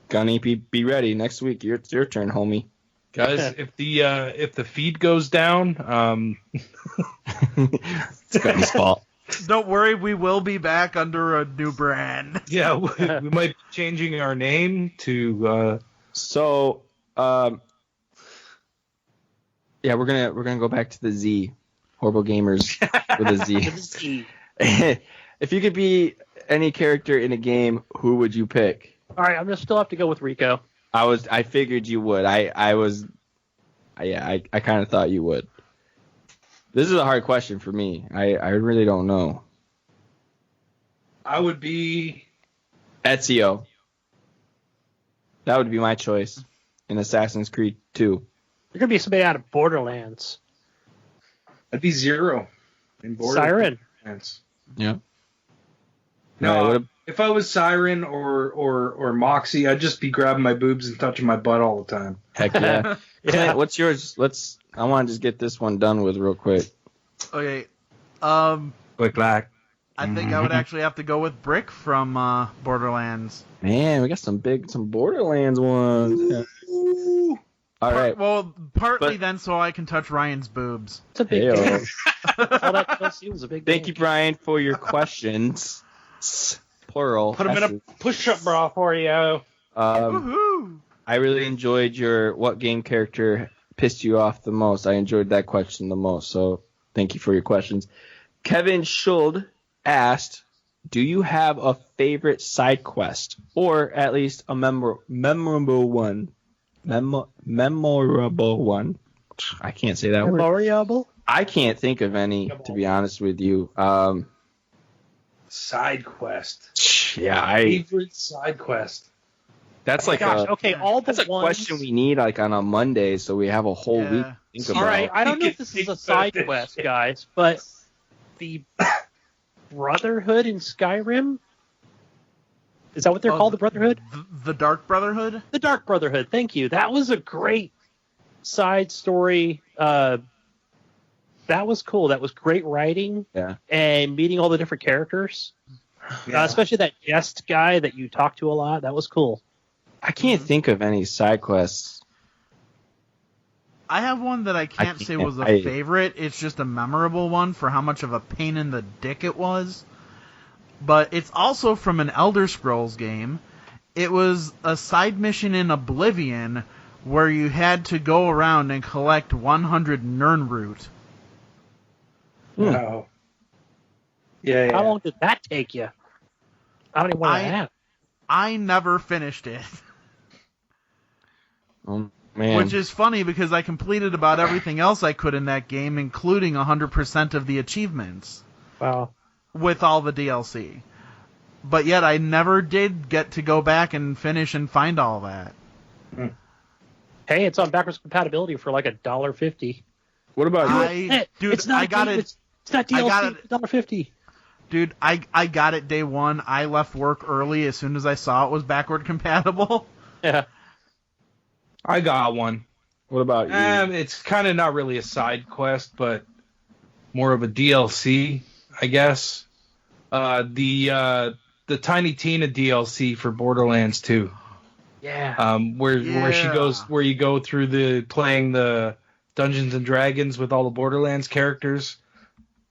Gunny, be ready. Next week, it's your turn, homie. Guys, if the feed goes down, it's Gunny's fault. Don't worry, we will be back under a new brand. Yeah, we might be changing our name to. Yeah, we're gonna go back to the Z, Horrible Gamers with a Z. If you could be any character in a game, who would you pick? All right, I'm gonna still have to go with Rico. I figured you would. I kind of thought you would. This is a hard question for me. I really don't know. I would be Ezio. That would be my choice in Assassin's Creed 2. You're gonna be somebody out of Borderlands. I'd be Zero in Siren. Borderlands. Yeah. No, If I was Siren or Moxie, I'd just be grabbing my boobs and touching my butt all the time. Heck yeah. Clint, what's yours? I want to just get this one done with real quick. Okay. Quick lack. I think I would actually have to go with Brick from Borderlands. Man, we got some Borderlands ones. All right. Well, partly then so I can touch Ryan's boobs. It's a big deal. All that DLC was a big Thank you, Brian, for your questions. Plural. Put them in a push-up bra for you. Woohoo! I really enjoyed your what game character pissed you off the most. I enjoyed that question the most, so thank you for your questions. Kevin Schuld asked, do you have a favorite side quest, or at least a memorable one? Memorable one. I can't say that word. Memorable? I can't think of any, to be honest with you. Side quest. Yeah, favorite side quest. That's like that's a question we need like on a Monday, so we have a whole week to think about. All right, I don't know if this is a side quest, guys, but the Brotherhood in Skyrim. Is that what they're called, the Brotherhood? The Dark Brotherhood? The Dark Brotherhood, thank you. That was a great side story. That was cool. That was great writing. Yeah. And meeting all the different characters. Yeah. Especially that Jest guy that you talked to a lot. That was cool. I can't think of any side quests. I have one that I can't say was a favorite. It's just a memorable one for how much of a pain in the dick it was. But it's also from an Elder Scrolls game. It was a side mission in Oblivion where you had to go around and collect 100 Nirnroot. Wow. Yeah. How long did that take you? I don't even want to ask. I never finished it. Oh, man. Which is funny because I completed about everything else I could in that game, including 100% of the achievements. Wow. With all the DLC. But yet I never did get to go back and finish and find all that. Hey, it's on backwards compatibility for like $1.50. What about you? Dude, it's not I got it. It's not DLC. It's $1.50. Dude, I got it day one. I left work early as soon as I saw it was backward compatible. Yeah. I got one. What about you? It's kind of not really a side quest, but more of a DLC, I guess. The Tiny Tina DLC for Borderlands 2. Yeah. Where she goes, where you go through playing the Dungeons and Dragons with all the Borderlands characters.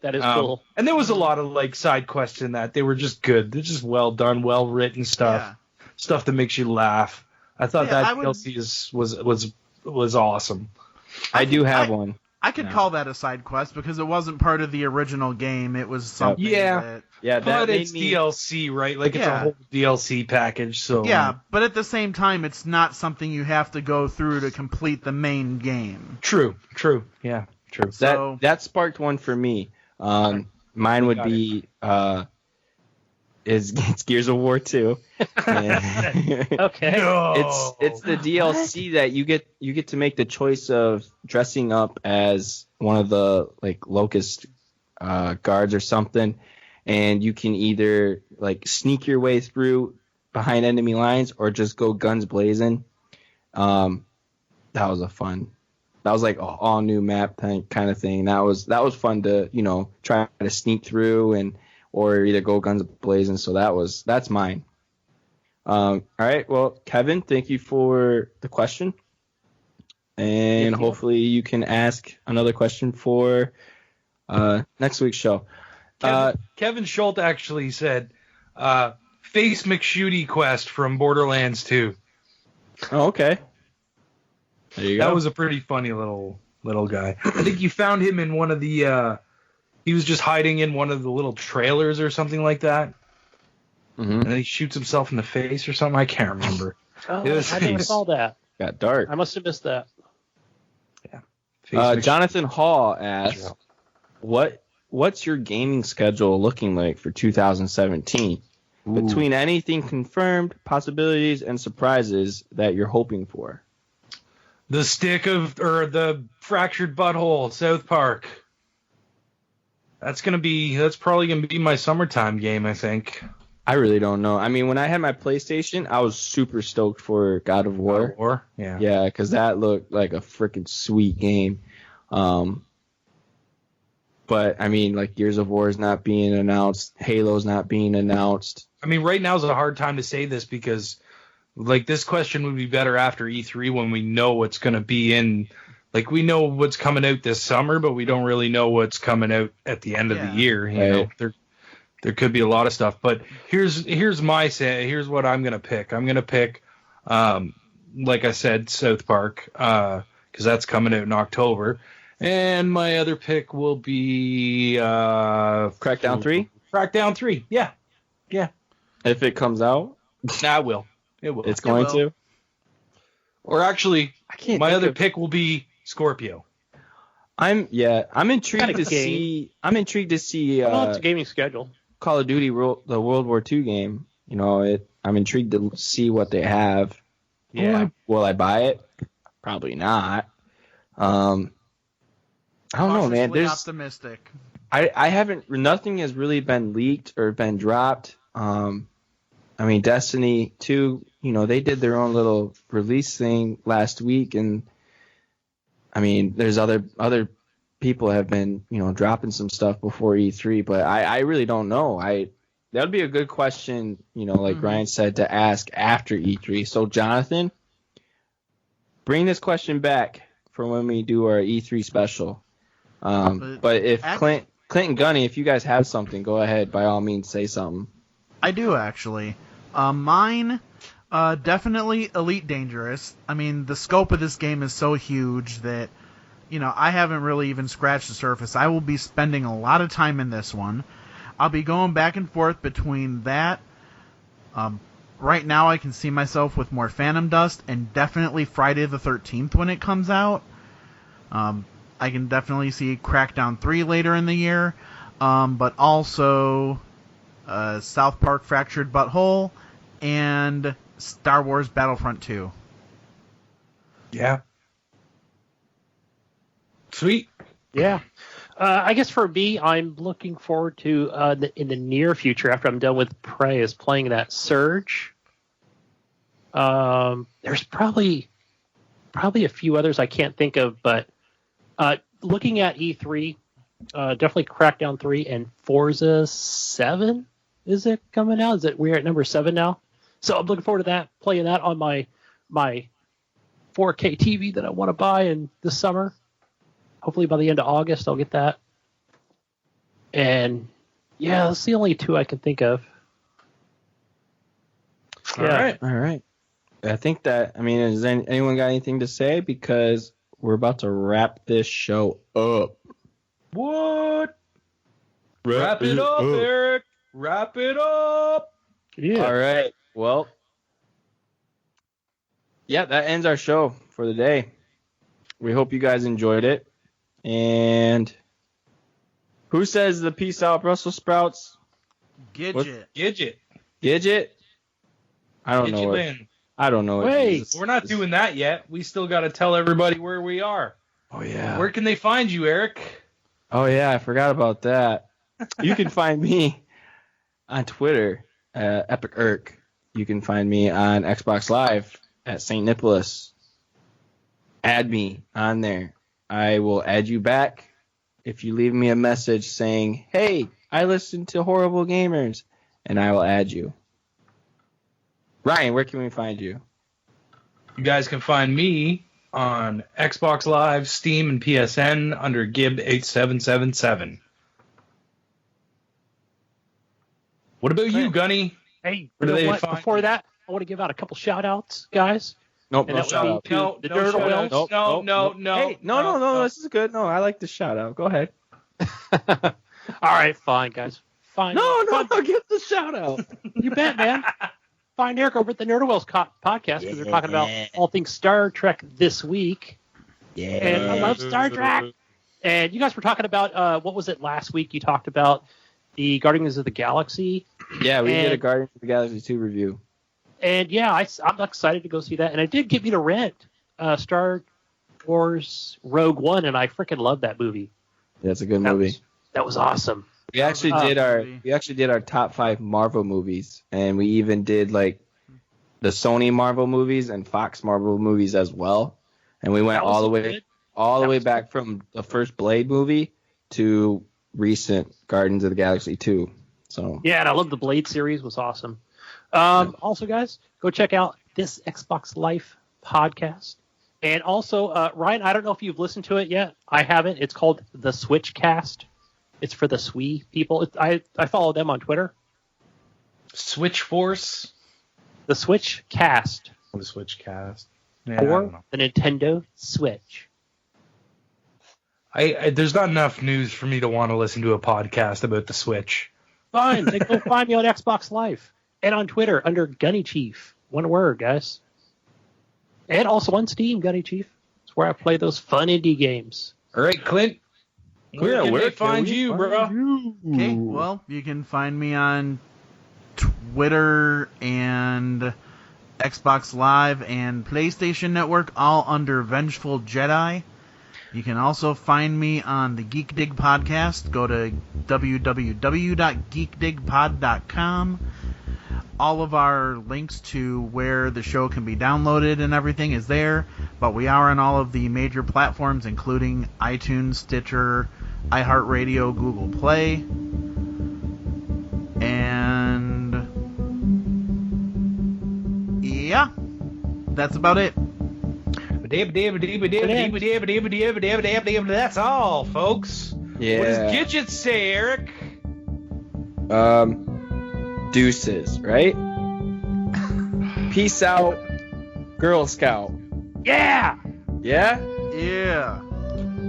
That is cool. And there was a lot of like side quests in that. They were just good. They're just well done, well written stuff. Yeah. Stuff that makes you laugh. I thought DLC was awesome. I do have one. I could call that a side quest because it wasn't part of the original game. It was something that... Yeah, but it's DLC, right? Like, it's a whole DLC package, so... Yeah, but at the same time, it's not something you have to go through to complete the main game. True. Yeah, true. So, that sparked one for me. Mine would be... It's Gears of War 2. Okay. No. It's the DLC that you get to make the choice of dressing up as one of the like Locust guards or something, and you can either like sneak your way through behind enemy lines or just go guns blazing. That was like an all new map kind of thing. That was fun to try to sneak through or either go guns blazing. So that's mine. All right. Well, Kevin, thank you for the question. And hopefully you can ask another question for next week's show. Kevin Schultz actually said, Face McShooty quest from Borderlands 2. Oh, okay. There you go. That was a pretty funny little guy. I think you found him in one of the... he was just hiding in one of the little trailers or something like that. Mm-hmm. And then he shoots himself in the face or something. I can't remember. I didn't recall that. Got dark. I must have missed that. Yeah. Jonathan Hall asked, what's your gaming schedule looking like for 2017? Ooh. Between anything confirmed, possibilities, and surprises that you're hoping for. The the fractured butthole, South Park. That's probably gonna be my summertime game, I think. I really don't know. I mean, when I had my PlayStation, I was super stoked for God of War. God of War? Yeah. Yeah, because that looked like a freaking sweet game. But, I mean, like, Gears of War is not being announced. Halo's not being announced. I mean, right now is a hard time to say this because, like, this question would be better after E3 when we know what's going to be in. Like, we know what's coming out this summer, but we don't really know what's coming out at the end of the year. You know, there could be a lot of stuff. But here's what I'm going to pick. I'm going to pick, like I said, South Park, because that's coming out in October. And my other pick will be Crackdown 3? Crackdown 3, yeah. If it comes out? Nah, it will. It will. It's going to? Or actually, my other pick will be Scorpio. I'm intrigued to see. I'm intrigued to see. It's a gaming schedule. Call of Duty, the World War II game. You know, I'm intrigued to see what they have. Yeah. Will I buy it? Probably not. I don't know, man. There's optimistic. I haven't. Nothing has really been leaked or been dropped. I mean, Destiny 2. You know, they did their own little release thing last week, and I mean, there's other people have been, you know, dropping some stuff before E3, but I really don't know. That would be a good question, you know, like Ryan said, to ask after E3. So, Jonathan, bring this question back for when we do our E3 special. But if Clint and Gunny, if you guys have something, go ahead. By all means, say something. I do, actually. Mine, definitely Elite Dangerous. I mean, the scope of this game is so huge that, you know, I haven't really even scratched the surface. I will be spending a lot of time in this one. I'll be going back and forth between that. Right now, I can see myself with more Phantom Dust and definitely Friday the 13th when it comes out. I can definitely see Crackdown 3 later in the year, but also South Park Fractured Butthole and Star Wars Battlefront 2. Yeah. Sweet. Yeah. I guess for me, I'm looking forward to, in the near future, after I'm done with Prey, is playing that Surge. There's probably a few others I can't think of, but looking at E3, definitely Crackdown 3 and Forza 7. Is it coming out? We're at number 7 now? So I'm looking forward to that, playing that on my 4K TV that I want to buy in this summer. Hopefully by the end of August I'll get that. And yeah, that's the only two I can think of. All right. I think that, I mean, has anyone got anything to say? Because we're about to wrap this show up. What? Wrap it up, Eric. Wrap it up. Yeah. All right. Well, yeah, that ends our show for the day. We hope you guys enjoyed it. And who says the peace out, Brussels sprouts? Gidget. Gidget? I don't know it. I don't know it. Wait, we're not doing that yet. We still got to tell everybody where we are. Oh, yeah. Where can they find you, Eric? Oh, yeah, I forgot about that. You can find me on Twitter, Epic Irk. You can find me on Xbox Live at St. Nicholas. Add me on there. I will add you back if you leave me a message saying, hey, I listen to Horrible Gamers, and I will add you. Ryan, where can we find you? You guys can find me on Xbox Live, Steam, and PSN under Gib8777. What about you, Gunny? Hey, before that, I want to give out a couple shout-outs, guys. Nope, and no shout-out. No, the Nerd Wells. No. Hey, no, this is good. No, I like the shout-out. Go ahead. All right, fine, guys. Fine. No, give the shout-out. You bet, man. Find Eric over at the Nerd Wells podcast because they're talking about all things Star Trek this week. Yeah. And I love Star Trek. And you guys were talking about, what was it last week? You talked about the Guardians of the Galaxy. Yeah, we did a Guardians of the Galaxy 2 review. And yeah, I'm excited to go see that. And it did get me to rent Star Wars Rogue One, and I freaking love that movie. Yeah, it's a good movie. That was awesome. We actually did our top 5 Marvel movies, and we even did like the Sony Marvel movies and Fox Marvel movies as well. And we went all the way back from the first Blade movie to recent Guardians of the Galaxy 2. So yeah, and I love the Blade series. Was awesome. Also, guys, go check out this Xbox Life podcast. And also, Ryan, I don't know if you've listened to it yet. I haven't. It's called the Switch Cast. It's for the Swii people. I follow them on Twitter. Switch Force? The Switch Cast. The Switch Cast. For the Nintendo Switch. There's not enough news for me to want to listen to a podcast about the Switch. Fine. Then go find me on Xbox Live and on Twitter under Gunny Chief. One word, guys. And also on Steam, Gunny Chief. It's where I play those fun indie games. All right, Clint. Where can they find you, bro? Okay, well, you can find me on Twitter and Xbox Live and PlayStation Network, all under Vengeful Jedi. You can also find me on the Geek Dig podcast. Go to www.geekdigpod.com. All of our links to where the show can be downloaded and everything is there, but we are on all of the major platforms, including iTunes, Stitcher, iHeartRadio, Google Play, and yeah, that's about it. That's all, folks. Yeah. What does Gidget say, Eric? Deuces, right? Peace out, Girl Scout. Yeah! Yeah? Yeah.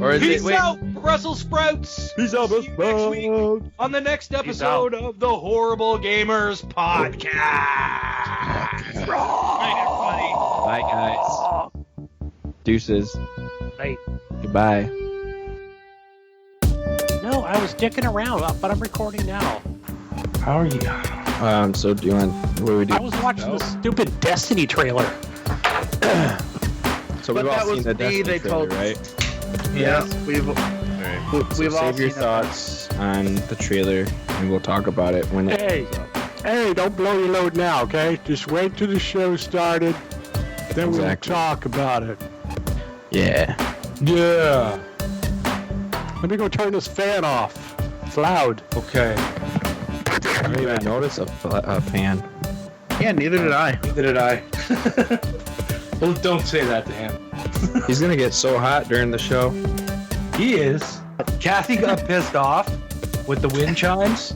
Or is Peace it, wait, out, Brussels sprouts. Peace out, See you next week on the next episode of the Horrible Gamers podcast. Bye, guys. Deuces. Hey. Goodbye. No, I was dicking around, but I'm recording now. How are you? So do you want, what do we do? I was watching the stupid Destiny trailer. So we've all seen the Destiny trailer, right? Yes, we've So all save your seen thoughts on the trailer, and we'll talk about it when it comes up. Hey, don't blow your load now, okay? Just wait till the show started, then we'll talk about it. Yeah. Yeah. Let me go turn this fan off. It's loud. Okay. I didn't even notice a fan. Yeah, neither did I. Neither did I. Well, don't say that to him. He's gonna get so hot during the show. He is. Kathy got pissed off with the wind chimes.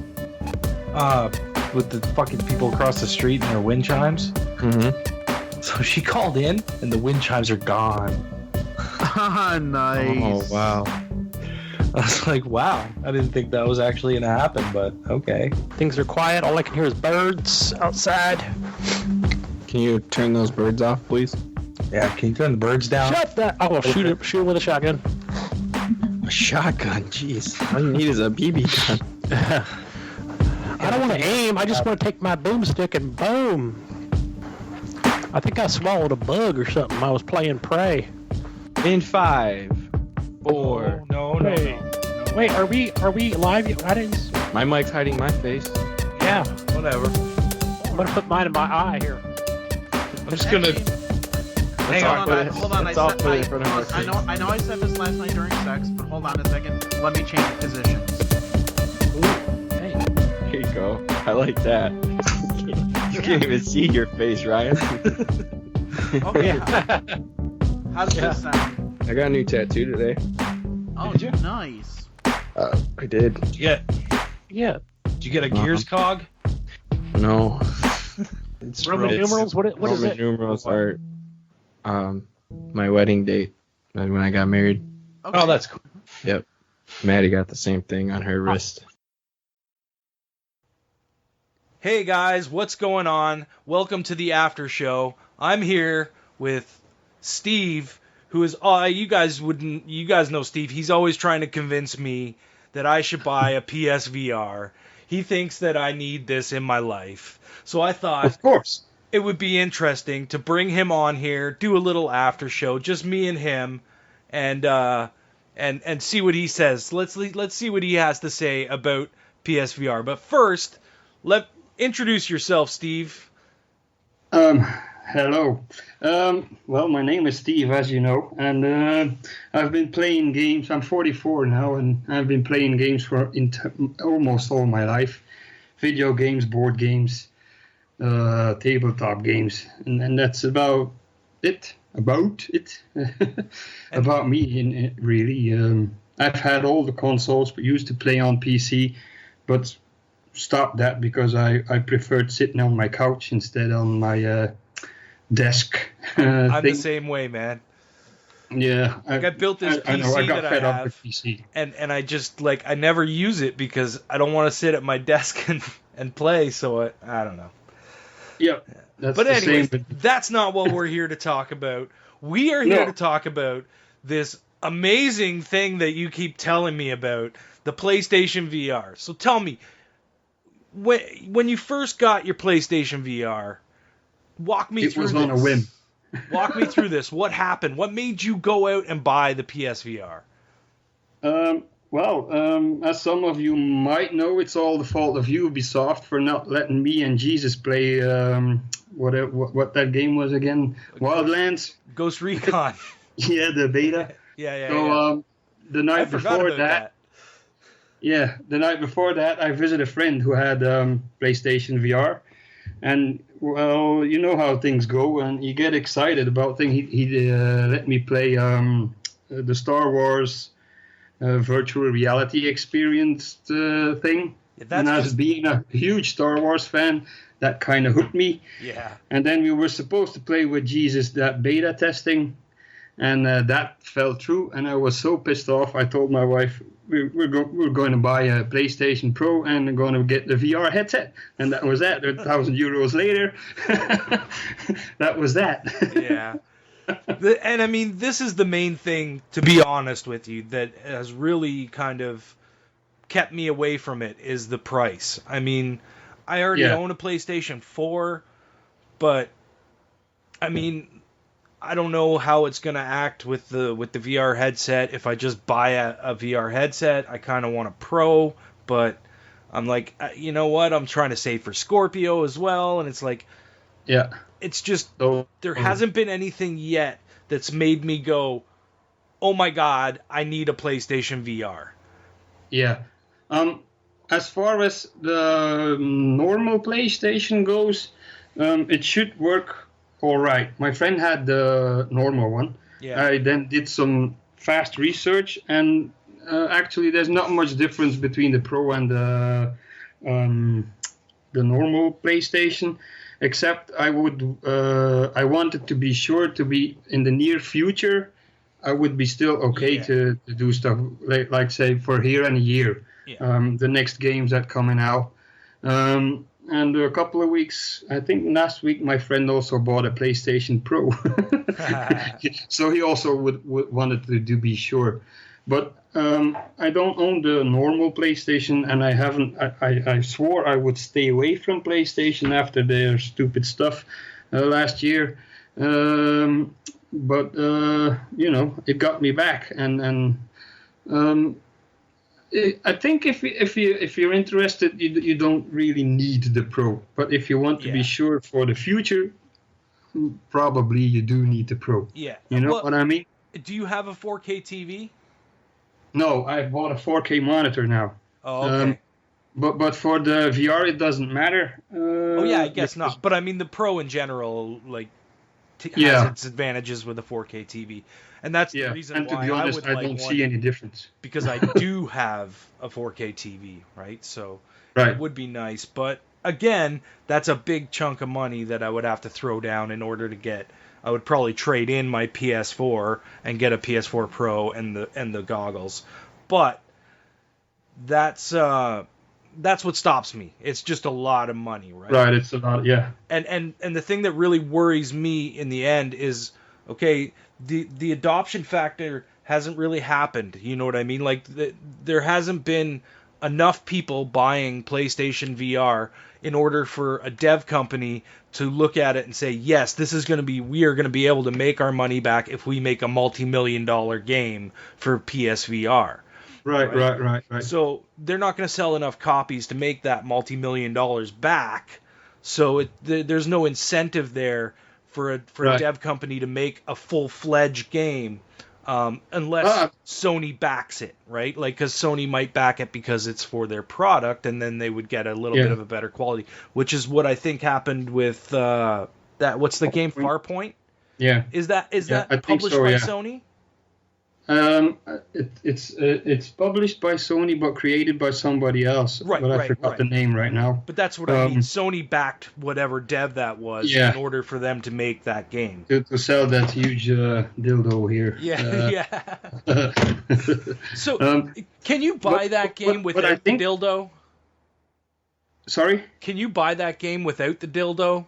With the fucking people across the street and their wind chimes. Mm-hmm. So she called in, and the wind chimes are gone. Nice. Oh, wow. I was like, wow. I didn't think that was actually going to happen, but okay. Things are quiet. All I can hear is birds outside. Can you turn those birds off, please? Yeah, can you turn the birds down? Shut that! I will shoot it with a shotgun. A shotgun? Jeez. All you need is a BB gun. I don't want to aim. I just want to take my boomstick and boom. I think I swallowed a bug or something. I was playing Prey. In 5, 4. No. Wait, are we live? I didn't. My mic's hiding my face. Yeah. Whatever. I'm gonna put mine in my eye here. I'm just gonna. Hang on. Hold on. I know I said this last night during sex, but hold on a second. Let me change positions. Hey. There you go. I like that. You can't even see your face, Ryan. Okay. How does this sound? I got a new tattoo today. Oh, nice. I did. Yeah. Yeah. Did you get a Gears cog? No. It's Roman numerals? What is Roman it? numerals are my wedding date when I got married. Okay. Oh, that's cool. Yep. Maddie got the same thing on her wrist. Hey guys, what's going on? Welcome to the after show. I'm here with Steve, who is you guys know Steve. He's always trying to convince me that I should buy a PSVR. He thinks that I need this in my life. So I thought, of course, it would be interesting to bring him on here, do a little after show, just me and him, and see what he says. Let's see what he has to say about PSVR. But first, introduce yourself, Steve. Hello. Well, my name is Steve, as you know, and I've been playing games. I'm 44 now, and I've been playing games for almost all my life. Video games, board games, tabletop games, and that's about it. About me, really. I've had all the consoles, but used to play on PC, but stopped that because I preferred sitting on my couch instead on my desk. I'm the same way, man. Yeah, I built this PC I know, I got that fed I up have, with PC. and I just I never use it because I don't want to sit at my desk and play. So I don't know. Yeah, that's but the anyways, same. that's not what we're here to talk about. We are here to talk about this amazing thing that you keep telling me about, the PlayStation VR. So tell me, when you first got your PlayStation VR, walk me through this. It was on a whim. Walk me through this. What happened? What made you go out and buy the PSVR? Well, as some of you might know, it's all the fault of Ubisoft for not letting me and Jesus play what that game was again? Wildlands? Ghost Recon. Yeah, the beta. So the night before that. Yeah, the night before that, I visited a friend who had PlayStation VR, and well, you know how things go, and you get excited about things. He let me play the Star Wars virtual reality experience thing, and as being a huge Star Wars fan, that kind of hooked me. Yeah. And then we were supposed to play with Jesus that beta testing, and that fell through, and I was so pissed off. I told my wife, we're going to buy a PlayStation Pro and going to get the VR headset, and that was that. €1,000 later, that was that. Yeah. And I mean, this is the main thing, to be honest with you, that has really kind of kept me away from it, is the price. I mean, I already own a PlayStation 4, but I mean, I don't know how it's going to act with the VR headset. If I just buy a VR headset, I kind of want a Pro, but I'm like, you know what? I'm trying to save for Scorpio as well, and it's like, yeah, it's just there hasn't been anything yet that's made me go, oh my God, I need a PlayStation VR. Yeah. As far as the normal PlayStation goes, it should work all right. My friend had the normal one. Yeah. I then did some fast research, and actually there's not much difference between the Pro and the normal PlayStation, except I wanted to be sure to be in the near future, I would be still okay to do stuff like say for here and a year. Yeah. The next games that coming out. And a couple of weeks, I think last week, my friend also bought a PlayStation Pro. So he also would wanted to be sure. But I don't own the normal PlayStation, and I haven't. I swore I would stay away from PlayStation after their stupid stuff last year. But you know, it got me back, and I think if you're interested, you don't really need the Pro. But if you want to be sure for the future, probably you do need the Pro. Yeah. You know what I mean? Do you have a 4K TV? No, I bought a 4K monitor now. Oh, okay. But for the VR, it doesn't matter. Oh yeah, I guess not. But I mean, the Pro in general, like, has its advantages with a 4K TV. And that's the reason and why to be honest, I don't see any difference. Because I do have a 4K TV, right? So it would be nice. But again, that's a big chunk of money that I would have to throw down in order to get. I would probably trade in my PS4 and get a PS4 Pro and the goggles. But that's what stops me. It's just a lot of money, right? Right, it's a lot, yeah. And the thing that really worries me in the end is, okay, the adoption factor hasn't really happened. You know what I mean? Like, there hasn't been enough people buying PlayStation VR in order for a dev company to look at it and say, yes, we are going to be able to make our money back if we make a multi-million-dollar game for PSVR. Right. So they're not going to sell enough copies to make that multi-million dollars back. So there's no incentive there for a dev company to make a full-fledged game unless Sony backs it, right? Like, because Sony might back it because it's for their product, and then they would get a little bit of a better quality, which is what I think happened with that. What's the game, Farpoint? Yeah. Is that published by Sony? It's published by Sony, but created by somebody else. Right, but I forgot the name right now. But that's what I mean. Sony backed whatever dev that was in order for them to make that game. To sell that huge dildo here. Yeah. So, can you buy that game without the dildo? Sorry? Can you buy that game without the dildo?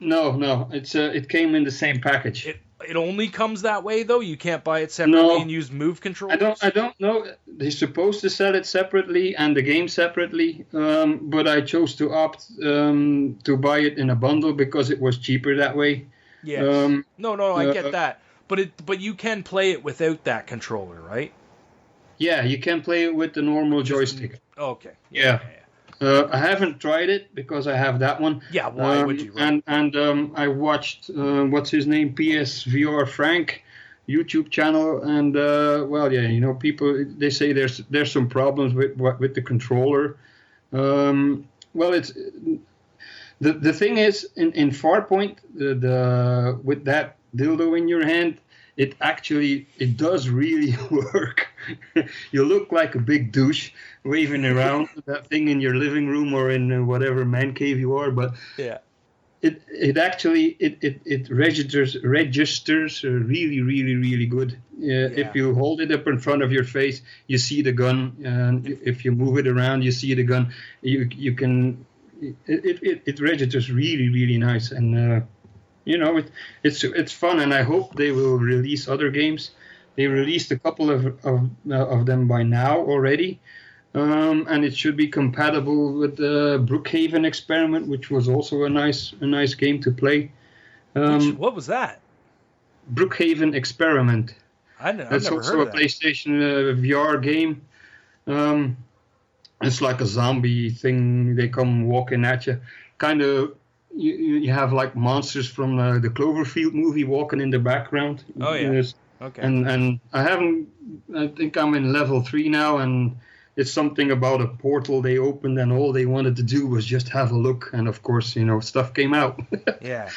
No. It came in the same package. It only comes that way, though? You can't buy it separately and use Move controllers? I don't know. They're supposed to sell it separately and the game separately, but I chose to opt to buy it in a bundle because it was cheaper that way. Yes. No, I get that. But you can play it without that controller, right? Yeah, you can play it with the normal joystick. Okay. Yeah. I haven't tried it because I have that one. Yeah, why would you? Right? And I watched what's his name, PSVR Frank, YouTube channel, and people they say there's some problems with the controller. It's the thing is in Farpoint the with that dildo in your hand. It does really work. You look like a big douche waving around that thing in your living room or in whatever man cave you are, but it actually registers really, really, really good. If you hold it up in front of your face, you see the gun, and if you move it around, you see the gun. You can it registers really, really nice, and it's fun, and I hope they will release other games. They released a couple of them by now already, and it should be compatible with the Brookhaven Experiment, which was also a nice game to play. What was that? Brookhaven Experiment. I've never That's also heard a of that. PlayStation VR game. It's like a zombie thing. They come walking at you, kind of. You have like monsters from the Cloverfield movie walking in the background. Oh yeah. Okay. And I think I'm in level 3 now, and it's something about a portal they opened, and all they wanted to do was just have a look, and of course, stuff came out. Yeah.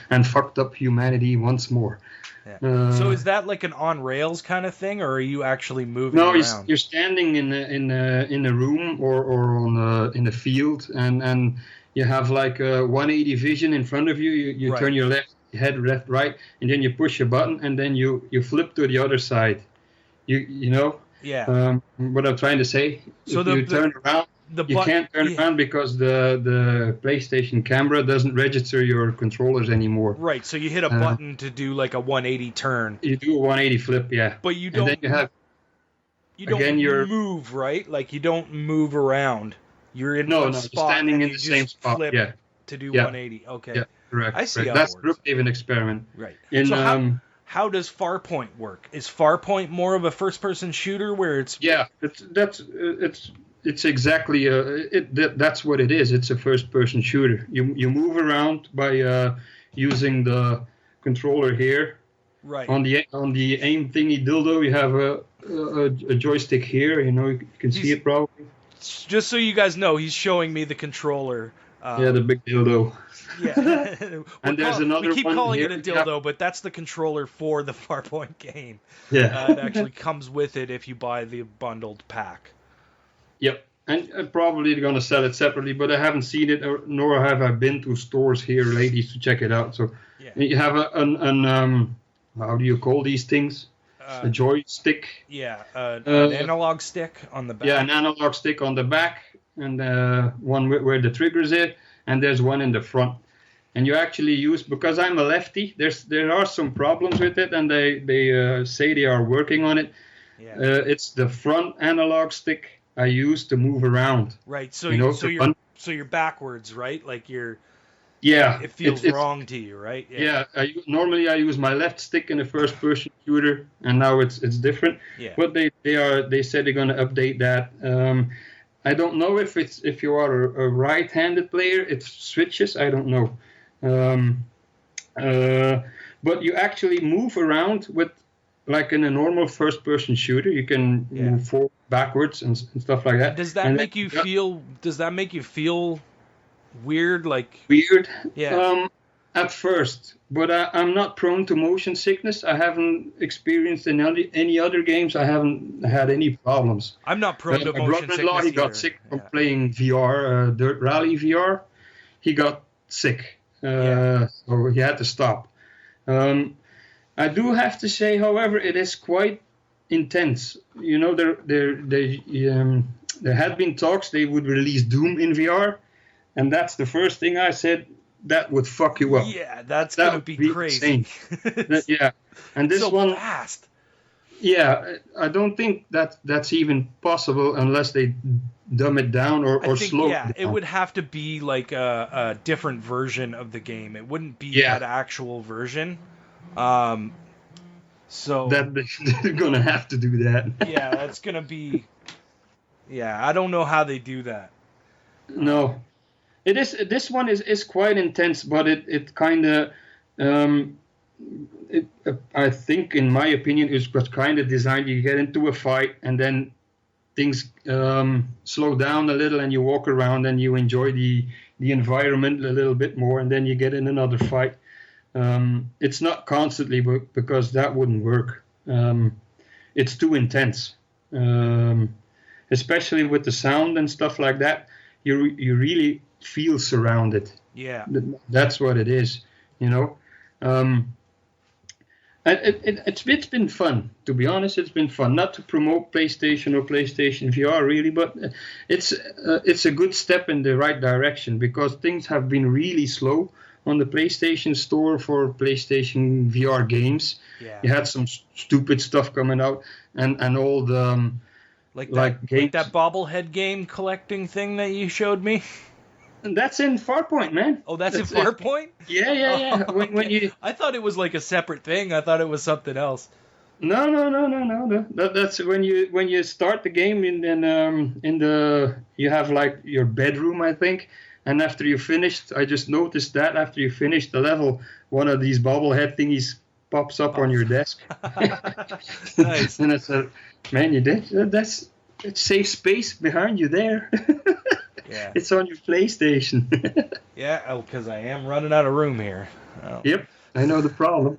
And fucked up humanity once more. Yeah. So is that like an on rails kind of thing, or are you actually moving No, around? you're standing in a room or in a field, and you have like a 180 vision in front of you. You Right. turn your head left, right, and then you push a button, and then you flip to the other side. You know. Yeah. What I'm trying to say. So if you turn around, you can't turn around because the PlayStation camera doesn't register your controllers anymore. Right. So you hit a button to do like a 180 turn. You do a 180 flip, yeah. But you don't. And then you don't move, right? Like you don't move around. You're in one spot, you're standing and in you the just same spot. flip Yeah. to do Yeah. 180. Okay. Yeah, correct. I see correct. how That's it works. Brookhaven Experiment. Right. In, So how does Farpoint work? Is Farpoint more of a first-person shooter where it's? Yeah, it's exactly that's what it is. It's a first-person shooter. You move around by using the controller here. Right. On the aim thingy dildo, you have a joystick here. You can see it probably. Just so you guys know, he's showing me the controller. The big dildo. Yeah. And there's another one. We keep calling here. it a dildo, but that's the controller for the Farpoint game. Yeah. It actually comes with it if you buy the bundled pack. Yep. And I'm probably going to sell it separately, but I haven't seen it, nor have I been to stores here lately to check it out. So you have an how do you call these things? A joystick. Yeah, an analog stick on the back. Yeah, an analog stick on the back, and one where the triggers is, and there's one in the front. And you actually use, because I'm a lefty, there are some problems with it, and they say they are working on it. Yeah. It's the front analog stick I use to move around. Right. So You know, you're backwards, right? Like you're Yeah, it feels wrong to you, right? Yeah. Normally I use my left stick in a first-person shooter, and now it's different. Yeah. But they said they're going to update that. I don't know if you are a right-handed player, it switches. I don't know. But you actually move around with, like in a normal first-person shooter, you can move forward, backwards, and stuff like that. Does that make you feel? Does that make you feel weird? Like weird? Yeah. At first, but I'm not prone to motion sickness. I haven't experienced in any other games. I haven't had any problems. I'm not prone to motion sickness brother-in-law, he got sick from playing VR, Dirt Rally VR. He got sick, so he had to stop. I do have to say, however, it is quite intense. You know, there had been talks they would release Doom in VR, and that's the first thing I said. That would fuck you up. Yeah, that's gonna be crazy. Yeah, and this so one fast. Yeah, I don't think that's even possible unless they dumb it down or slow it down. It would have to be like a different version of the game. It wouldn't be that actual version. So that they're gonna have to do that. Yeah, that's gonna be. Yeah, I don't know how they do that. No. It is. This one is quite intense, but it kind of, I think, in my opinion, is was kind of designed. You get into a fight, and then things slow down a little, and you walk around, and you enjoy the environment a little bit more, and then you get in another fight. It's not constantly, because that wouldn't work. It's too intense, especially with the sound and stuff like that. You really feel surrounded. Yeah, that's what it is, you know. It's been fun, to be honest. It's been fun, not to promote PlayStation or PlayStation VR really, but it's a good step in the right direction, because things have been really slow on the PlayStation Store for PlayStation VR games. Yeah. You had some stupid stuff coming out, and all the like that bobblehead game collecting thing that you showed me. And that's in Farpoint, man. Oh, that's in Farpoint? Yeah. Oh, when you, I thought it was like a separate thing. I thought it was something else. No. That's when you start the game you have like your bedroom, I think. And after you finished, I just noticed that after you finish the level, one of these bobblehead thingies pops up on your desk. Nice. And I said, man, you did? It's safe space behind you there. Yeah. It's on your PlayStation. Yeah, because I am running out of room here. Oh. Yep, I know the problem.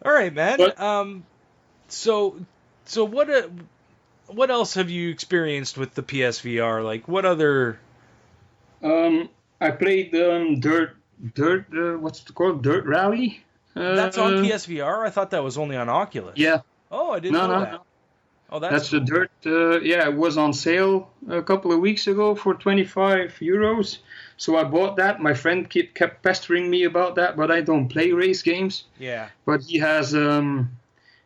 All right, man. But, so what else have you experienced with the PSVR? Like, what other? I played Dirt. What's it called? Dirt Rally. That's on PSVR. I thought that was only on Oculus. Yeah. Oh, I didn't know that. No. Oh, that's cool. The Dirt. It was on sale a couple of weeks ago for €25. So I bought that. My friend kept pestering me about that, but I don't play race games. Yeah. But he has, one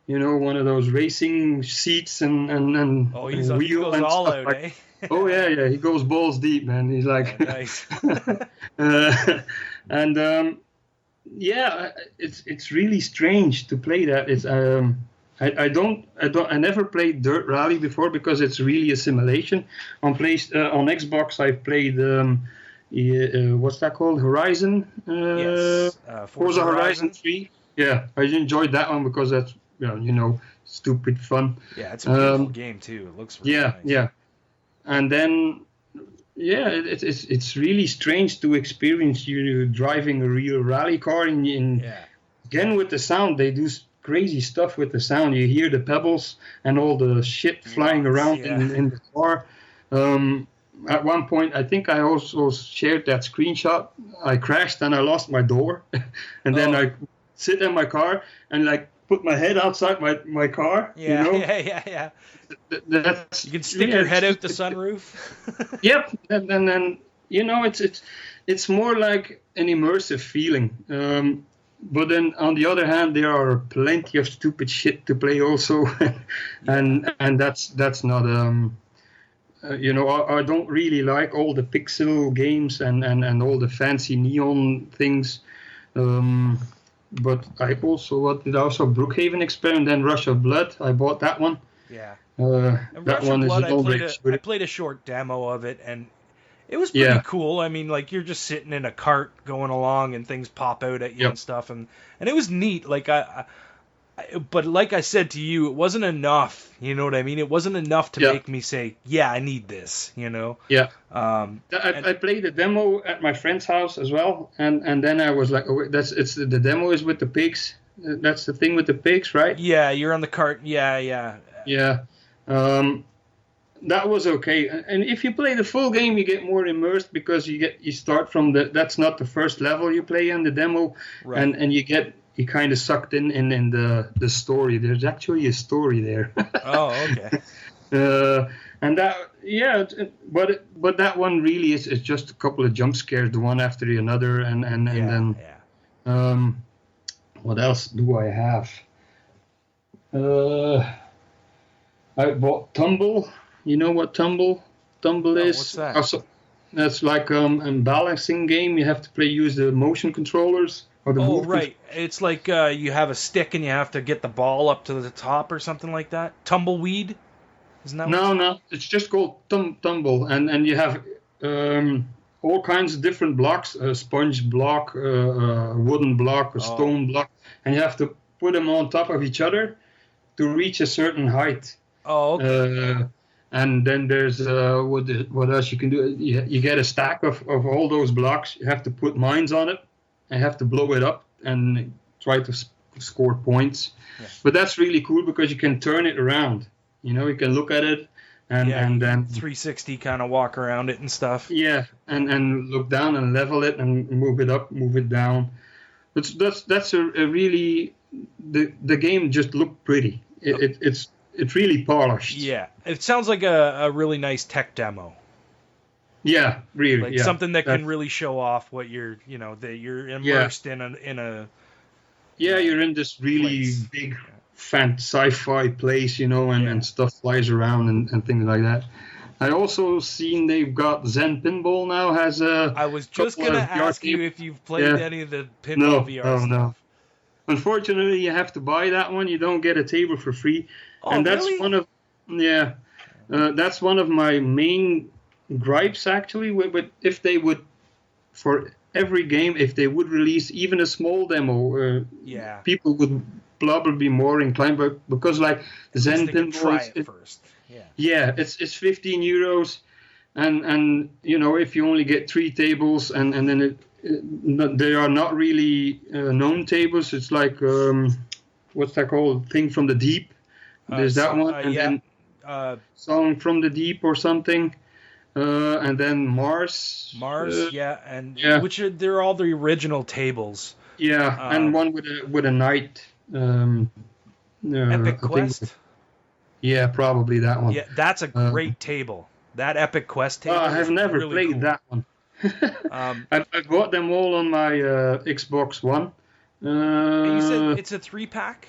of those racing seats and wheel he goes and all stuff out, like. eh? Oh yeah. He goes balls deep, man. He's like. Nice. It's really strange to play that. It's I never played Dirt Rally before because it's really a simulation. On Xbox I played what's that called? Horizon. Yes. Forza Horizon 3. Yeah, I enjoyed that one because that's stupid fun. Yeah, it's a beautiful game too. It looks really nice. Yeah. And then it's really strange to experience you driving a real rally car again with the sound. They do crazy stuff with the sound. You hear the pebbles and all the shit flying around in the car. At one point, I think I also shared that screenshot. I crashed and I lost my door, and then I sit in my car and like put my head outside my car. Yeah, you know? Yeah. That's, you can stick your head out the sunroof. Yep, and then it's more like an immersive feeling. But then on the other hand, there are plenty of stupid shit to play also, and that's not I don't really like all the pixel games and all the fancy neon things. But I also Brookhaven Experiment, then Rush of Blood. I bought that one. Yeah. That Rush one of Blood, is I played a short demo of it, and it was pretty cool. I mean, like, you're just sitting in a cart going along, and things pop out at you and stuff, and it was neat. Like, but like I said to you, it wasn't enough. You know what I mean? It wasn't enough to make me say, "Yeah, I need this." You know? Yeah. I played the demo at my friend's house as well, and then I was like, "Oh, the demo is with the pigs. That's the thing with the pigs, right?" Yeah, you're on the cart. Yeah. Yeah. That was okay. And if you play the full game, you get more immersed because you start from that's not the first level you play in the demo, right. and you kind of sucked in the story. There's actually a story there. Oh, okay. And but that one really is just a couple of jump scares, the one after the another, and then what else do I have? I bought Tumble. You know what Tumble is? What's that? Also, that's like a balancing game. You have to use the motion controllers. Right. It's like you have a stick and you have to get the ball up to the top or something like that. Tumbleweed? Isn't that No. It's just called Tumble. And you have all kinds of different blocks. A sponge block, a wooden block, a stone block. And you have to put them on top of each other to reach a certain height. Oh, okay. And then there's what else you can do? You get a stack of all those blocks. You have to put mines on it. I have to blow it up and try to score points. Yeah. But that's really cool because you can turn it around. You can look at it and then 360 kind of walk around it and stuff. Yeah, and look down and level it and move it up, move it down. That's a really the game just looked pretty. It's really polished. Yeah, it sounds like a really nice tech demo. Yeah, really. Like something that can really show off what you're immersed in a. Yeah, you're in this really big, sci-fi place, and stuff flies around and things like that. I also seen they've got Zen Pinball now has a. I was just gonna ask you if you've played any of the pinball VR stuff. No. Unfortunately, you have to buy that one. You don't get a table for free, and that's really? That's one of my main gripes actually. But if they would, for every game, if they would release even a small demo, people would probably be more inclined. But because like Zen Pinball, first. Yeah, it's €15, and if you only get 3 tables, and then they are not really known tables. It's like what's that called? Thing from the Deep. There's that one, and then Song from the Deep or something, and then Mars. Which they're all the original tables. Yeah, and one with a knight. Epic Quest. Yeah, probably that one. Yeah, that's a great table. That Epic Quest table. I have never really played that one. I bought them all on my Xbox One. You said it's a 3-pack?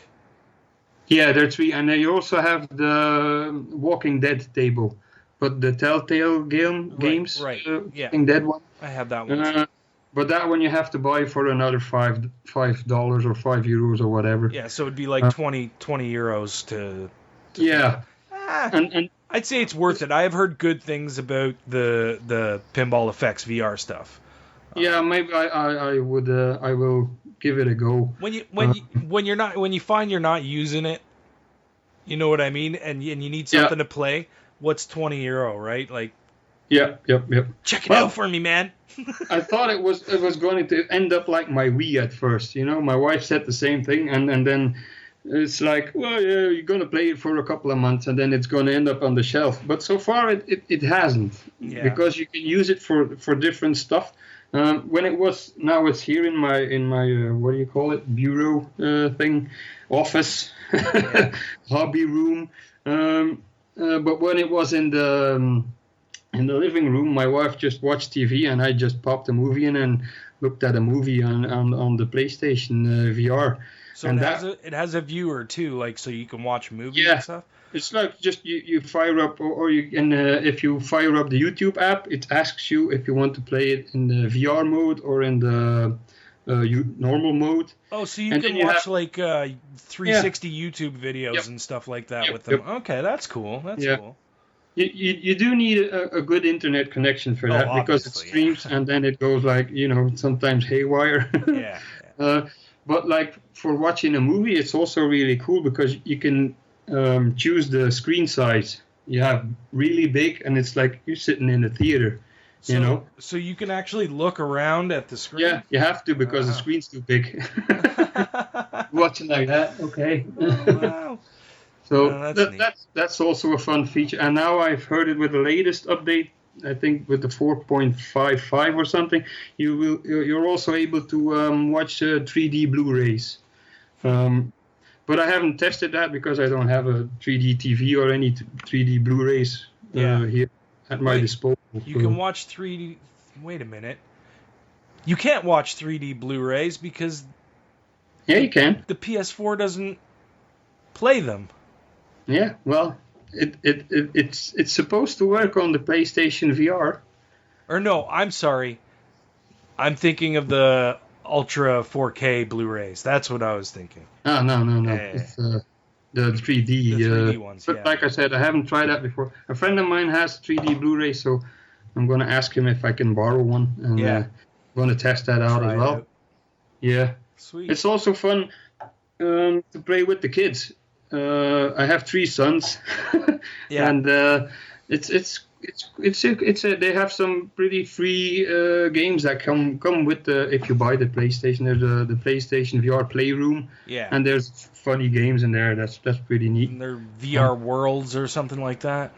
Yeah, they're 3, and you also have the Walking Dead table, but the Telltale games, Walking Dead one. I have that one. But that one you have to buy for another $5 or €5 or whatever. Yeah, so it'd be like 20 euros to yeah. And I'd say it's worth it. I have heard good things about the Pinball Effects VR stuff. Yeah, maybe I will give it a go. When you find you're not using it, you know what I mean, and you need something to play. What's €20, right? Like. Yep. Check it out for me, man. I thought it was going to end up like my Wii at first. My wife said the same thing, and then it's like, well, yeah, you're going to play it for a couple of months, and then it's going to end up on the shelf. But so far, it hasn't, because you can use it for different stuff. When it was, now it's here in my what do you call it, bureau thing, office, hobby room. But when it was in the living room, my wife just watched TV, and I just popped a movie in and looked at a movie on the PlayStation VR. So it has a viewer too, like so you can watch movies Yeah. and stuff. It's like just you fire up, or you can if you fire up the YouTube app, it asks you if you want to play it in the VR mode or in the normal mode. Oh, so you And can then you watch have- like 360 YouTube videos and stuff like that with them. Okay, that's cool. That's cool. You do need a good internet connection for that because it streams and then it goes like sometimes haywire. Yeah. But like for watching a movie, it's also really cool because you can choose the screen size. You have really big, and it's like you're sitting in a theater. So you can actually look around at the screen. Yeah, you have to because the screen's too big. Watching like that, okay. Wow. So that's also a fun feature. And now I've heard it with the latest update. I think with the 4.55 or something, you're also able to watch 3D Blu-rays. But I haven't tested that because I don't have a 3D TV or any 3D Blu-rays here at my disposal. You can watch 3D. Wait a minute. You can't watch 3D Blu-rays because. Yeah, you can. The PS4 doesn't play them. Yeah, well, it's supposed to work on the PlayStation VR. Or no, I'm sorry. I'm thinking of the Ultra 4K Blu-rays. That's what I was thinking. Oh, no. It's the 3D. The 3D ones, but like I said, I haven't tried that before. A friend of mine has 3D Blu-ray, so I'm going to ask him if I can borrow one. And I'm going to test that out as well. Yeah. Sweet. It's also fun to play with the kids. I have 3 sons, and they have some pretty free games that come with if you buy the PlayStation. There's the PlayStation VR Playroom, and there's funny games in there. That's pretty neat. And they're VR Worlds or something like that.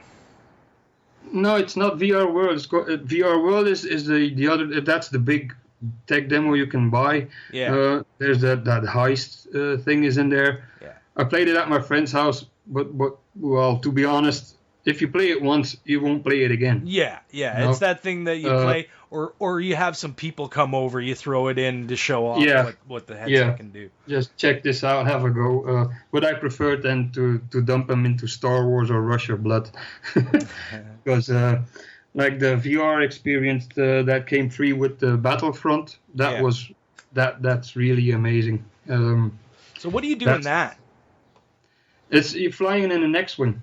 No, it's not VR World. VR World is the other. That's the big tech demo you can buy. Yeah. There's that heist thing is in there. Yeah. I played it at my friend's house, but well, to be honest, if you play it once, you won't play it again. Yeah. It's that thing that you play, or you have some people come over, you throw it in to show off what the headset can do. Just check this out, have a go. But I prefer then to dump them into Star Wars or Rush of Blood, because like the VR experience that came free with the Battlefront, that's really amazing. So what do you do in that? It's you're flying in an X-wing.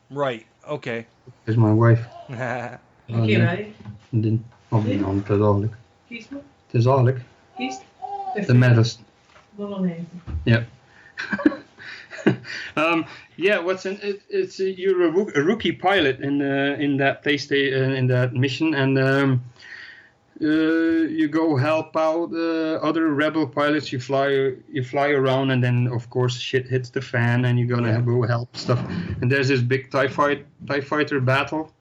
Right. Okay. Is my wife. Oké, wij. Din omgenomen, het is eigenlijk. Kies me. Het is eigenlijk. Kies. The medalist. Bolognese. Yeah. You're a rookie pilot in that PlayStation in that mission, and you go help out other rebel pilots. You fly around, and then of course shit hits the fan, and you're gonna go help stuff. And there's this big TIE fighter battle.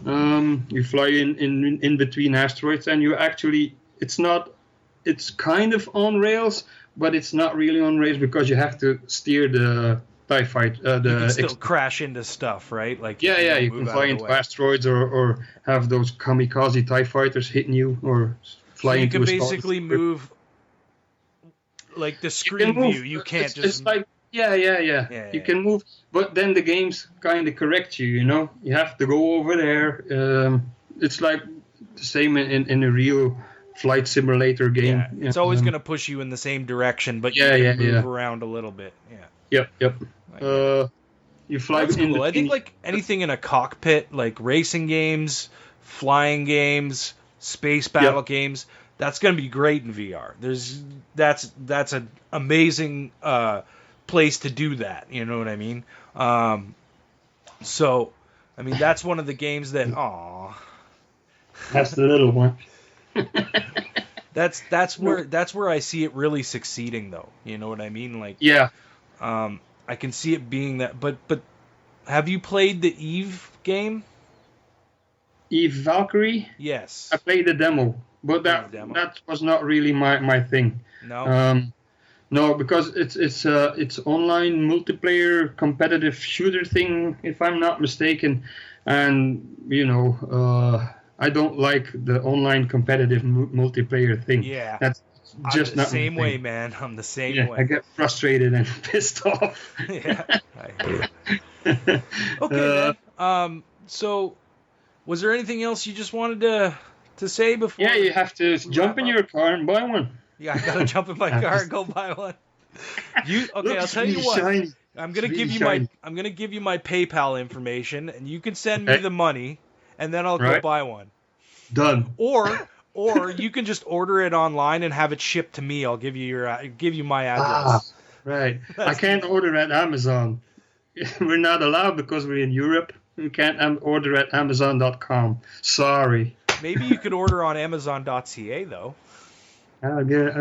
You fly in between asteroids, and you actually it's kind of on rails, but it's not really on rails because you have to steer the TIE fighter. You can still crash into stuff, right? Like you can fly into asteroids or have those kamikaze TIE fighters hitting you or fly into a star. You can basically move like the screen view. You can't It's like you can move, but then the games kind of correct you. You have to go over there. It's like the same in a real flight simulator game. It's always going to push you in the same direction, but you can move around a little bit. Yep. You fly. That's cool. I think like anything in a cockpit, like racing games, flying games, space battle games, that's going to be great in VR. That's an amazing place to do that. You know what I mean? So, I mean that's one of the games that. That's the little one. That's where I see it really succeeding, though. You know what I mean? Like I can see it being that. But have you played the Eve game? Eve Valkyrie? Yes. I played the demo, but that was not really my thing. No. No, because it's online multiplayer competitive shooter thing, if I'm not mistaken, and I don't like the online competitive multiplayer thing. Yeah. That's just I'm the not same my way, thing. man. I'm the same Yeah, way. I get frustrated and pissed off. Yeah. I hear you. Okay, man. So, was there anything else you just wanted to say before? Yeah, you have to jump in your car and buy one. Yeah, I gotta jump in my car and go buy one. I'll tell you what. Shiny. I'm gonna It's give really you shiny. I'm gonna give you my PayPal information, and you can send me the money, and then I'll go Right. buy one. Done. Or you can just order it online and have it shipped to me. I'll give you my address. Right. I can't order at Amazon. We're not allowed because we're in Europe. We can't order at Amazon.com. Sorry. Maybe you could order on Amazon.ca though. I'll get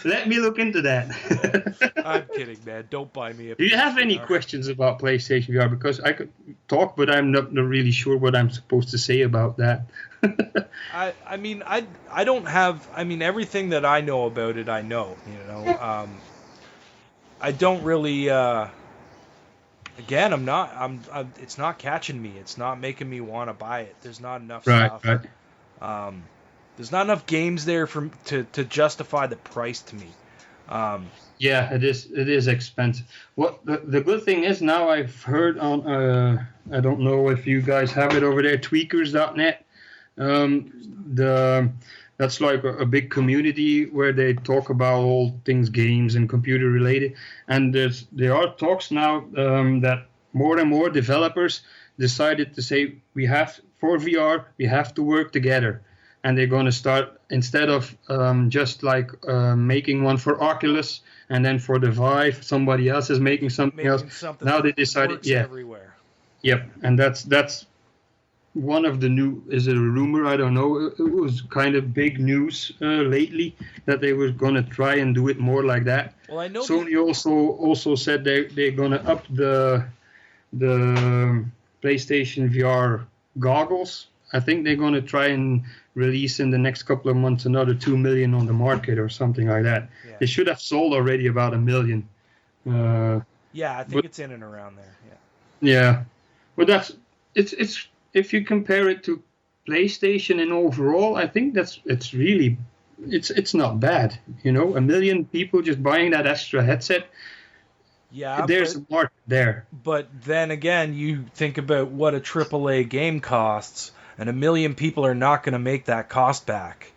Let me look into that. I'm kidding, man. Don't buy me a. Do you have any PSVR. questions about PlayStation VR? Because I could talk, but I'm not really sure what I'm supposed to say about that. I mean I don't have. I mean everything that I know about it, I know. You know. I don't really. Again, I'm. It's not catching me. It's not making me want to buy it. There's not enough stuff. Right. There's not enough games there to justify the price to me. Yeah, it is expensive. What the good thing is now I've heard on I don't know if you guys have it over there, tweakers.net. That's like a big community where they talk about all things games and computer related. And there are talks now that more and more developers decided to say for VR we have to work together. And they're going to start, instead of just like making one for Oculus and then for the Vive, somebody else is making something else. Now they decided, everywhere. Yep, and that's one of the new. Is it a rumor? I don't know. It was kind of big news lately that they were going to try and do it more like that. Well, I know Sony also said they're going to up the PlayStation VR goggles. I think they're going to try and release in the next couple of months another 2 million on the market or something like that. Yeah. They should have sold already about 1 million. Yeah, I think it's in and around there. Yeah. Yeah, but it's if you compare it to PlayStation and overall, I think it's not bad. You know, 1 million people just buying that extra headset. Yeah, there's a market there. But then again, you think about what a AAA game costs, and 1 million people are not going to make that cost back.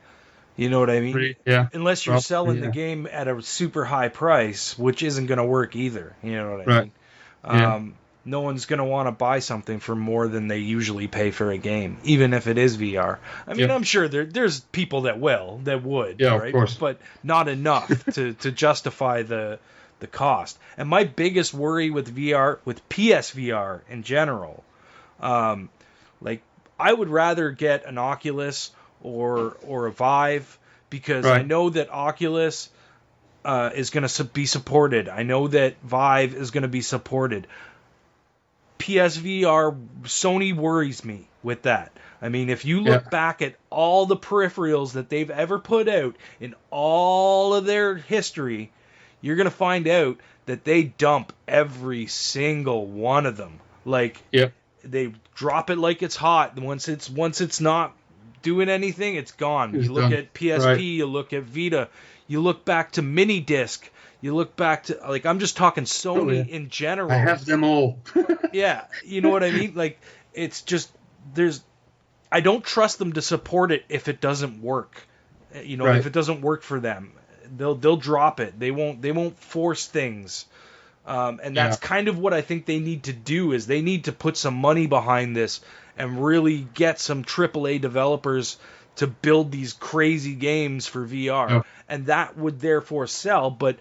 You know what I mean? Yeah. Unless you're selling the game at a super high price, which isn't going to work either. You know what I mean? Yeah. No one's going to want to buy something for more than they usually pay for a game, even if it is VR. I mean, I'm sure there's people that would, yeah, right? Of course. But not enough to justify the cost. And my biggest worry with VR, with PSVR in general, like I would rather get an Oculus or a Vive because I know that Oculus is going to be supported. I know that Vive is going to be supported. PSVR, Sony worries me with that. I mean, if you look back at all the peripherals that they've ever put out in all of their history, you're going to find out that they dump every single one of them. Like, they drop it like it's hot. Once it's not doing anything, it's gone. You look at PSP, you look at Vita, you look back to mini disc, you look back to, like, I'm just talking Sony in general. I have them all. Yeah, you know what I mean? Like, it's just, I don't trust them to support it if it doesn't work. You know, if it doesn't work for them, they'll drop it. They won't force things. And that's kind of what I think they need to do, is they need to put some money behind this and really get some AAA developers to build these crazy games for VR. And that would therefore sell. But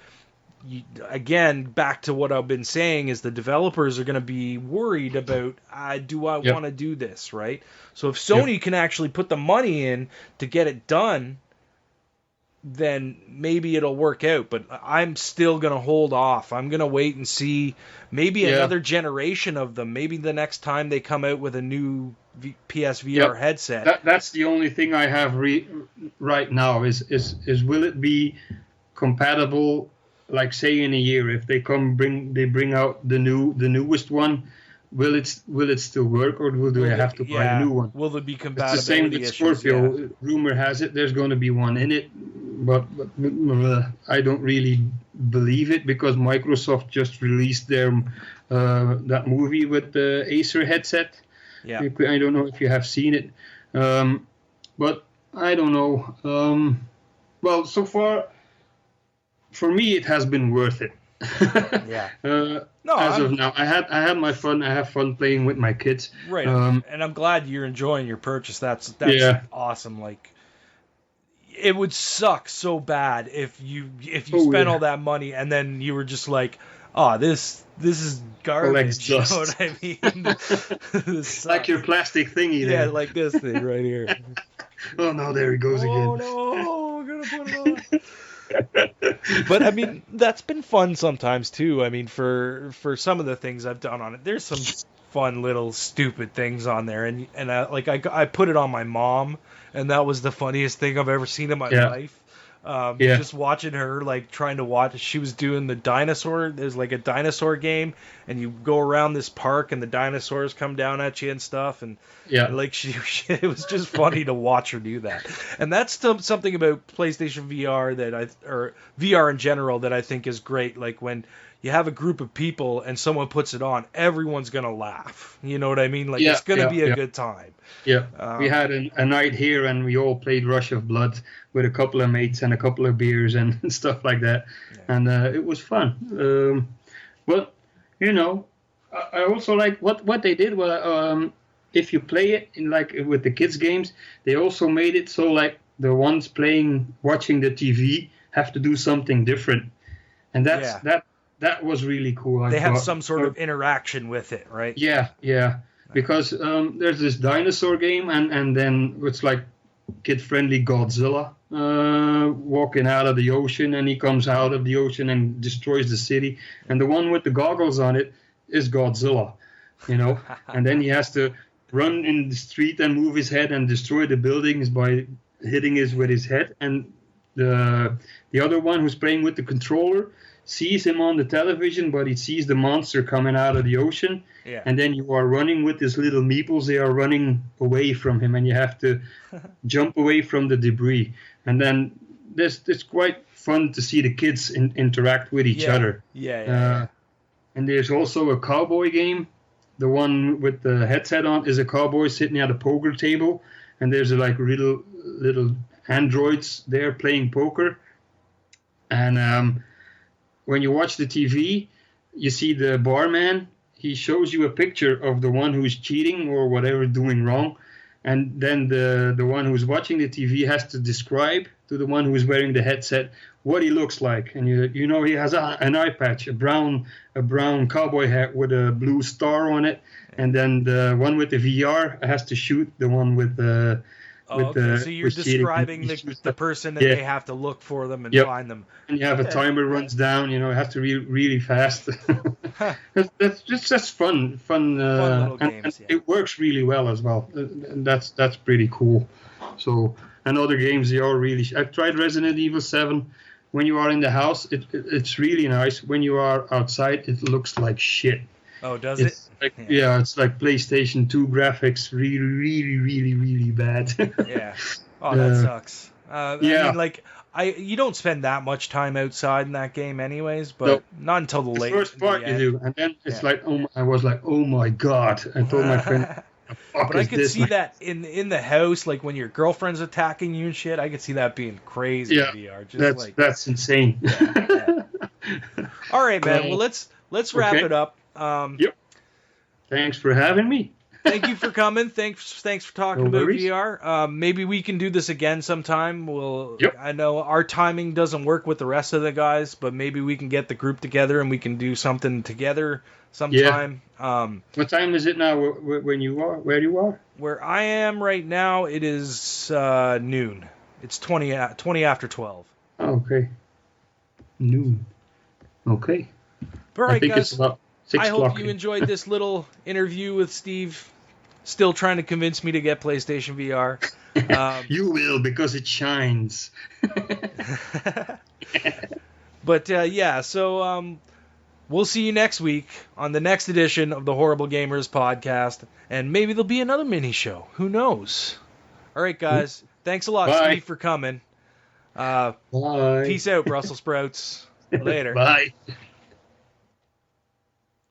again, back to what I've been saying, is the developers are going to be worried about, do I want to do this, right? So if Sony can actually put the money in to get it done, then maybe it'll work out. But I'm still going to hold off. I'm going to wait and see maybe another generation of them. Maybe the next time they come out with a new PSVR headset. That's the only thing I have right now is will it be compatible, like say in a year, if they bring out the newest one, will it still work, or do I have to buy a new one? Will there be It's compatibility the same with issues? Scorpio. Yeah. Rumor has it there's going to be one in it, but I don't really believe it because Microsoft just released their that movie with the Acer headset. Yeah. I don't know if you have seen it, but I don't know. Well, so far, for me, it has been worth it. Yeah. Of now, I had my fun. I have fun playing with my kids. Right, and I'm glad you're enjoying your purchase. That's awesome. Like, it would suck so bad if you spent all that money and then you were just like, oh, this is garbage. You know what I mean? This like your plastic thingy there. Yeah, like this thing right here. Oh no, there he goes again. Oh no, I'm gonna put it on. But I mean, that's been fun sometimes too. I mean, for some of the things I've done on it, there's some fun little stupid things on there, and I put it on my mom, and that was the funniest thing I've ever seen in my life. Just watching her like trying to watch. She was doing the dinosaur. There's like a dinosaur game, and you go around this park, and the dinosaurs come down at you and stuff. And like she it was just funny to watch her do that. And that's still something about PlayStation VR or VR in general that I think is great. Like when you have a group of people and someone puts it on, everyone's gonna laugh. You know what I mean? Like it's gonna be a good time. Yeah, we had a night here, and we all played Rush of Blood with a couple of mates and a couple of beers and stuff like that, and it was fun. But you know, I also like what they did. Well, if you play it in like with the kids games, they also made it so like the ones watching the TV have to do something different, and that was really cool. They have some sort of interaction with it, right? Yeah. Because there's this dinosaur game, and then it's like kid-friendly Godzilla walking out of the ocean, and he comes out of the ocean and destroys the city. And the one with the goggles on it is Godzilla, you know. And then he has to run in the street and move his head and destroy the buildings by hitting it with his head. And the other one who's playing with the controller sees him on the television, but he sees the monster coming out of the ocean. Yeah. And then you are running with these little meeples. They are running away from him, and you have to jump away from the debris. And then it's quite fun to see the kids interact with each other. Yeah. And there's also a cowboy game. The one with the headset on is a cowboy sitting at a poker table, and there's like little androids there playing poker. And when you watch the TV, you see the barman. He shows you a picture of the one who's cheating or whatever doing wrong, and then the one who's watching the TV has to describe to the one who's wearing the headset what he looks like. And you know he has an eye patch, a brown cowboy hat with a blue star on it, and then the one with the VR has to shoot the one with the. So you're describing the person, and they have to look for them and find them. And you have a timer runs down. You know, it has to be really fast. that's fun. Little games, and it works really well as well. And that's pretty cool. So, and other games, they are really. I've tried Resident Evil 7. When you are in the house, it's really nice. When you are outside, it looks like shit. Oh, does it? It's like PlayStation 2 graphics, really, really, really, really bad. Yeah. Oh, that sucks. I mean, like, you don't spend that much time outside in that game, anyways. But not until the late. First part you do, and then it's like, I was like, oh my god! I told my friend. But I could see that in the house, like when your girlfriend's attacking you and shit. I could see that being crazy in VR. Just that's insane. All right, man. Well, let's wrap it up. Yep. Thanks for having me. Thank you for coming. Thanks for talking about VR. Maybe we can do this again sometime. I know our timing doesn't work with the rest of the guys, but maybe we can get the group together and we can do something together sometime. Yeah. What time is it now? Where you are? Where I am right now, it is noon. It's 20 after 12. Oh, okay. Noon. Okay. All right, I think guys. it's about 6 I o'clock. hope you enjoyed this little interview with Steve. Still trying to convince me to get PlayStation VR. You will, because it shines. But so we'll see you next week on the next edition of the Horrible Gamers podcast, and maybe there'll be another mini show. Who knows? All right, guys. Thanks a lot, Bye. Steve, for coming. Bye. Peace out, Brussels sprouts. Later. Bye.